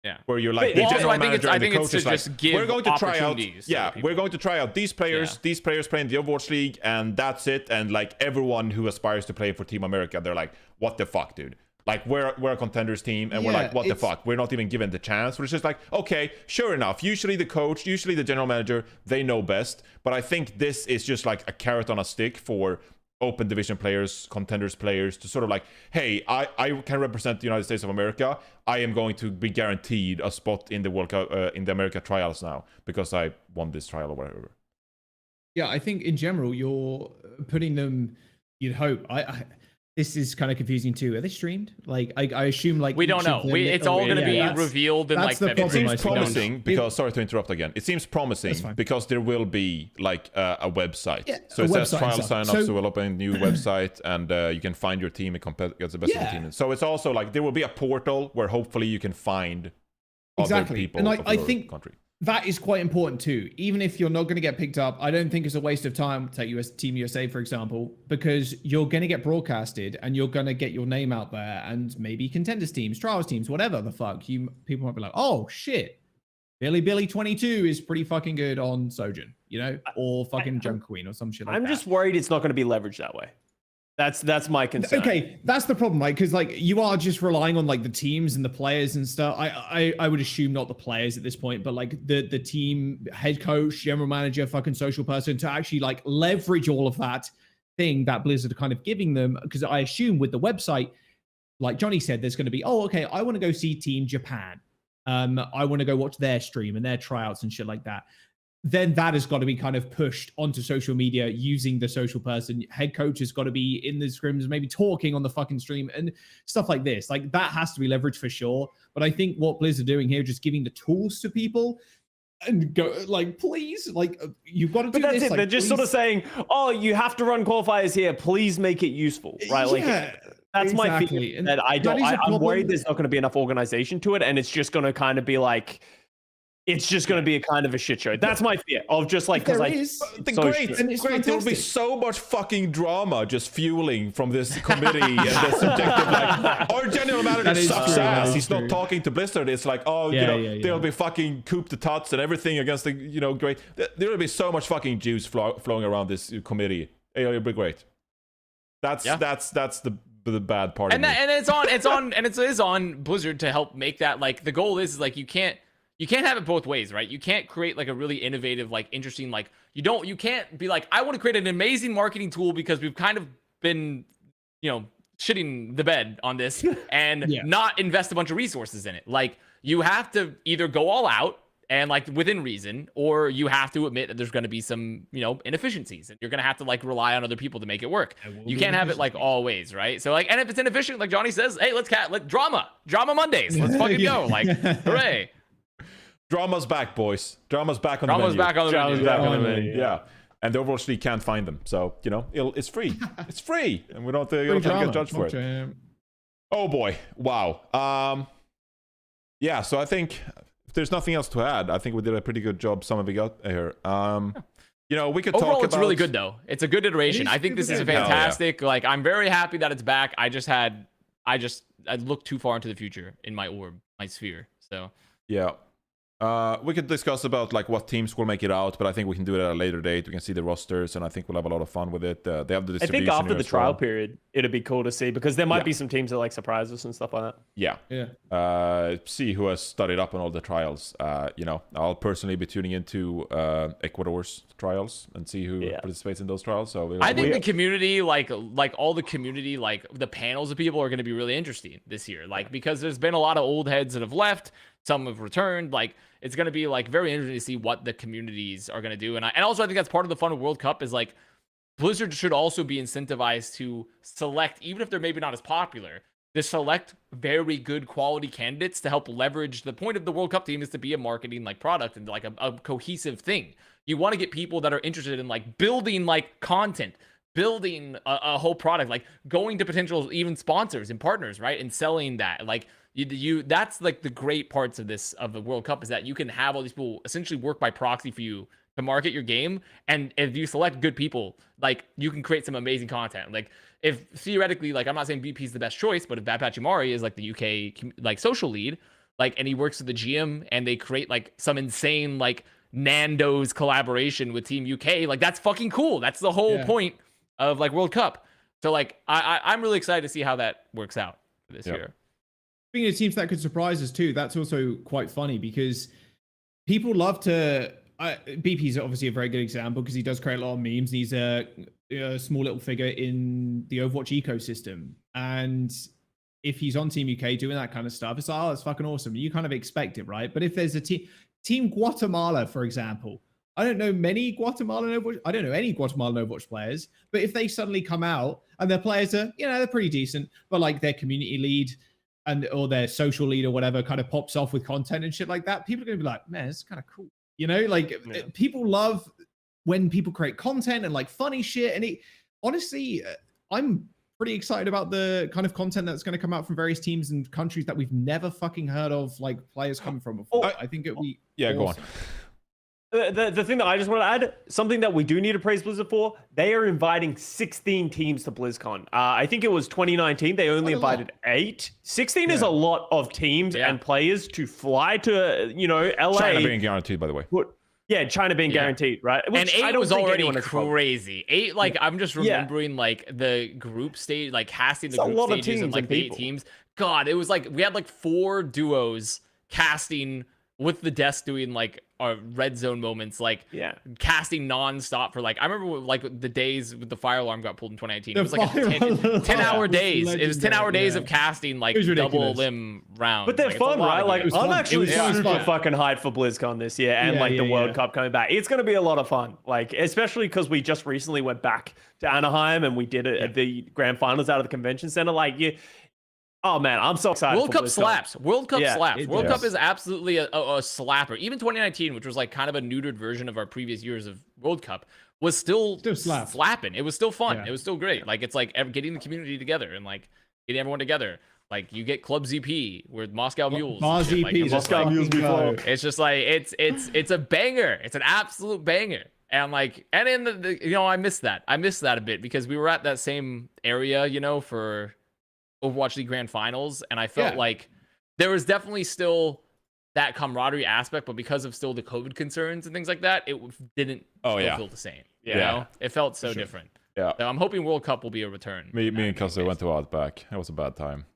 Yeah. Where you're like, But the also, general I think manager I and the think coach it's to is like, just give we're going to try out, opportunities to yeah, people. we're going to try out these players play in the Overwatch League, and that's it. And like everyone who aspires to play for Team America, they're like, what the fuck, dude? Like we're a contenders team, and we're like, what the fuck? We're not even given the chance. We're just like, okay, sure enough. Usually the coach, usually the general manager, they know best. But I think this is just like a carrot on a stick for open division players, contenders players, to sort of like, hey, I can represent the United States of America. I am going to be guaranteed a spot in the World Cup, in the America trials now, because I won this trial or whatever. Yeah, I think in general you're putting them. You'd hope. This is kind of confusing too. Are they streamed? Like, I assume like We don't know. It's all going to be revealed in like February. It seems Problem. promising because, sorry to interrupt again. It seems promising because there will be like a website. Yeah, so it says trial sign-up. sign-ups, so we'll open a new website, and you can find your team and compete against the best of the team. So it's also like there will be a portal where hopefully you can find other people and of I your think country. That is quite important too. Even if you're not going to get picked up, I don't think it's a waste of time. Take Team USA, for example, because you're going to get broadcasted and you're going to get your name out there, and maybe contenders teams, trials teams, whatever the fuck. People might be like, oh shit, Billy 22 is pretty fucking good on Sojourn, you know, or fucking Junk Queen or some shit like that. I'm just worried it's not going to be leveraged that way. That's my concern. Okay, that's the problem, right? Because like you are just relying on like the teams and the players and stuff. I would assume not the players at this point, but like the team, head coach, general manager, fucking social person, to actually like leverage all of that thing that Blizzard are kind of giving them. Because I assume with the website, like Johnny said, there's going to be, oh, okay, I want to go see Team Japan. I want to go watch their stream and their tryouts and shit like that. Then that has got to be kind of pushed onto social media using the social person. Head coach has got to be in the scrims, maybe talking on the fucking stream and stuff like this. Like that has to be leveraged for sure. But I think what Blizz are doing here, just giving the tools to people and go like, please, like you've got to do but that's this. it. Like, They're just sort of saying, oh, you have to run qualifiers here. Please make it useful, right? Like that's my feeling. That I'm worried there's not going to be enough organization to it, and it's just going to kind of be like. It's just going to be a kind of a shit show. That's my fear of just like, because Great. There will be so much fucking drama just fueling from this committee and the subjective. Like, our general manager sucks ass. He's not talking to Blizzard. It's like, oh, there'll be fucking coup de tuts and everything against the, great. There will be so much fucking juice flowing around this committee. It'll be great. That's the bad part. And it is on Blizzard to help make that, like, the goal is like you can't have it both ways, right? You can't create like a really innovative, like interesting, like you can't be like, I want to create an amazing marketing tool because we've kind of been, shitting the bed on this and not invest a bunch of resources in it. Like you have to either go all out and like within reason, or you have to admit that there's going to be some, inefficiencies, and you're going to have to like rely on other people to make it work. You can't have it like always, right? So like, and if it's inefficient, like Johnny says, hey, let's drama Mondays. Let's fucking go. Like, hooray. Drama's back, boys. Drama's back on the menu. Back on the menu. Yeah. And the Overwatch League can't find them. So, it's free. It's free. And we don't have to get judged for it. Oh, boy. Wow. Yeah, so I think if there's nothing else to add, I think we did a pretty good job summing it up here. We could overall, talk it's about... really good, though. It's a good iteration. I think this is a fantastic... Like, I'm very happy that it's back. I looked too far into the future in my sphere. So... Yeah. We could discuss about like what teams will make it out, but I think we can do it at a later date. We can see the rosters, and I think we'll have a lot of fun with it. They have the distribution. I think after the trial period, it'd be cool to see, because there might be some teams that like surprise us and stuff like that. Yeah. See who has studied up on all the trials. I'll personally be tuning into Ecuador's trials and see who participates in those trials. So I think the community, like all the community, like the panels of people are going to be really interesting this year. Like, because there's been a lot of old heads that have left. Some have returned. Like, it's going to be like very interesting to see what the communities are going to do. And also I think that's part of the fun of World Cup is like Blizzard should also be incentivized to select, even if they're maybe not as popular, to select very good quality candidates to help leverage. The point of the World Cup team is to be a marketing like product and like a cohesive thing. You want to get people that are interested in like building like content, building a whole product, like going to potential even sponsors and partners, right, and selling that. Like you that's like the great parts of the World Cup, is that you can have all these people essentially work by proxy for you to market your game, and if you select good people, like you can create some amazing content. Like if theoretically, like I'm not saying BP is the best choice, but if Bad Pachimari is like the UK like social lead, like, and he works with the GM and they create like some insane like Nando's collaboration with Team UK, like that's fucking cool. That's the whole point of like World Cup. So like I'm really excited to see how that works out this year. Speaking of teams that could surprise us too, that's also quite funny because people love to. BP is obviously a very good example because he does create a lot of memes. And he's a small little figure in the Overwatch ecosystem, and if he's on Team UK doing that kind of stuff, it's like, oh, that's fucking awesome. You kind of expect it, right? But if there's a Team Guatemala, for example, I don't know many Guatemalan Overwatch. I don't know any Guatemalan Overwatch players, but if they suddenly come out and their players are, they're pretty decent, but like their community lead or their social lead or whatever kind of pops off with content and shit like that, people are going to be like, man, it's kind of cool. People love when people create content and like funny shit. And honestly, I'm pretty excited about the kind of content that's going to come out from various teams and countries that we've never fucking heard of, like players coming from before. I think it'll be awesome. Go on. The thing that I just want to add, something that we do need to praise Blizzard for, they are inviting 16 teams to BlizzCon. I think it was 2019, they only invited 8. 16 is a lot of teams and players to fly to, LA. China being guaranteed, by the way. China being guaranteed, right? Which and 8 was already crazy. 8, like, I'm just remembering, like, the group stage, like, casting the group stages and, like, the 8 teams. God, it was, like, we had, like, 4 duos casting with the desk doing, like, our red zone moments, like casting nonstop for, like, I remember, like, the days with the fire alarm got pulled in 2019. It was, like, 10-hour days. It was 10-hour days of casting, like, double limb rounds. But they're fun, right? Like, I'm actually super fucking hyped for BlizzCon this year and, like, the World Cup coming back. It's going to be a lot of fun. Like, especially because we just recently went back to Anaheim and we did it at the grand finals out of the convention center. Like, oh man, I'm so excited. World Cup slaps. World Cup slaps. World Cup is absolutely a slapper. Even 2019, which was like kind of a neutered version of our previous years of World Cup, was still slapping. It was still fun. It was still great. Like, it's like getting the community together and like getting everyone together. Like, you get Club ZP with Moscow Mules. Moscow Mules before. It's just like it's a banger. It's an absolute banger. And like, and in the I miss that. I miss that a bit because we were at that same area, for Overwatch League Grand Finals, and I felt like there was definitely still that camaraderie aspect, but because of still the COVID concerns and things like that, it didn't feel the same. You know? It felt so different. Yeah. So I'm hoping World Cup will be a return. Me and Custa went to Outback. It was a bad time.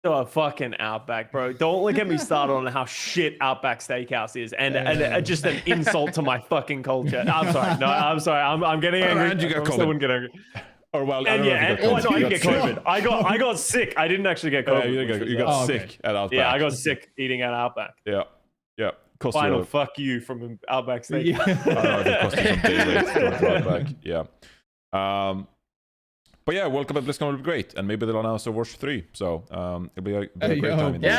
Oh, fucking Outback, bro. Don't get me started on how shit Outback Steakhouse is and just an insult to my fucking culture. I'm sorry. No, I'm sorry. I'm getting angry. And you got COVID. Wouldn't get angry. Or well, I didn't get COVID. I got sick. I didn't actually get COVID. You got sick at Outback. Yeah, I got sick eating at Outback. Yeah. Final fuck you from Outback Steak. I don't know if it cost you some day rates to go to Outback. Yeah. But yeah, World Cup at BlizzCon will be great, and maybe they'll announce Overwatch 3. So it'll be a great time. Indeed.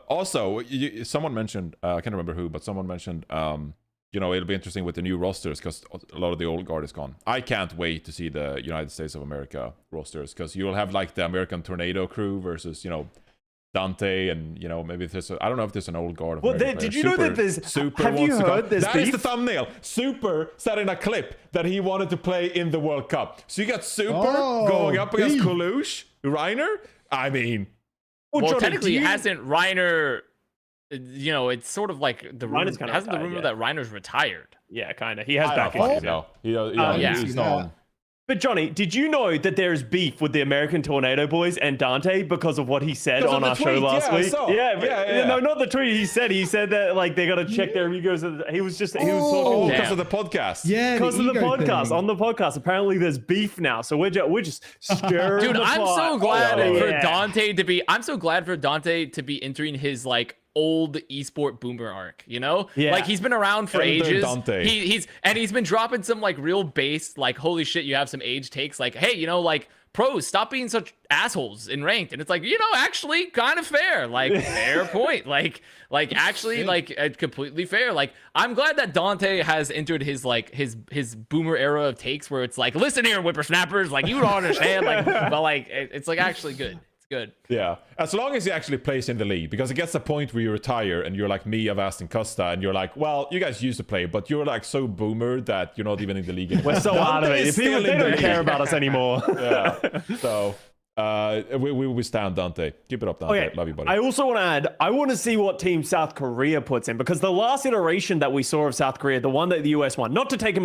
Also, someone mentioned, I can't remember who, but someone mentioned, it'll be interesting with the new rosters because a lot of the old guard is gone. I can't wait to see the United States of America rosters because you'll have like the American Tornado crew versus, Dante and, maybe there's I don't know if there's an old guard. Did you know that there's Super? Have you heard there's That is the thumbnail. Super said in a clip that he wanted to play in the World Cup. So you got Super going up against Kalush, Reiner. I mean, well, technically, hasn't Reiner? It's sort of like the rumor. Hasn't the rumor that Reiner's retired? Yeah, kind of. He has back. No, he's not. But Johnny, did you know that there's beef with the American Tornado Boys and Dante because of what he said on our show last week? No, not the tweet. He said that like they got to check their egos. He was talking because of the podcast. Yeah, because of the podcast. On the podcast, apparently there's beef now. So we're just stirring. Dude, the I'm pot. so glad for Dante to be. I'm so glad for Dante to be entering his like old esport boomer arc, like he's been around for ages. He's been dropping some like real base, like holy shit, you have some age takes, like hey, like pros, stop being such assholes in ranked. And it's like, actually kind of fair. Like, fair point. Like actually, like, completely fair. Like, I'm glad that Dante has entered his boomer era of takes where it's like, listen here, whippersnappers, like, you don't understand. Like, but like, it's like actually good. Good. Yeah, as long as he actually plays in the league, because it gets a point where you retire and you're like me, Avast, and Custa, and you're like, well, you guys used to play, but you're like so boomer that you're not even in the league anymore. We're so out of it. People, they don't care about us anymore. Yeah. So we stand Dante. Keep it up, Dante. Okay. Love you, buddy. I also want to add, I want to see what Team South Korea puts in, because the last iteration that we saw of South Korea, the one that the US won, not to take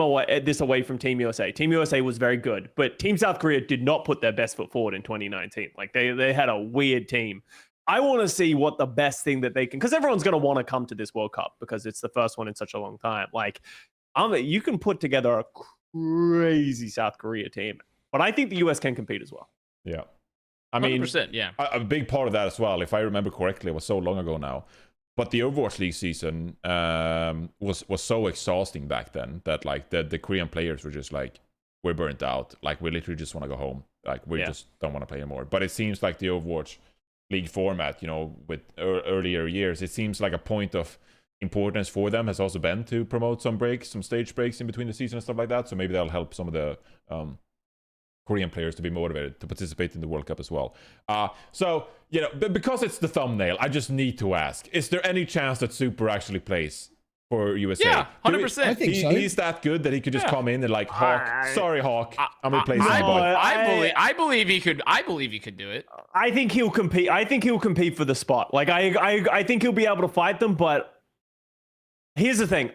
this away from Team USA. Team USA was very good, but Team South Korea did not put their best foot forward in 2019. Like they had a weird team. I want to see what the best thing that they can, because everyone's going to want to come to this World Cup because it's the first one in such a long time. Like, you can put together a crazy South Korea team, but I think the US can compete as well. Yeah. I mean, 100%, yeah. A big part of that as well, if I remember correctly, it was so long ago now. But the Overwatch League season was so exhausting back then that like the Korean players were just like, we're burnt out. Like we literally just want to go home. Like we just don't want to play anymore. But it seems like the Overwatch League format, with earlier years, it seems like a point of importance for them has also been to promote some breaks, some stage breaks in between the season and stuff like that. So maybe that'll help some of the Korean players to be motivated to participate in the World Cup as well. So, because it's the thumbnail, I just need to ask, is there any chance that Super actually plays for USA? Yeah, 100%. I think so. He's that good that he could just come in and like, Hawk, sorry, Hawk, I'm replacing you. I believe he could. I believe he could do it. I think he'll compete. I think he'll compete for the spot. Like I think he'll be able to fight them. But here's the thing: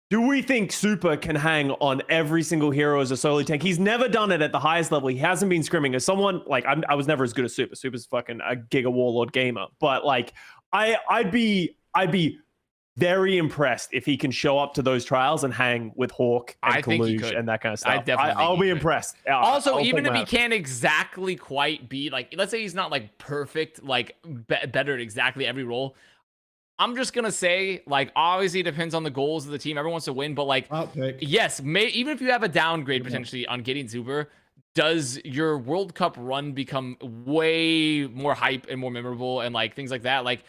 do we think Super can hang on every single hero as a solo tank? He's never done it at the highest level. He hasn't been scrimming. As someone like I was never as good as Super. Super's fucking a Giga Warlord gamer. But like I'd be very impressed if he can show up to those trials and hang with Hawk and Kalush and that kind of stuff. I'll be impressed. Also, even if he can't exactly quite be like, let's say he's not like perfect, like better at exactly every role. I'm just gonna say, like, obviously it depends on the goals of the team. Everyone wants to win, but like, yes, even if you have a downgrade potentially on getting Super, does your World Cup run become way more hype and more memorable and like things like that? Like,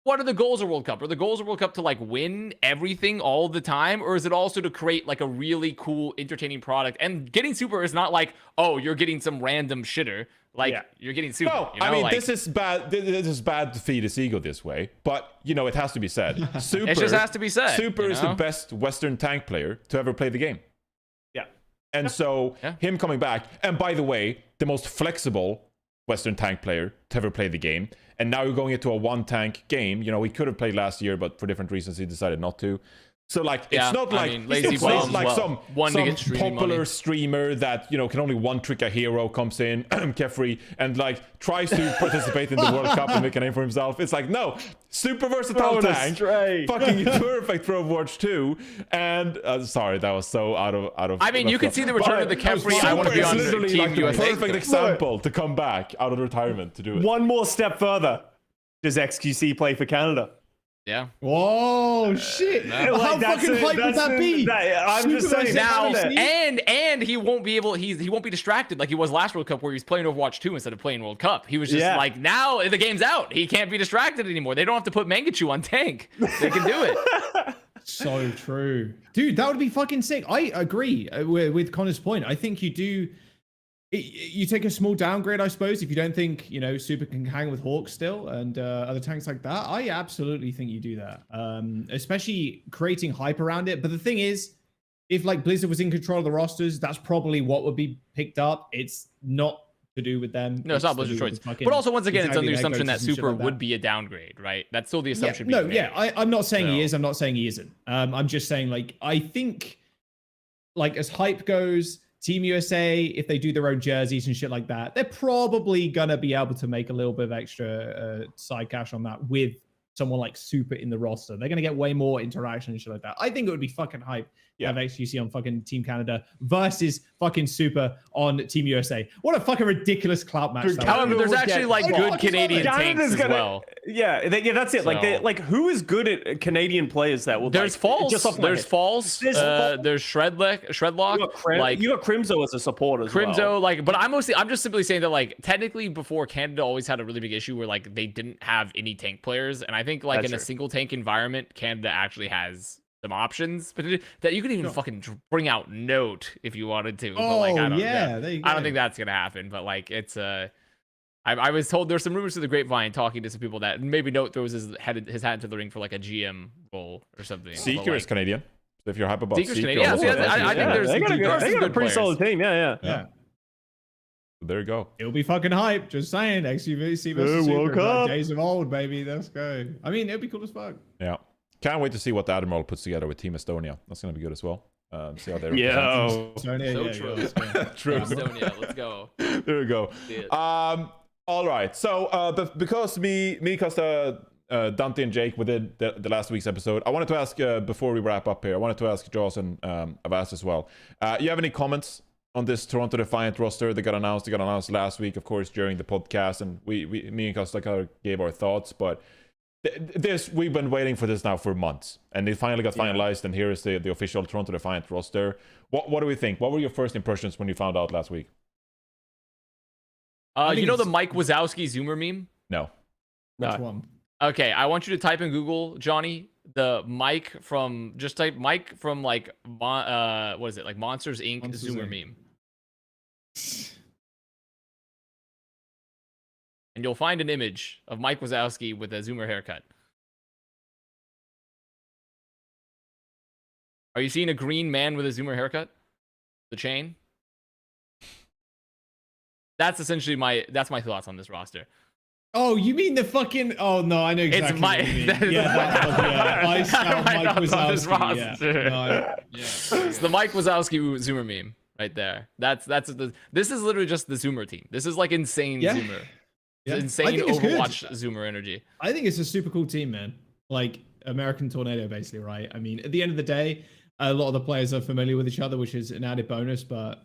what are the goals of World Cup? Are the goals of World Cup to like win everything all the time? Or is it also to create like a really cool, entertaining product? And getting Super is not like, oh, you're getting some random shitter. Like you're getting Super. No, I mean, this is bad. This is bad to feed his ego this way. But it has to be said. Super, it just has to be said. Super is the best Western tank player to ever play the game. Yeah. And so him coming back, and by the way, the most flexible Western tank player to ever play the game. And now you're going into a one tank game. He could have played last year, but for different reasons he decided not to. So like, it's not like some popular streamer that can only one trick a hero comes in, Kefri, and like tries to participate in the World Cup and make a name for himself. It's like, no, super versatile tank, fucking perfect for Overwatch 2. And sorry, that was so out of. I mean, you can see the return of the Kefri. I want to be on literally Team like the USA. perfect example to come back out of retirement to do it. One more step further. Does XQC play for Canada? Yeah. Whoa, shit! No. How fucking hype would that be? I'm just saying. Now, and he won't be able. He won't be distracted like he was last World Cup, where he was playing Overwatch 2 instead of playing World Cup. He was just like, now the game's out. He can't be distracted anymore. They don't have to put Mangachu on tank. They can do it. So true, dude. That would be fucking sick. I agree with Connor's point. I think you do. You take a small downgrade, I suppose, if you don't think Super can hang with Hawk still and other tanks like that. I absolutely think you do that, especially creating hype around it. But the thing is, if like Blizzard was in control of the rosters, that's probably what would be picked up. It's not to do with them. No, it's not Blizzard's choice. But also, once again, it's under the assumption that Super would be a downgrade, right? That's still the assumption. I'm not saying he is. I'm not saying he isn't. I'm just saying, like, I think, like, as hype goes, Team USA, if they do their own jerseys and shit like that, they're probably gonna be able to make a little bit of extra side cash on that with someone like Super in the roster. They're gonna get way more interaction and shit like that. I think it would be fucking hype. Yeah. Have XQC on fucking Team Canada versus fucking Super on Team USA. What a fucking ridiculous clout match. that However, would there's be. actually like good Canadian tanks as well. Yeah, that's it. Like who is good at Canadian players that will? There's Falls. There's Falls. There's Shredlock. Like you got Crimzo as a support as well. Crimzo, but I'm just simply saying that like technically before Canada always had a really big issue where like they didn't have any tank players, and I think like in a single tank environment, Canada actually has some options, but that you could even fucking bring out Note if you wanted to. But like, I don't, there you go. I don't think that's gonna happen. But like, it's I was told there's some rumors to the grapevine talking to some people that maybe Note throws his hat into the ring for like a GM role or something. Seeker is Canadian. So if you're hype about Seeker's Seeker, Canadian. I think there's they got a pretty solid team. Yeah. There you go. It'll be fucking hype. Just saying. XQC versus World Super. Cup. Days of old, baby. Let's go. I mean, it'll be cool as fuck. Yeah. Can't wait to see what the Admiral puts together with Team Estonia. That's going to be good as well. See how they Yo. So true. True. Estonia, let's go. There we go. All right. So because me, Custa, Dante, and Jake within the last week's episode, I wanted to ask before we wrap up here. I wanted to ask Jaws and Avast as well. You have any comments on this Toronto Defiant roster? They got announced last week, of course, during the podcast, and me and Custa kind of gave our thoughts, but. We've been waiting for this now for months, and it finally got finalized, and here is the official Toronto Defiant roster. What do we think? What were your first impressions when you found out last week? You know the Mike Wazowski Zoomer meme? No. Which one? Okay, I want you to type in Google, Johnny, the Mike from like what is it, like Monsters Inc. Zoomer meme. And you'll find an image of Mike Wazowski with a Zoomer haircut. Are you seeing a green man with a Zoomer haircut? The chain? That's essentially my thoughts on this roster. Oh, you mean the fucking? Oh no, I know exactly. It's my. What you mean. I scout Mike Wazowski. It's the Mike Wazowski Zoomer meme right there. This is literally just the Zoomer team. This is like insane Zoomer. Yeah. Insane Overwatch Zoomer energy. I think it's a super cool team, man. Like American Tornado, basically, right? I mean, at the end of the day, a lot of the players are familiar with each other, which is an added bonus. But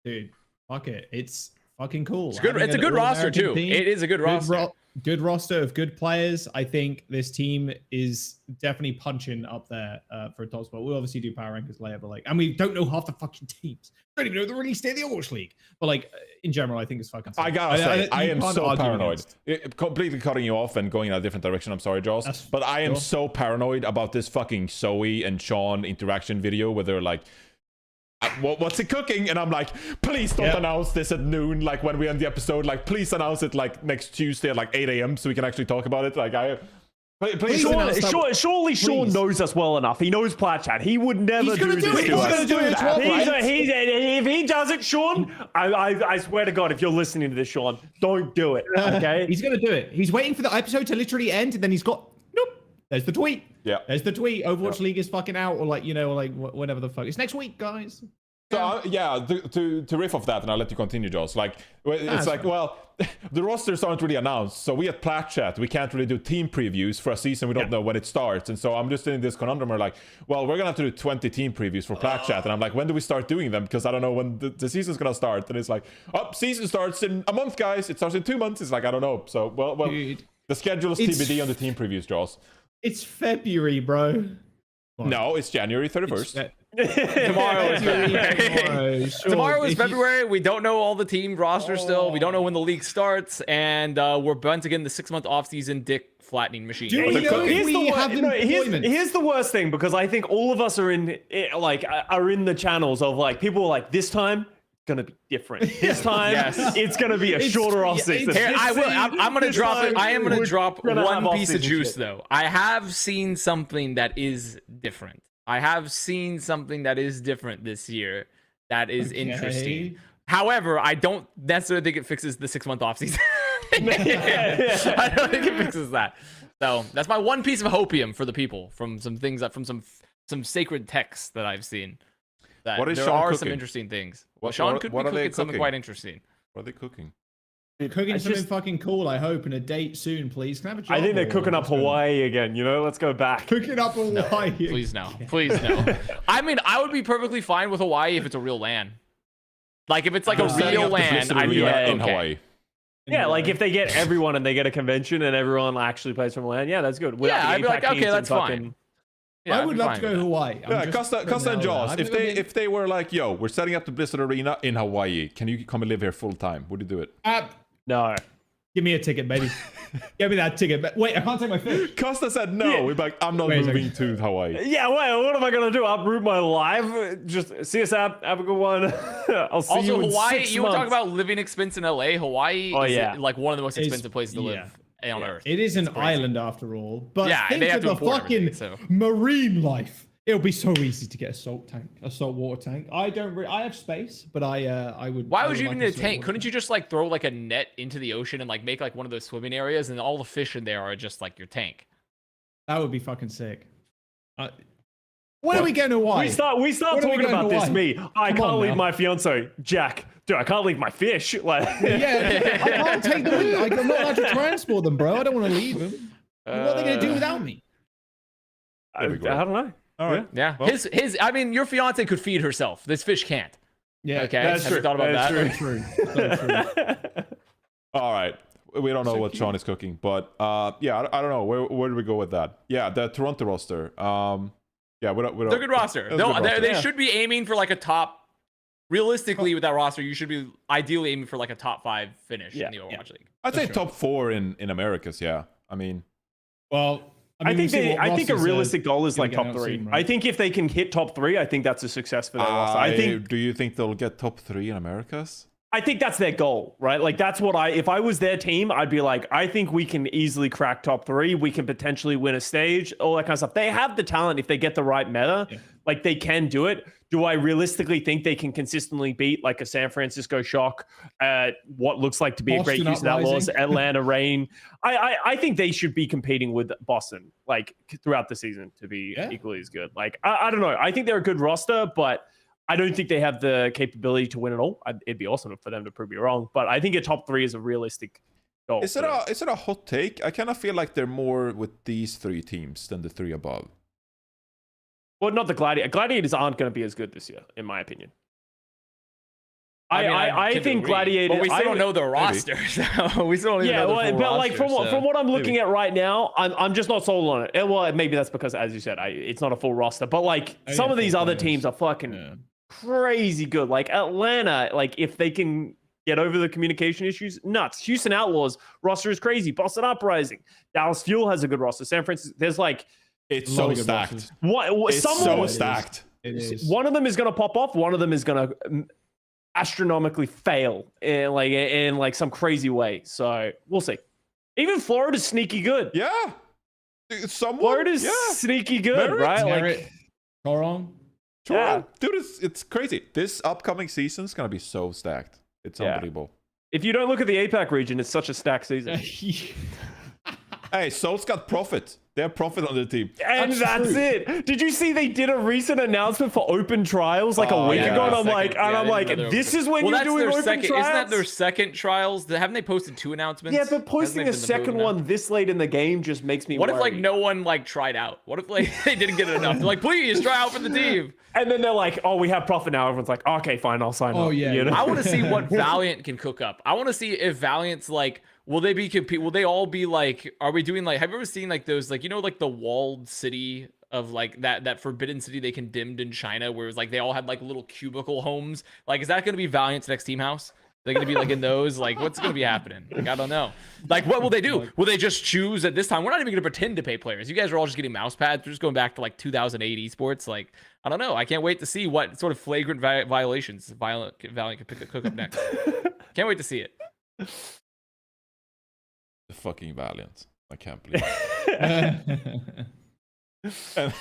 dude, fuck it, it's fucking cool. It's good. It's a good roster too. It is a good roster. Good roster of good players. I think this team is definitely punching up there for a top spot. We'll obviously do power rankings later, but and we don't know half the fucking teams. We don't even know the release day of the Overwatch League. But in general, I think it's fucking. I gotta say, I am so paranoid. Completely cutting you off and going in a different direction. I'm sorry, Jaws, but I am so paranoid about this fucking Zoe and Sean interaction video where they're like, what's it cooking? And I'm like, please don't announce this at noon, like when we end the episode. Please announce it next Tuesday at 8 a.m. so we can actually talk about it. Please surely Sean knows us well enough. He knows Plat Chat. He would never do this to us. He's gonna do it. If he does it, Sean, I swear to God, if you're listening to this, Sean, don't do it. Okay? He's gonna do it. He's waiting for the episode to literally end, and then he's got there's the tweet. Yeah. There's the tweet. Overwatch League is fucking out, or whatever the fuck. It's next week, guys. So to riff off that, and I'll let you continue, Joss. The rosters aren't really announced, so we at Plat Chat, we can't really do team previews for a season we don't know when it starts, and so I'm just in this conundrum where we're gonna have to do 20 team previews for Plat Chat, and I'm like, when do we start doing them? Because I don't know when the season's gonna start, and it's season starts in a month, guys. It starts in 2 months. It's I don't know. So Dude, the schedule is TBD on the team previews, Joss. It's February, bro. No, it's January 31st. Tomorrow is February. Tomorrow is February. We don't know all the team roster still. We don't know when the league starts, and we're about to get in the 6-month off-season dick flattening machine. Here's the worst thing, because I think all of us are in the channels of people are this time gonna be different. This time it's gonna be a shorter off season. I'm gonna drop it. I am gonna drop one piece of juice though. I have seen something that is different. This year that is interesting. However, I don't necessarily think it fixes the 6-month off season. I don't think it fixes that. So that's my one piece of hopium for the people from some things from some sacred texts that I've seen. There are some interesting things. Sean could be cooking something quite interesting. What are they cooking? Cooking something fucking cool, I hope, and a date soon, please. Can I have a job? I think they're cooking up Hawaii again. You know, let's go back. Cooking up Hawaii. Please no. Please no. I mean, I would be perfectly fine with Hawaii if it's a real LAN. Like if it's like a real LAN, I'd be like, in okay. Hawaii. Yeah, like if they get everyone and they get a convention and everyone actually plays from LAN, yeah, that's good. Yeah, I'd be like, okay, that's fine. Yeah, I would love to go to Hawaii. Yeah, Custa and Jaws. If they were like, yo, we're setting up the Blizzard Arena in Hawaii, can you come and live here full time? Would you do it? No. Give me a ticket, baby. Give me that ticket. Wait, I can't take my fish. Costa said no. Yeah. We're like, I'm not moving to Hawaii. Yeah, wait, what am I gonna do? Uproot my life? Just see us out. Have a good one. I'll see you Also, in Hawaii. 6 You were months. talking about living expense in LA. Hawaii is like one of the most expensive places to live on Earth. It is an island after all. But Yeah, think they have of to the import fucking everything, so. marine life. It'll be so easy to get a salt water tank. I have space, but I would. Why I would you like need a salt tank? water Couldn't you just like throw like a net into the ocean and like make like one of those swimming areas, and all the fish in there are just like your tank? That would be fucking sick. When are we going to Hawaii? We start When are we talking going about to this. Hawaii? Me, I Come can't on leave now. my fiance, Jack. Dude, I can't leave my fish. Like, Yeah, I can't take them. I'm not allowed to transport them, bro. I don't want to leave them. What are they going to do without me? I don't know. All right. Yeah, Well- his. I mean, your fiance could feed herself. This fish can't. Yeah, Okay, That's have you true. thought about That's that? True. So true. All right. We don't know what Sean is cooking, but yeah, I don't know. Where do we go with that? Yeah, the Toronto roster. Yeah, we don't. They're a good roster. That's a good roster. They should be aiming for like a top. Realistically, with that roster, you should be ideally aiming for like a top 5 finish in the Overwatch League. I'd say top 4 in Americas. Yeah, I mean, Well, I think a Ross realistic goal is like gonna top get 3. soon, right? I think if they can hit top 3, I think that's a success for their roster. I think Do you think they'll get top 3 in Americas? that's their goal, right? Like that's what if I was their team, I'd be like, I think we can easily crack top 3. We can potentially win a stage, all that kind of stuff. They have the talent if they get the right meta, like they can do it. Do I realistically think they can consistently beat like a San Francisco Shock, what looks like to be Boston a great use of that Uprising? loss, Atlanta Reign? I think they should be competing with Boston like throughout the season to be equally as good. Like I don't know. I think they're a good roster, but I don't think they have the capability to win it all. It'd be awesome for them to prove me wrong, but I think a top 3 is a realistic goal. Is it a hot take? I kind of feel like they're more with these 3 teams than the 3 above. Well, not the Gladiators aren't going to be as good this year, in my opinion. I I think agree. Gladiators. But we still don't know the roster, so we still don't even know the full but like roster, from what I'm looking at right now, I'm just not sold on it. Well, maybe that's because, as you said, it's not a full roster. But like some of these other teams are fucking crazy good. Like Atlanta, like if they can get over the communication issues, nuts. Houston Outlaws roster is crazy. Boston Uprising, Dallas Fuel has a good roster. San Francisco, there's like It's so stacked. It's so stacked. It is. One of them is going to pop off. One of them is going to astronomically fail in like some crazy way. So we'll see. Even Florida's sneaky good. Yeah. Somewhat. Florida's sneaky good, right? Like Torong. Yeah. Dude, it's crazy. This upcoming season's gonna be so stacked. It's unbelievable. If you don't look at the APAC region, it's such a stacked season. Hey, Soul's got profit. They have profit on their team. And that's it. Did you see they did a recent announcement for open trials like a week ago? And I'm like, this is when you're doing open trials? Isn't that their second trials? Haven't they posted 2 announcements? Yeah, but posting a second one this late in the game just makes me What worry. if like no one like tried out? What if like they didn't get it enough? They're like, please try out for the team. And then they're like, oh, we have profit now. Everyone's like, okay, fine, I'll sign up. Oh, yeah. You know? I want to see what Valiant can cook up. I want to see if Valiant's like, will they be compete? Will they all be like? Are we doing like? Have you ever seen like those like like the walled city of like that forbidden city they condemned in China, where it was like they all had like little cubicle homes? Like, is that going to be Valiant's next team house? They're going to be like in those? Like, what's going to be happening? Like, I don't know. Like, what will they do? Will they just choose at this time? We're not even going to pretend to pay players. You guys are all just getting mouse pads. We're just going back to like 2008 esports. Like, I don't know. I can't wait to see what sort of flagrant violations Valiant can cook up next. Can't wait to see it. The fucking Valiant. I can't believe it. And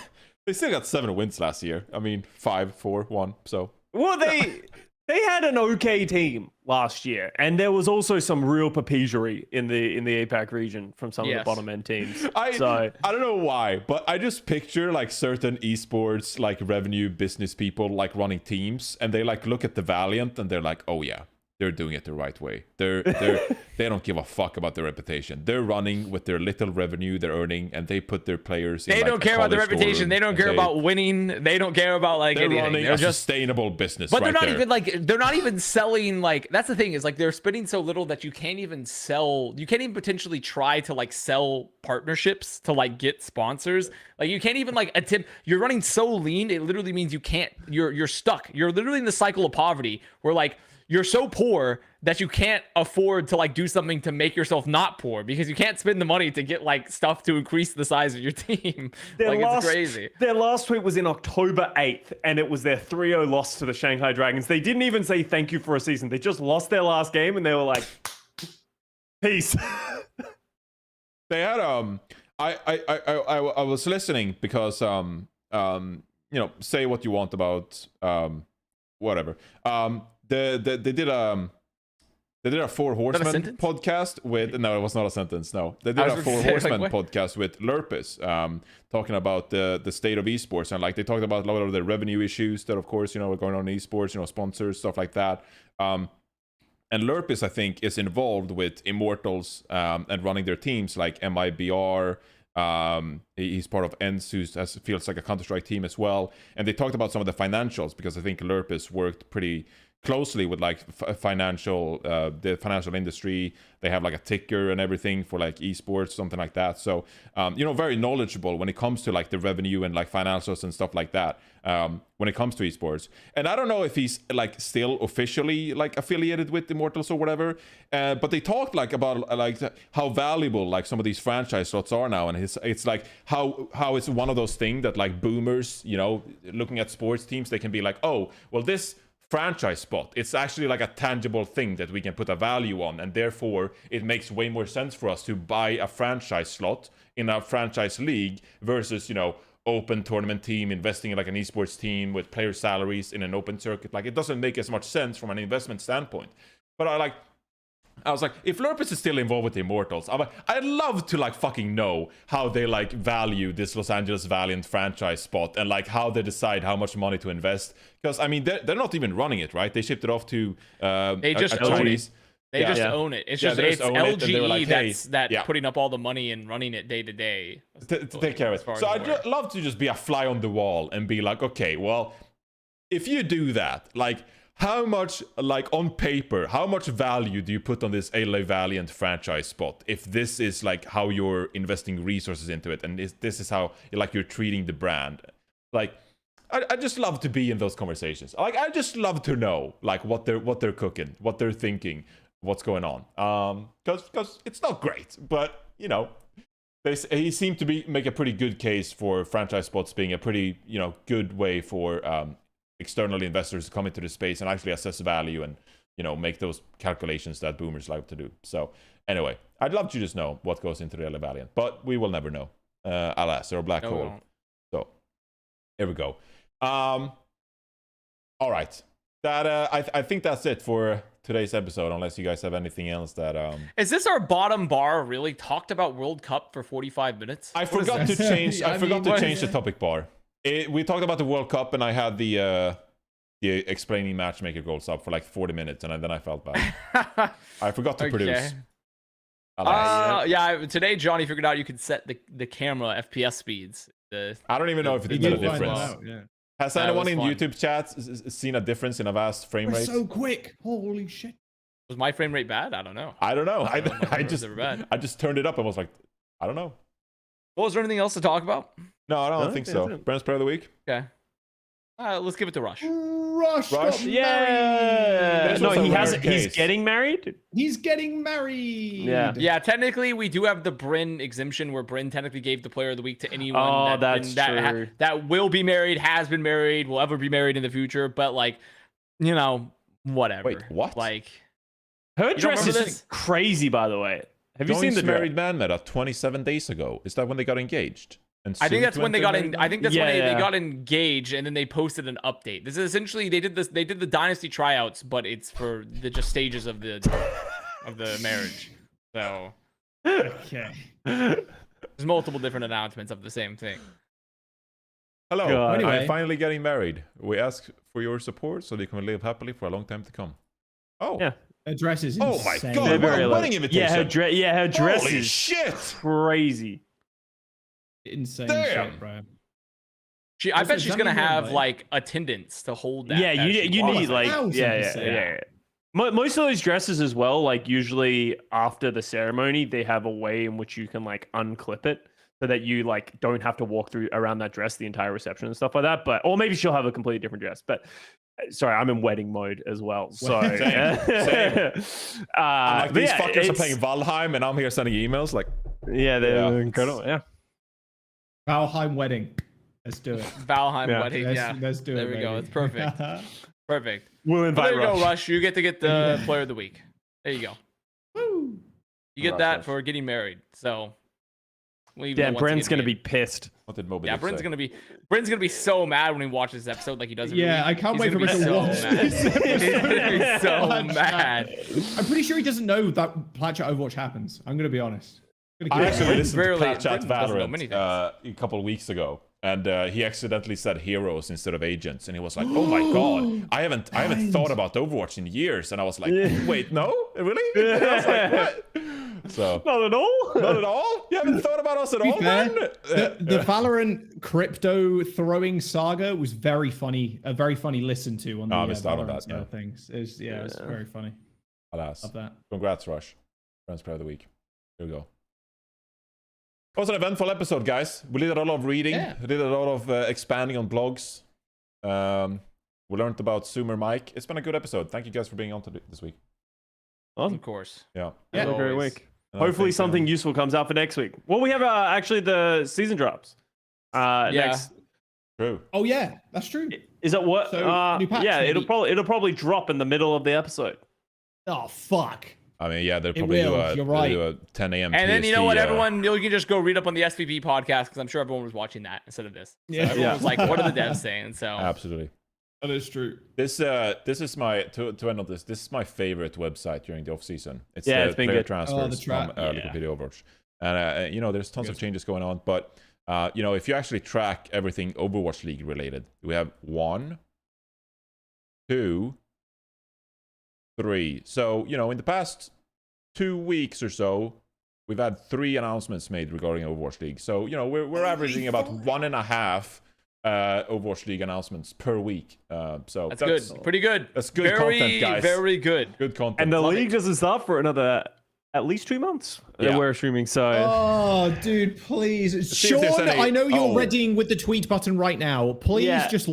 they still got 7 wins last year. I mean, 5, 4, 1. So Well, they had an okay team last year, and there was also some real papegery in the APAC region from some of the bottom end teams. I don't know why, but I just picture like certain esports like revenue business people like running teams, and they like look at the Valiant and they're like, oh yeah, they're doing it the right way. They don't give a fuck about their reputation. They're running with their little revenue they're earning, and they put their players. They in, don't care about their reputation. They don't care about winning. They don't care about like they're anything. running They're a just sustainable business. But right they're not there. even like they're not even selling like that's the thing is like they're spending so little that you can't even sell. You can't even potentially try to like sell partnerships to like get sponsors. Like you can't even like attempt. You're running so lean. It literally means you can't. You're stuck. You're literally in the cycle of poverty where like. You're so poor that you can't afford to like do something to make yourself not poor because you can't spend the money to get like stuff to increase the size of your team. It's crazy. Their last tweet was in October 8th, and it was their 3-0 loss to the Shanghai Dragons. They didn't even say thank you for a season. They just lost their last game, and they were like, peace. They had I was listening because say what you want about whatever. They did a Four Horsemen podcast with no, it was not a sentence. No, they did a Four Horsemen podcast with Lurpus, talking about the state of esports, and like they talked about a lot of the revenue issues that, of course, were going on in esports, sponsors, stuff like that. And Lurpus, I think, is involved with Immortals and running their teams like MIBR. He's part of ENS, who feels like a Counter-Strike team as well. And they talked about some of the financials because I think Lurpus worked pretty closely with like the financial industry. They have like a ticker and everything for like esports, something like that. So very knowledgeable when it comes to like the revenue and like financials and stuff like that when it comes to esports. And I don't know if he's like still officially like affiliated with Immortals or whatever, but they talked like about like how valuable like some of these franchise slots are now, and it's like how it's one of those things that like boomers, looking at sports teams, they can be like, oh well, this franchise spot, it's actually like a tangible thing that we can put a value on, and therefore it makes way more sense for us to buy a franchise slot in a franchise league versus open tournament team investing in like an esports team with player salaries in an open circuit. Like it doesn't make as much sense from an investment standpoint. But I was like, if Lurpus is still involved with the Immortals, I'd love to like fucking know how they like value this Los Angeles Valiant franchise spot and like how they decide how much money to invest. Because I mean, they're not even running it, right? They shipped it off to they just own it. They just own it. It's just it's LGE like, hey, putting up all the money and running it day to day to take care of it. So I'd love to just be a fly on the wall and be like, okay, well, if you do that, like, how much, like on paper, how much value do you put on this LA Valiant franchise spot if this is like how you're investing resources into it, and this is how like you're treating the brand? Like, I just love to be in those conversations. Like, I just love to know like what they're cooking, what they're thinking, what's going on. Because it's not great, but he seemed to make a pretty good case for franchise spots being a pretty good way for external investors to come into the space and actually assess value and make those calculations that boomers like to do. So anyway, I'd love to just know what goes into the LA Valiant, but we will never know, alas, or a black hole. So here we go. All right, that I think that's it for today's episode, unless you guys have anything else that Is this our bottom bar? Really talked about World Cup for 45 minutes? I forgot to change the topic bar. We talked about the World Cup, and I had the explaining matchmaker goals up for like 40 minutes, and then I felt bad. I forgot to produce. Today Johnny figured out you could set the camera FPS speeds. I don't even know if it made a difference. Has anyone in YouTube chat seen a difference in Avast frame rate? So quick! Holy shit! Was my frame rate bad? I don't know. I just turned it up and was like, I don't know. Well, was there anything else to talk about? No, I don't think so. Brenn's player of the week. Okay. Let's give it to Rush. Rush. Yeah. No, he's getting married. He's getting married. Yeah. Technically, we do have the Bren exemption where Bren technically gave the player of the week to anyone that will be married, has been married, will ever be married in the future. But like, whatever. Wait, what? Like, her dress is crazy, by the way. Have you seen the married man meta 27 days ago? Is that when they got engaged? I think that's when they got in. I think that's when they got engaged, and then they posted an update. This is essentially they did the dynasty tryouts, but it's for the just stages of the marriage. So okay, there's multiple different announcements of the same thing. Hello, anyway. I'm finally getting married. We ask for your support so they can live happily for a long time to come. Oh, yeah. Her dress is Oh my insane. God, They're what a very wedding like, invitation. her dress Holy is shit. crazy. Insane Damn. shit, bro. I Also, bet does she's that gonna mean you're have like- like attendance to hold that. Yeah, you need like 1000%. Most of those dresses as well, like usually after the ceremony, they have a way in which you can like unclip it so that you like don't have to walk through around that dress the entire reception and stuff like that. But or maybe she'll have a completely different dress. But sorry, I'm in wedding mode as well. So Same. I'm like, these fuckers are it's- playing Valheim, and I'm here sending emails. Like, Yeah, they're Yeah, incredible. Yeah. Valheim wedding. Let's do it. Valheim Yeah. wedding. Let's, Yeah, let's do it. there we go. baby. It's perfect. Perfect. We'll Well, invite there you Rush. go, Rush. You get to get the player of the week. There you go. Woo. You get Rush, that Rush. for getting married. So, we Damn, want to Bren's get gonna be married. pissed. what did Moby Yeah, Dick Bren's say? gonna be so mad when he watches this episode, like he does. Every Yeah, week. I can't He's wait for gonna him be to so watch mad. this He's gonna be episode. so Plat Chat. mad. I'm pretty sure he doesn't know that Plat Chat Overwatch happens. I'm gonna be honest. I Gonna keep it actually real. listened to Rarely- Plat Chat Brendan doesn't know Valorant many a couple of weeks ago, and he accidentally said heroes instead of agents, and he was like, "Oh my god, I haven't thought about Overwatch in years," and I was like, "Wait, no, really?" And I was like, "What?" So Not at all. not at all. You haven't thought about us at To be all, fair, man. the Valorant crypto throwing saga was very funny. A very funny listen to on the I missed out on Valorant that, side man. of things. It was, it was very funny. Alas, Love that. congrats, Rush. Friends Player of the Week. Here we go. It was an eventful episode, guys. We did a lot of reading. Yeah. We did a lot of expanding on blogs. We learned about Zoomer Mike. It's been a good episode. Thank you guys for being on this week. Awesome. Of course. Yeah. Yeah, As have a great always. week. And I Hopefully think, something useful comes out for next week. Well, we have actually the season drops. Yeah. Next. True. Oh yeah, that's true. Is it what? So, new patch, yeah, maybe. it'll probably drop in the middle of the episode. Oh fuck. I mean, yeah, they'll probably do will, a, you're they'll right. do a 10 a.m. And then you know what, PST, everyone, you can just go read up on the SVP podcast because I'm sure everyone was watching that instead of this. So Yeah. everyone Yeah. was like, "What are the devs saying?" So Absolutely. That is true. This is my to end on this. This is my favorite website during the off season. It's Yeah, the it's been player good. transfers from yeah. Liquid Video Overwatch, and you know, there's tons of changes going on. But you know, if you actually track everything Overwatch League related, we have 1, 2, 3. So you know, in the past 2 weeks or so, we've had 3 announcements made regarding Overwatch League. So you know, we're averaging about 1.5 Overwatch League announcements per week. So that's good. Pretty good. That's good very, content, guys. Very good. Good content. And the Love league it. doesn't start for another at least 2 months. Yeah. We're streaming, so Oh, dude, please, see if there's Sean. any- I know you're oh. readying with the tweet button right now. Please, Yeah. just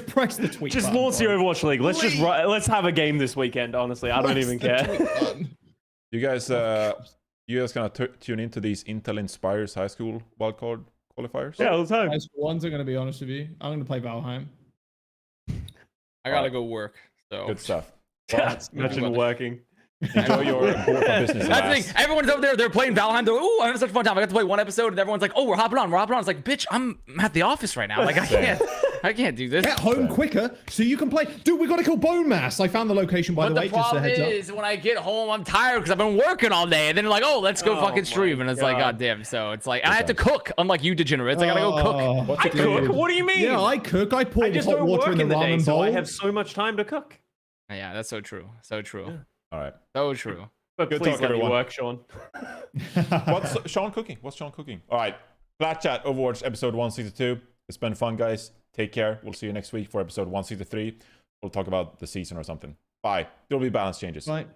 press the tweet. just button, launch the bro. Overwatch League. Let's Please. let's have a game this weekend. Honestly, I don't Press even the care. tweet button. You guys, you guys gonna tune into these Intel Inspires High School wildcard qualifiers? Yeah, all the time. As for ones, I'm gonna be honest with you. I'm gonna play Valheim. I gotta go work. So Good stuff. Well, Imagine weather. working. enjoy your important business. that's the Avast. thing. Everyone's out there. They're playing Valheim. They're ooh, I'm having such a fun time. I got to play one episode, and everyone's like, "Oh, we're hopping on. We're hopping on." It's like, bitch, I'm at the office right now. Like, I can't do this. Get home quicker so you can play. Dude, we gotta kill Bone Mass. I found the location by But the way. the Just a problem heads up. is, when I get home, I'm tired because I've been working all day. And then like, oh, let's go Oh fucking my stream. And it's like, God. god damn. So it's like, and I have to cook. Unlike you degenerates, I gotta go cook. Oh, What's I it cook. dude. What do you mean? Yeah, I cook. I pour I just hot don't water work in the in the day, ramen so bowl. I have so much time to cook. Yeah, that's so true. So true. All right. So true. But Good please talk, let me everyone. work, Sean. What's Sean cooking? What's Sean cooking? All right. Plat Chat Overwatch episode 162. It's been fun, guys. Take care. We'll see you next week for episode 163. We'll talk about the season or something. Bye. There'll be balance changes. Right.